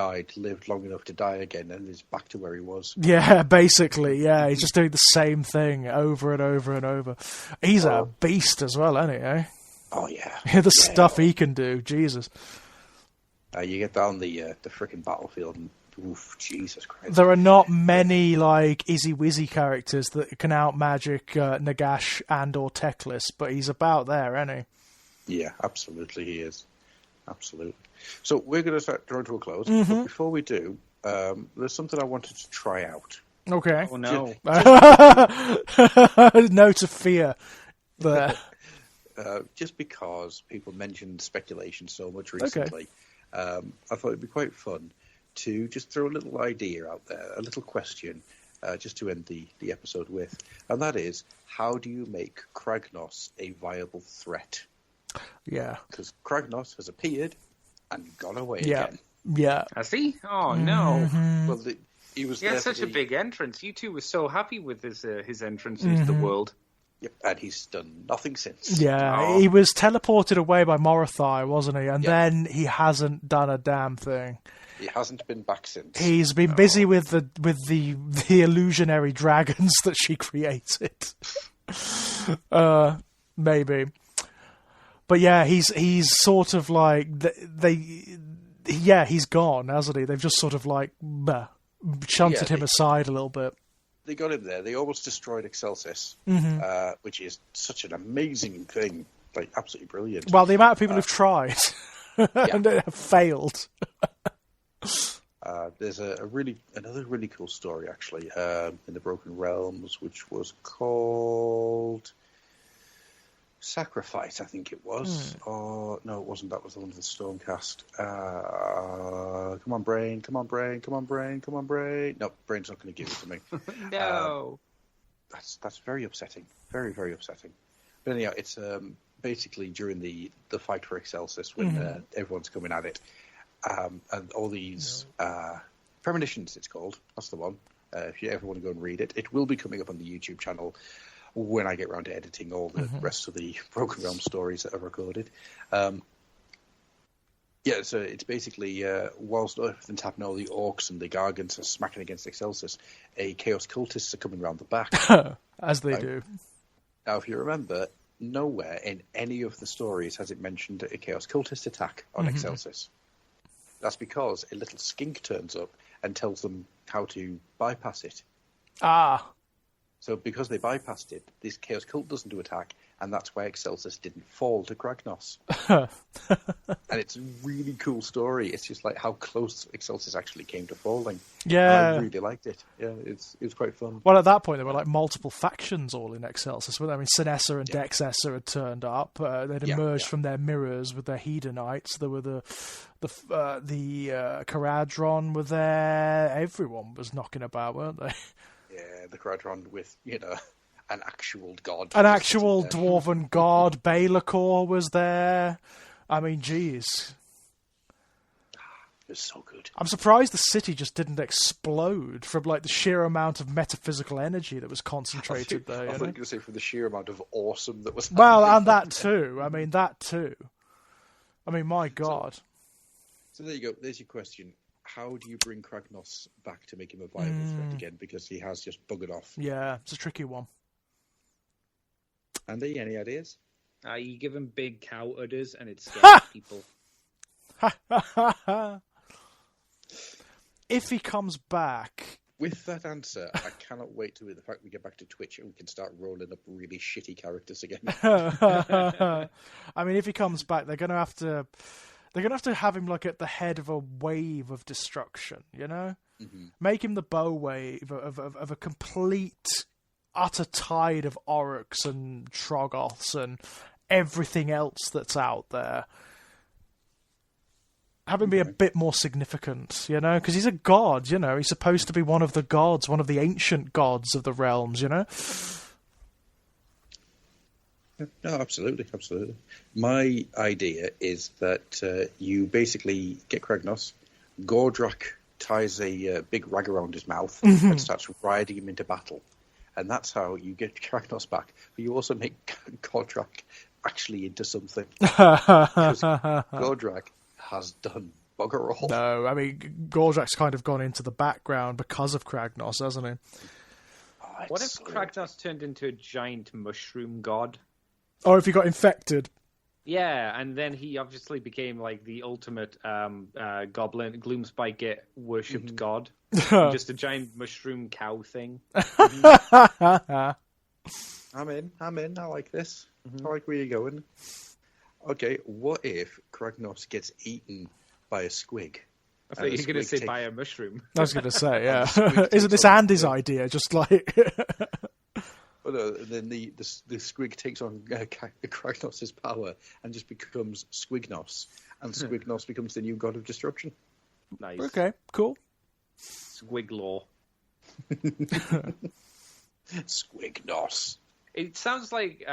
long enough to die again, and is back to where he was. Yeah, basically, he's just doing the same thing over and over and over. He's a beast as well, isn't he? Oh yeah, the stuff he can do, Jesus. You get down the frickin' battlefield, and oof, Jesus Christ. There are not many like Izzy Wizzy characters that can out magic Nagash and or Teclis, but he's about there, isn't he? Yeah, absolutely, he is. Absolutely. So we're going to start drawing to a close. Mm-hmm. But before we do, there's something I wanted to try out. Okay. Oh, no. Note of fear there. Just because people mentioned speculation so much recently, I thought it'd be quite fun to just throw a little idea out there, a little question, just to end the episode with. And that is, how do you make Kragnos a viable threat? Yeah. Because Kragnos has appeared and gone away again. Yeah. Has he? Oh, no. Mm-hmm. Well, he was had such a big entrance. You two were so happy with his entrance into the world. Yep, and he's done nothing since. Yeah, He was teleported away by Morathai, wasn't he? And then he hasn't done a damn thing. He hasn't been back since. He's been busy with the illusionary dragons that she created. Maybe. But yeah, he's sort of like he's gone, hasn't he? They've just sort of like shunted him aside a little bit. They got him there. They almost destroyed Excelsis, which is such an amazing thing, like absolutely brilliant. Well, the amount of people who've tried and have failed. There's another really cool story actually in the Broken Realms, which was called Sacrifice, I think it was. Or no, it wasn't. That was the one with the Stormcast. Come on, brain! Come on, brain! Come on, brain! Come on, brain! No, brain's not going to give it to me. No. That's very upsetting. Very, very upsetting. But anyhow, it's basically during the fight for Excelsis when everyone's coming at it, and all these premonitions. It's called. That's the one. If you ever want to go and read it, it will be coming up on the YouTube channel when I get around to editing all the rest of the Broken Realm stories that are recorded. So it's basically, whilst Earth and tapping all the orcs and the gargants are smacking against Excelsis, a Chaos Cultists are coming around the back. As they do. Now, if you remember, nowhere in any of the stories has it mentioned a Chaos Cultist attack on Excelsis. That's because a little skink turns up and tells them how to bypass it. So because they bypassed it, this Chaos Cult doesn't do attack, and that's why Excelsis didn't fall to Kragnos. And it's a really cool story. It's just like how close Excelsis actually came to falling. Yeah. I really liked it. Yeah, it was quite fun. Well, at that point, there were like multiple factions all in Excelsis. I mean, Sinessa and Dexessa had turned up. They'd emerged from their mirrors with their Hedonites. There were the Caradron were there. Everyone was knocking about, weren't they? Yeah, the Caradron with, an actual god. An actual dwarven god. Baelacor was there. I mean, geez. It was so good. I'm surprised the city just didn't explode from like the sheer amount of metaphysical energy that was concentrated there. I was going to say from the sheer amount of awesome that was well, and that too. I mean, my God. So there you go. There's your question. How do you bring Kragnos back to make him a viable threat again? Because he has just buggered off. Yeah, it's a tricky one. Andy, any ideas? You give him big cow udders and it scares people. If he comes back... With that answer, I cannot wait to the fact we get back to Twitch and we can start rolling up really shitty characters again. I mean, if he comes back, they're going to have to... They're going to have him like at the head of a wave of destruction, Make him the bow wave of a complete, utter tide of Aurochs and Troggoths and everything else that's out there. Have him be a bit more significant, because he's a god, He's supposed to be one of the gods, one of the ancient gods of the realms, No, absolutely. My idea is that you basically get Kragnos, Gordrak ties a big rag around his mouth and starts riding him into battle. And that's how you get Kragnos back. But you also make Gordrak actually into something. Because Gordrak has done bugger all. No, I mean, Gordrak's kind of gone into the background because of Kragnos, hasn't he? What if Kragnos turned into a giant mushroom god? Or if he got infected. Yeah, and then he obviously became like the ultimate goblin, Gloomspike worshipped god. Just a giant mushroom cow thing. I'm in. I like this. I like where you're going. Okay, what if Kragnos gets eaten by a squig? I thought you were going to say by a mushroom. I was going to say, yeah. Isn't this Andy's idea? Just like... Well, no, then the squig takes on Kragnos' power and just becomes Squignos. And Squignos becomes the new god of destruction. Nice. Okay, cool. Squiglaw. Squignos. It sounds like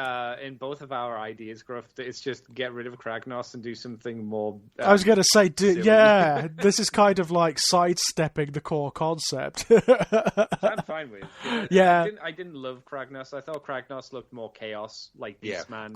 in both of our ideas, Gruff, that it's just get rid of Kragnos and do something more... I was going to say, this is kind of like sidestepping the core concept. I'm fine with. Yeah. I didn't love Kragnos. I thought Kragnos looked more chaos, like Beastman.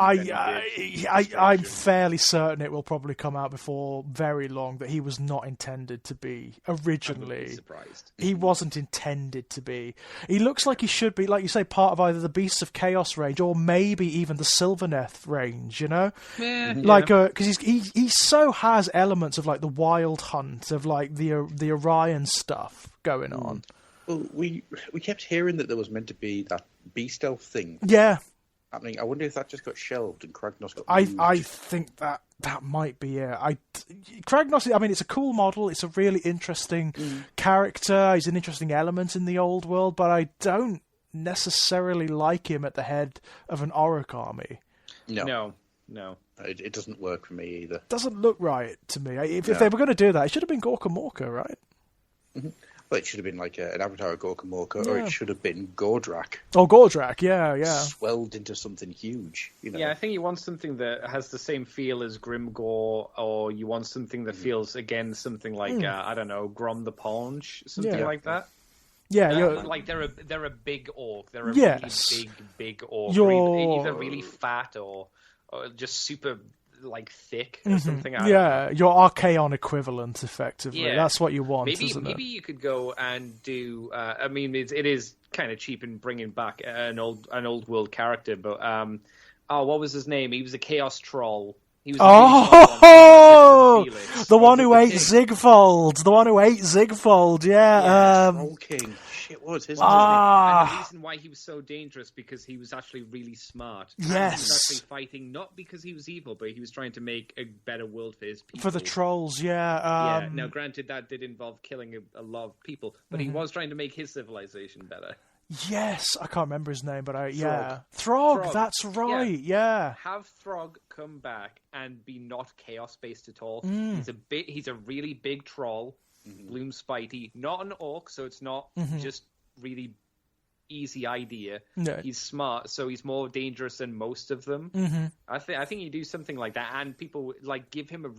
I'm fairly certain it will probably come out before very long that he was not intended to be originally. I wouldn't be surprised. He wasn't intended to be. He looks like he should be, like you say, part of either the Beasts of Chaos Chaos range, or maybe even the Sylvaneth range, you know? Yeah. Because he so has elements of like the Wild Hunt, of like the Orion stuff going on. Well, we kept hearing that there was meant to be that beast elf thing. Yeah. I wonder if that just got shelved and Kragnos got moved. I think that might be it. Kragnos, I mean, it's a cool model. It's a really interesting character. He's an interesting element in the old world, but I don't necessarily like him at the head of an Orc army. No. It doesn't work for me either. Doesn't look right to me. If they were going to do that, it should have been Gorka Morka, right? Mm-hmm. Well, it should have been like an avatar of Gorka Morka, or it should have been Gordrak. Oh, Gordrak, yeah. Swelled into something huge, you know. Yeah, I think you want something that has the same feel as Grimgor, or you want something that feels, again, something like, I don't know, Grom the Paunch, something like that. Yeah, like they're a big orc. They're a really big orc. Either really fat or just super like thick or something. Your Archaon equivalent, effectively. Yeah. That's what you want, isn't it? Maybe you could go and do. I mean, it is kind of cheap in bringing back an old world character, but what was his name? He was a Chaos Troll. He was the one who ate Zigfold. The one who ate Zigfold. Yeah. Troll King. Shit was his name. And the reason why he was so dangerous because he was actually really smart. Yes. And he was actually fighting not because he was evil, but he was trying to make a better world for his people. For the trolls, yeah. Now, granted, that did involve killing a lot of people, but he was trying to make his civilization better. Yes, I can't remember his name, but Throg, that's right, yeah. Have Throg come back and be not chaos-based at all. He's a really big troll, Bloom Spitey, not an orc, so it's not just really easy idea. No. He's smart, so he's more dangerous than most of them. I think you do something like that, and people like give him a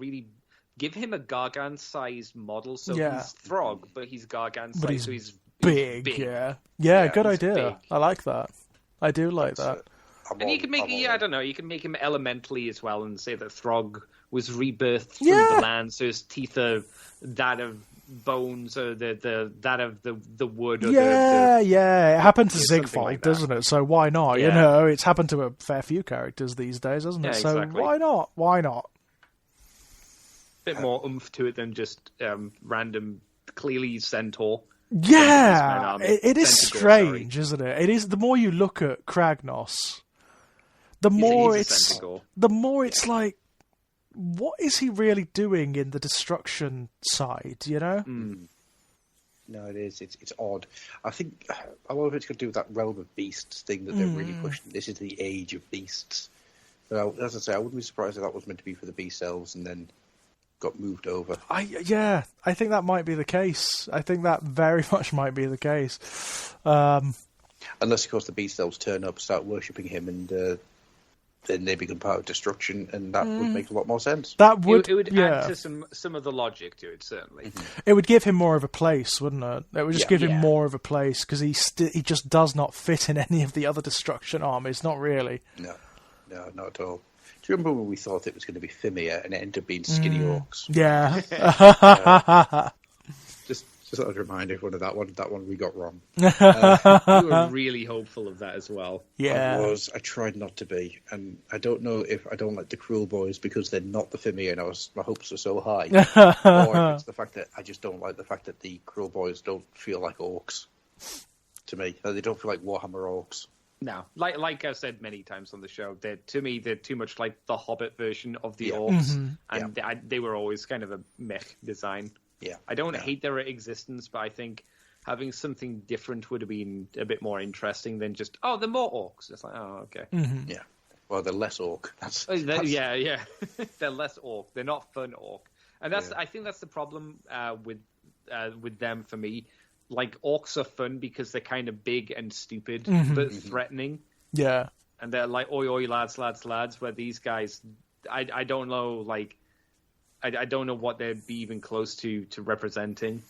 Gargant-sized model, so he's Throg, but he's Gargant-sized, so he's big. Yeah, good idea. Big. I like that. I do like that. And you can make you can make him elementally as well and say that Throg was rebirthed through the land, so his teeth are that of bones or that of the wood. Or it happened to Zigfold, like doesn't it? So why not? You know, it's happened to a fair few characters these days, doesn't it? So why not? Bit more oomph to it than just random, clearly centaur. Yeah, it is strange, isn't it? It is. The more you look at Kragnos, the more it's like, what is he really doing in the destruction side? You know? No, it is. It's odd. I think a lot of it's got to do with that realm of beasts thing that they're really pushing. This is the age of beasts. But as I say, I wouldn't be surprised if that was meant to be for the beast elves and then got moved over. I think that might be the case. I think that very much might be the case. Unless, of course, the beast elves turn up, start worshipping him, and then they become part of destruction, and that would make a lot more sense. That would. It would add to some of the logic to it, certainly. It would give him more of a place, wouldn't it? It would just give him more of a place because he just does not fit in any of the other destruction armies. Not really. No, not at all. Do you remember when we thought it was going to be Thimir and it ended up being Skinny Orcs? Yeah. Just sort of remind everyone of that one. That one we got wrong. You were really hopeful of that as well. Yeah. I tried not to be. And I don't know if I don't like the Cruel Boys because they're not the Thimir and my hopes are so high. Or it's the fact that I just don't like the fact that the Cruel Boys don't feel like orcs to me. They don't feel like Warhammer orcs. No, like I've said many times on the show, they're too much like the Hobbit version of the orcs, and they were always kind of a mech design. Yeah, I don't hate their existence, but I think having something different would have been a bit more interesting than just they're more orcs. It's like okay, yeah, well they're less orc. Yeah, they're less orc. They're not fun orc, and I think that's the problem with them for me. Like, orcs are fun because they're kind of big and stupid, but threatening. Yeah. And they're like, oi, oi, lads, where these guys, I don't know, like, I don't know what they'd be even close to representing.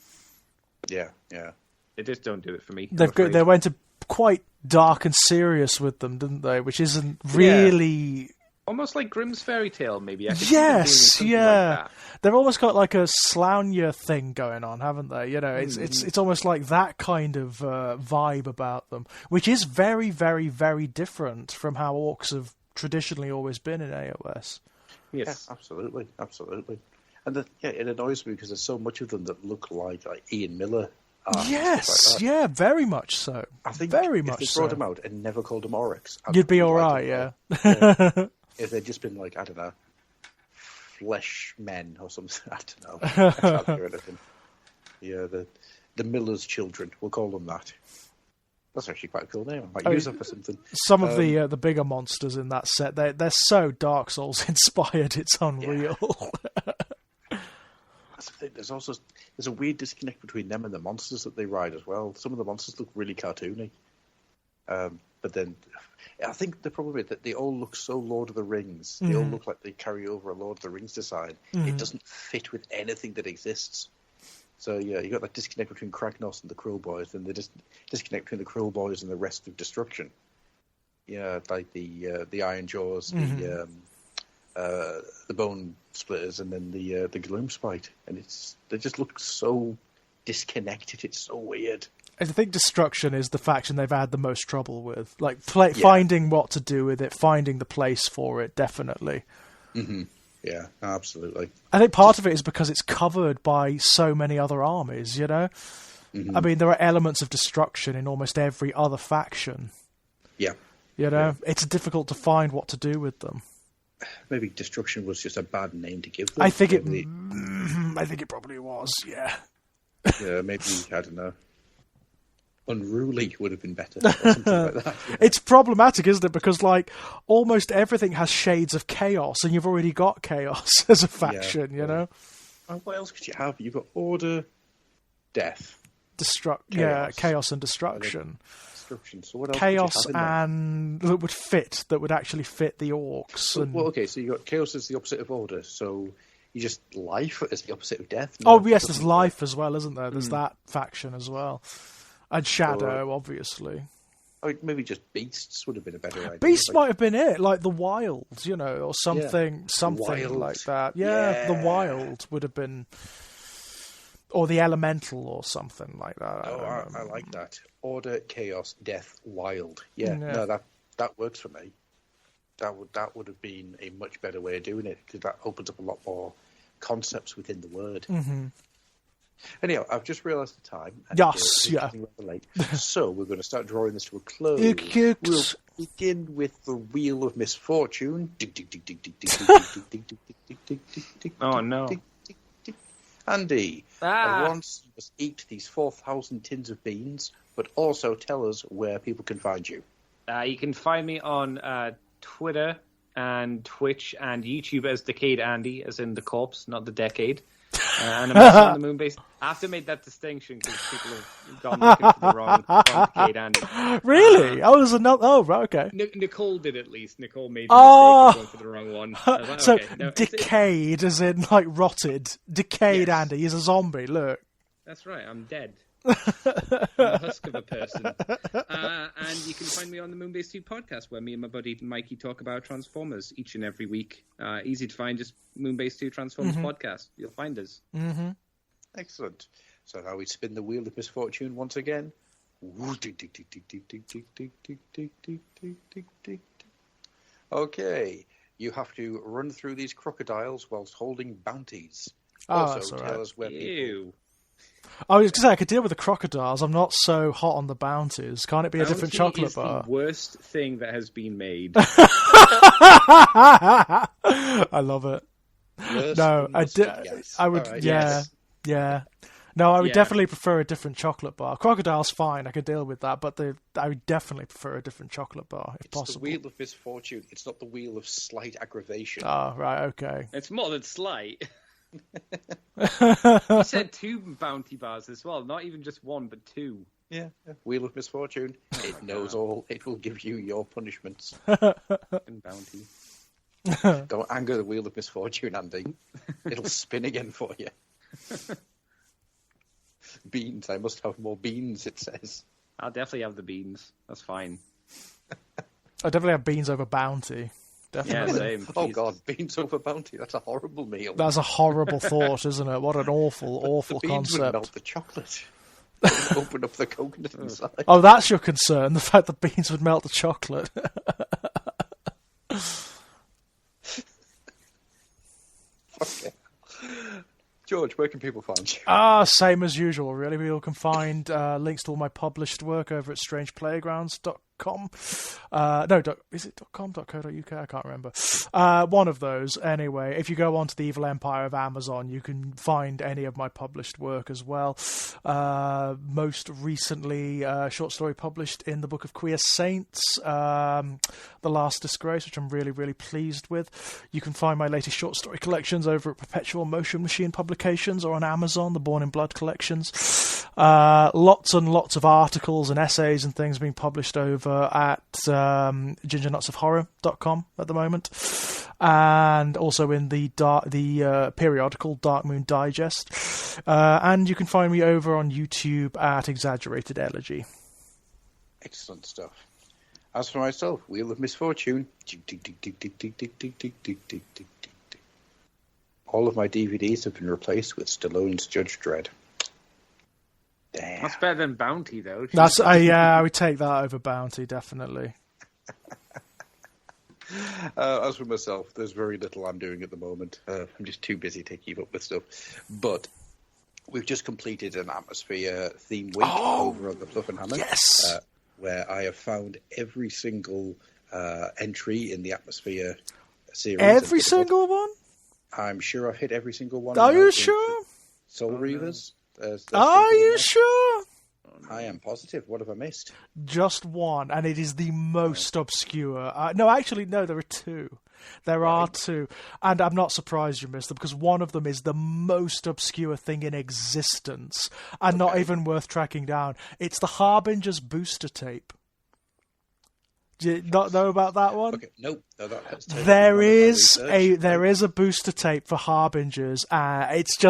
Yeah. They just don't do it for me. They went to quite dark and serious with them, didn't they? Which isn't really Almost like Grimm's fairy tale, maybe. I could see them doing Yes, something yeah. like that. They've almost got like a Slaanesh thing going on, haven't they? You know, it's almost like that kind of vibe about them, which is very, very, very different from how orcs have traditionally always been in AOS. Yes, yeah, absolutely. And it annoys me because there's so much of them that look like Ian Miller. Yes, like yeah, very much so. I think very if much they so. brought them out and never called them Oryx, You'd be all right, yeah. If they'd just been like, I don't know, flesh men or something, I don't know. I can't hear anything. Yeah, the Miller's children, we'll call them that. That's actually quite a cool name. I might use that for something. Some of the bigger monsters in that set, they're so Dark Souls inspired, it's unreal. Yeah. That's the thing. There's a weird disconnect between them and the monsters that they ride as well. Some of the monsters look really cartoony. But then, I think the problem is that they all look so Lord of the Rings. They all look like they carry over a Lord of the Rings design. It doesn't fit with anything that exists. So yeah, you got that disconnect between Kragnos and the Crow Boys, and the disconnect between the Crow Boys and the rest of Destruction. Yeah, like the Iron Jaws, the Bone Splitters, and then the Gloom Spite, and they just look so disconnected. It's so weird. I think Destruction is the faction they've had the most trouble with, like finding what to do with it, finding the place for it. Definitely. Mm-hmm. Yeah, absolutely. I think part of it is because it's covered by so many other armies, you know? I mean, there are elements of Destruction in almost every other faction. Yeah. You know? Yeah. It's difficult to find what to do with them. Maybe Destruction was just a bad name to give them. I think it probably was, yeah. Yeah, maybe, I don't know. Unruly would have been better, or something like that. Yeah. It's problematic, isn't it? Because, like, almost everything has shades of chaos, and you've already got chaos as a faction, you know? And what else could you have? You've got Order, Death. Chaos and Destruction. Destruction. So what else Chaos would you have in there? that would actually fit the orcs. Well, okay, so you got Chaos as the opposite of Order, so you just Life as the opposite of Death? No, yes, there's Life as well, isn't there? There's that faction as well. And Shadow, obviously. I mean, maybe just Beasts would have been a better idea. Beasts might have been it, like the Wild, you know, or something Wild. like that. Yeah, the Wild would have been, or the Elemental, or something like that. I like that. Order, Chaos, Death, Wild. Yeah. No, that works for me. That would have been a much better way of doing it, because that opens up a lot more concepts within the word. Mm-hmm. Anyhow, I've just realised the time. And yes, yeah. Late. So we're going to start drawing this to a close. We'll begin with the Wheel of Misfortune. Oh, no. Andy, at once you must eat these 4,000 tins of beans, but also tell us where people can find you. You can find me on Twitter and Twitch and YouTube as Decade Andy, as in the corpse, not the decade. And I'm also on the Moonbase. I have to make that distinction because people have gone looking for the wrong Decade Andy. Really? I was another. Oh, right, okay. Nicole did at least. Nicole made the mistake of going for the wrong one. Like, so, okay, no, decayed, as in like rotted. Decayed Yes. Andy is a zombie. Look. That's right. I'm dead. I'm a husk of a person. And you can find me on the Moonbase 2 podcast, where me and my buddy Mikey talk about Transformers each and every week. Easy to find, just Moonbase 2 Transformers podcast. You'll find us. Mm-hmm. Excellent. So now we spin the Wheel of Misfortune once again. Okay, you have to run through these crocodiles whilst holding bounties. Also, tell us where people... I was going to say, I could deal with the crocodiles. I'm not so hot on the bounties. Can't it be a different chocolate bar? The worst thing that has been made. I love it. No, I would, right, yeah. No, I would definitely prefer a different chocolate bar. Crocodile's fine, I could deal with that, but I would definitely prefer a different chocolate bar, if possible. It's the Wheel of Misfortune. It's not the Wheel of Slight Aggravation. Oh, right, okay. It's more than slight. You said 2 bounty bars as well, not even just 1, but 2. Yeah. Wheel of Misfortune. It knows all. It will give you your punishments. And bounty. Don't anger the Wheel of Misfortune, Andy. It'll spin again for you. Beans. I must have more beans, it says. I'll definitely have the beans. That's fine. I definitely have beans over bounty. definitely. Yeah, same. Oh Jesus. God, beans over bounty. That's a horrible meal. That's a horrible thought, isn't it? What an awful the beans would concept. melt the chocolate. Open up the coconut inside. Oh, that's your concern, the fact that beans would melt the chocolate. Okay. George, where can people find you? Same as usual, really. People can find links to all my published work over at strangeplaygrounds.com. Is it .com.co.uk? I can't remember. One of those, anyway. If you go onto the Evil Empire of Amazon, you can find any of my published work as well. Most recently, short story published in the Book of Queer Saints, The Last Disgrace, which I'm really, really pleased with. You can find my latest short story collections over at Perpetual Motion Machine Publications or on Amazon, the Born in Blood collections. Lots and lots of articles and essays and things being published over at gingernutsofhorror.com at the moment, and also in the periodical Dark Moon Digest. And you can find me over on YouTube at Exaggerated Elegy. Excellent stuff. As for myself, Wheel of Misfortune. All of my DVDs have been replaced with Stallone's Judge Dredd. Damn. That's better than Bounty, though. That's I would take that over Bounty, definitely. As for myself, there's very little I'm doing at the moment. I'm just too busy to keep up with stuff. But we've just completed an Atmosphere theme week over on the Fluffenhammer. Yes! Where I have found every single entry in the Atmosphere series. Every single one? I'm sure I've hit every single one. Are you sure? Soul Reavers. Are you sure? I am positive. What have I missed? Just one, and it is the most obscure. No, there are two. There are two, and I'm not surprised you missed them, because one of them is the most obscure thing in existence, and not even worth tracking down. It's the Harbinger's booster tape. Do you not know about that one? Okay, nope. No, that's totally there is a booster tape for Harbingers. It's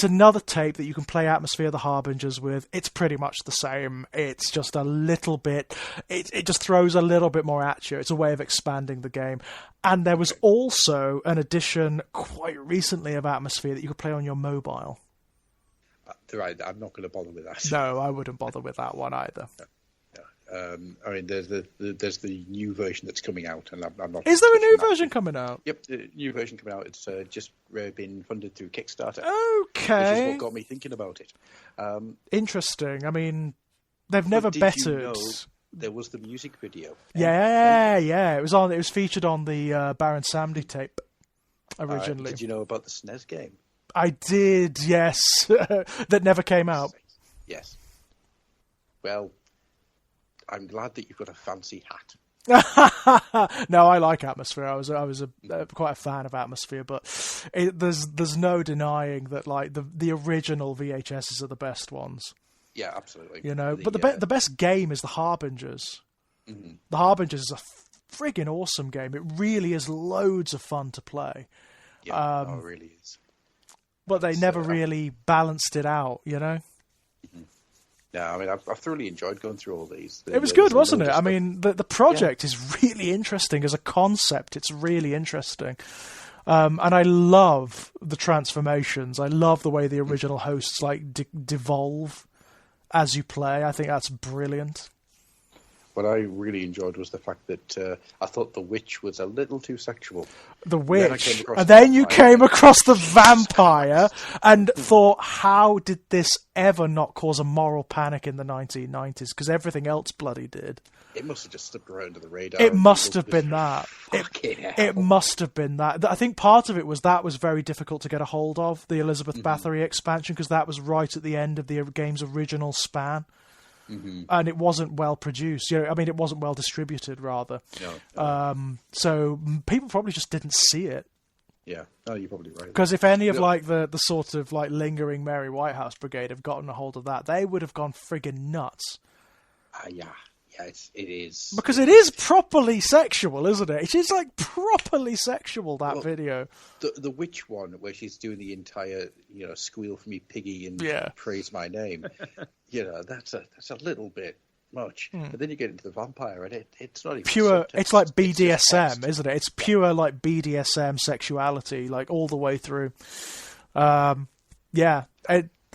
another tape that you can play Atmosphere of the Harbingers with. It's pretty much the same. It's just a little bit. It just throws a little bit more at you. It's a way of expanding the game. And there was also an edition quite recently of Atmosphere that you could play on your mobile. Right, I'm not going to bother with that. No, I wouldn't bother with that one either. There's the new version that's coming out, and I'm not. Is there a new version coming out? Yep, the new version coming out. It's just been funded through Kickstarter. Okay, which is what got me thinking about it. Interesting. I mean, they've never bettered. You know there was the music video. Yeah. It was featured on the Baron Samedi tape originally. Did you know about the SNES game? I did. Yes, that never came out. Yes. Well, I'm glad that you've got a fancy hat. No, I like Atmosphere. I was quite a fan of Atmosphere, but there's no denying that like the original VHSs are the best ones. Yeah, absolutely. You know, but the best game is the Harbingers. Mm-hmm. The Harbingers is a friggin' awesome game. It really is loads of fun to play. Yeah, it really is. But they never really balanced it out, you know. Mm-hmm. No, I mean, I've thoroughly enjoyed going through all these. It was good, wasn't it? I mean, the project is really interesting as a concept. It's really interesting. And I love the transformations. I love the way the original hosts like devolve as you play. I think that's brilliant. What I really enjoyed was the fact that I thought the witch was a little too sexual. The witch. And then you came across the vampire and thought, how did this ever not cause a moral panic in the 1990s? Because everything else bloody did. It must have just slipped around under the radar. It must have been that. It must have been that. I think part of it was that was very difficult to get a hold of, the Elizabeth Bathory expansion, because that was right at the end of the game's original span. Mm-hmm. And it wasn't well produced. You know, I mean, it wasn't well distributed, rather. No. So people probably just didn't see it. Yeah, no, you're probably right. Because if any of like the sort of like lingering Mary Whitehouse Brigade have gotten a hold of that, they would have gone friggin' nuts. Yeah, it is. Because it is properly sexual, isn't it? It is like properly sexual, that video. The witch one, where she's doing the entire, squeal for me, piggy, and praise my name. That's a little bit much. But then you get into the vampire, and it's not even pure. subtext. It's like It's just BDSM, text. isn't it? It's pure like BDSM sexuality, like all the way through. Yeah.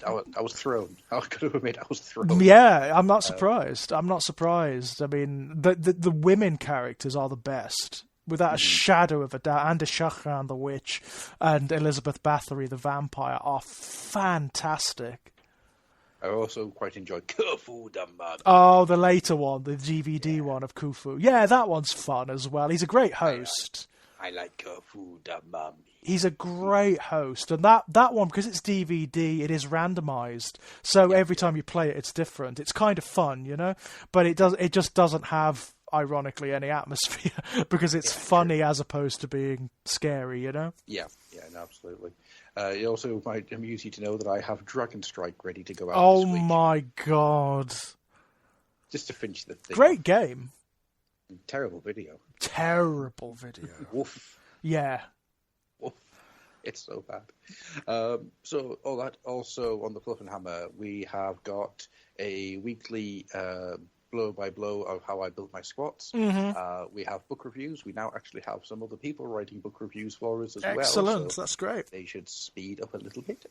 I was thrown. I got to admit, I was thrown. Yeah, I'm not surprised. I'm not surprised. I mean, the women characters are the best, without a shadow of a doubt. Anda Shahran, the witch, and Elizabeth Bathory, the vampire, are fantastic. I also quite enjoyed Khufu Damman. Oh, the later one, the DVD one of Khufu. Yeah, that one's fun as well. He's a great host. I like Khufu Damman. He's a great host, and that one, because it's DVD, it is randomized. So every time you play it, it's different. It's kind of fun, you know, but it just doesn't have, ironically, any atmosphere because it's funny as opposed to being scary, you know. Yeah, no, absolutely. It also might amuse you to know that I have Dragon Strike ready to go out. Oh this week, my god! just to finish the thing. Great game. Terrible video. Terrible video. Woof. Yeah. Woof. It's so bad. So all that. Also on the Fluffenhammer, we have got a weekly blow by blow of how I built my squats. We have book reviews. We now actually have some other people writing book reviews for us as well. Excellent. So that's great. they should speed up a little bit.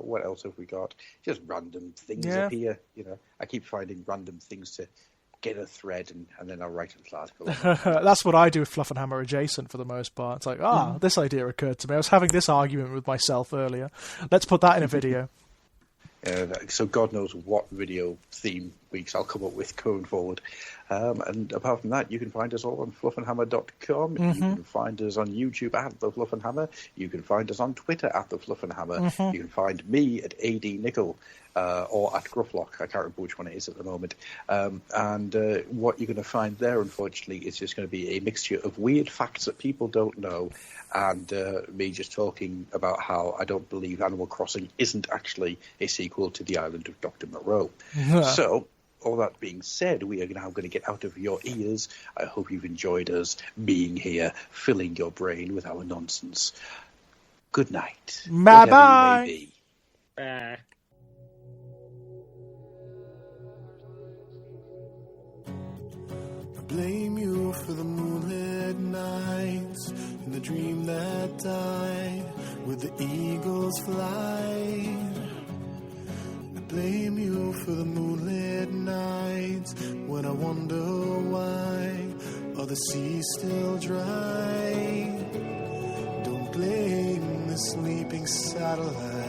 What else have we got? Just random things Yeah. up here. You know, I keep finding random things to get a thread, and then I'll write a little article. That's what I do with Fluffenhammer adjacent for the most part. It's like, this idea occurred to me. I was having this argument with myself earlier. Let's put that in a video. So God knows what video theme weeks I'll come up with going forward. And apart from that, you can find us all on fluffenhammer.com. You can find us on YouTube at The Fluffenhammer. You can find us on Twitter at The Fluffenhammer. You can find me at AD Nickel or at Grufflock. I can't remember which one it is at the moment. And what you're going to find there, unfortunately, is just going to be a mixture of weird facts that people don't know and me just talking about how I don't believe Animal Crossing isn't actually a sequel to The Island of Dr. Moreau. So, all that being said, we are now going to get out of your ears. I hope you've enjoyed us being here, filling your brain with our nonsense. Good night. Bye-bye. Whatever you may be. Blame you for the moonlit nights and the dream that died with the eagle's flight. I blame you for the moonlit nights when I wonder why are the seas still dry. Don't blame the sleeping satellite.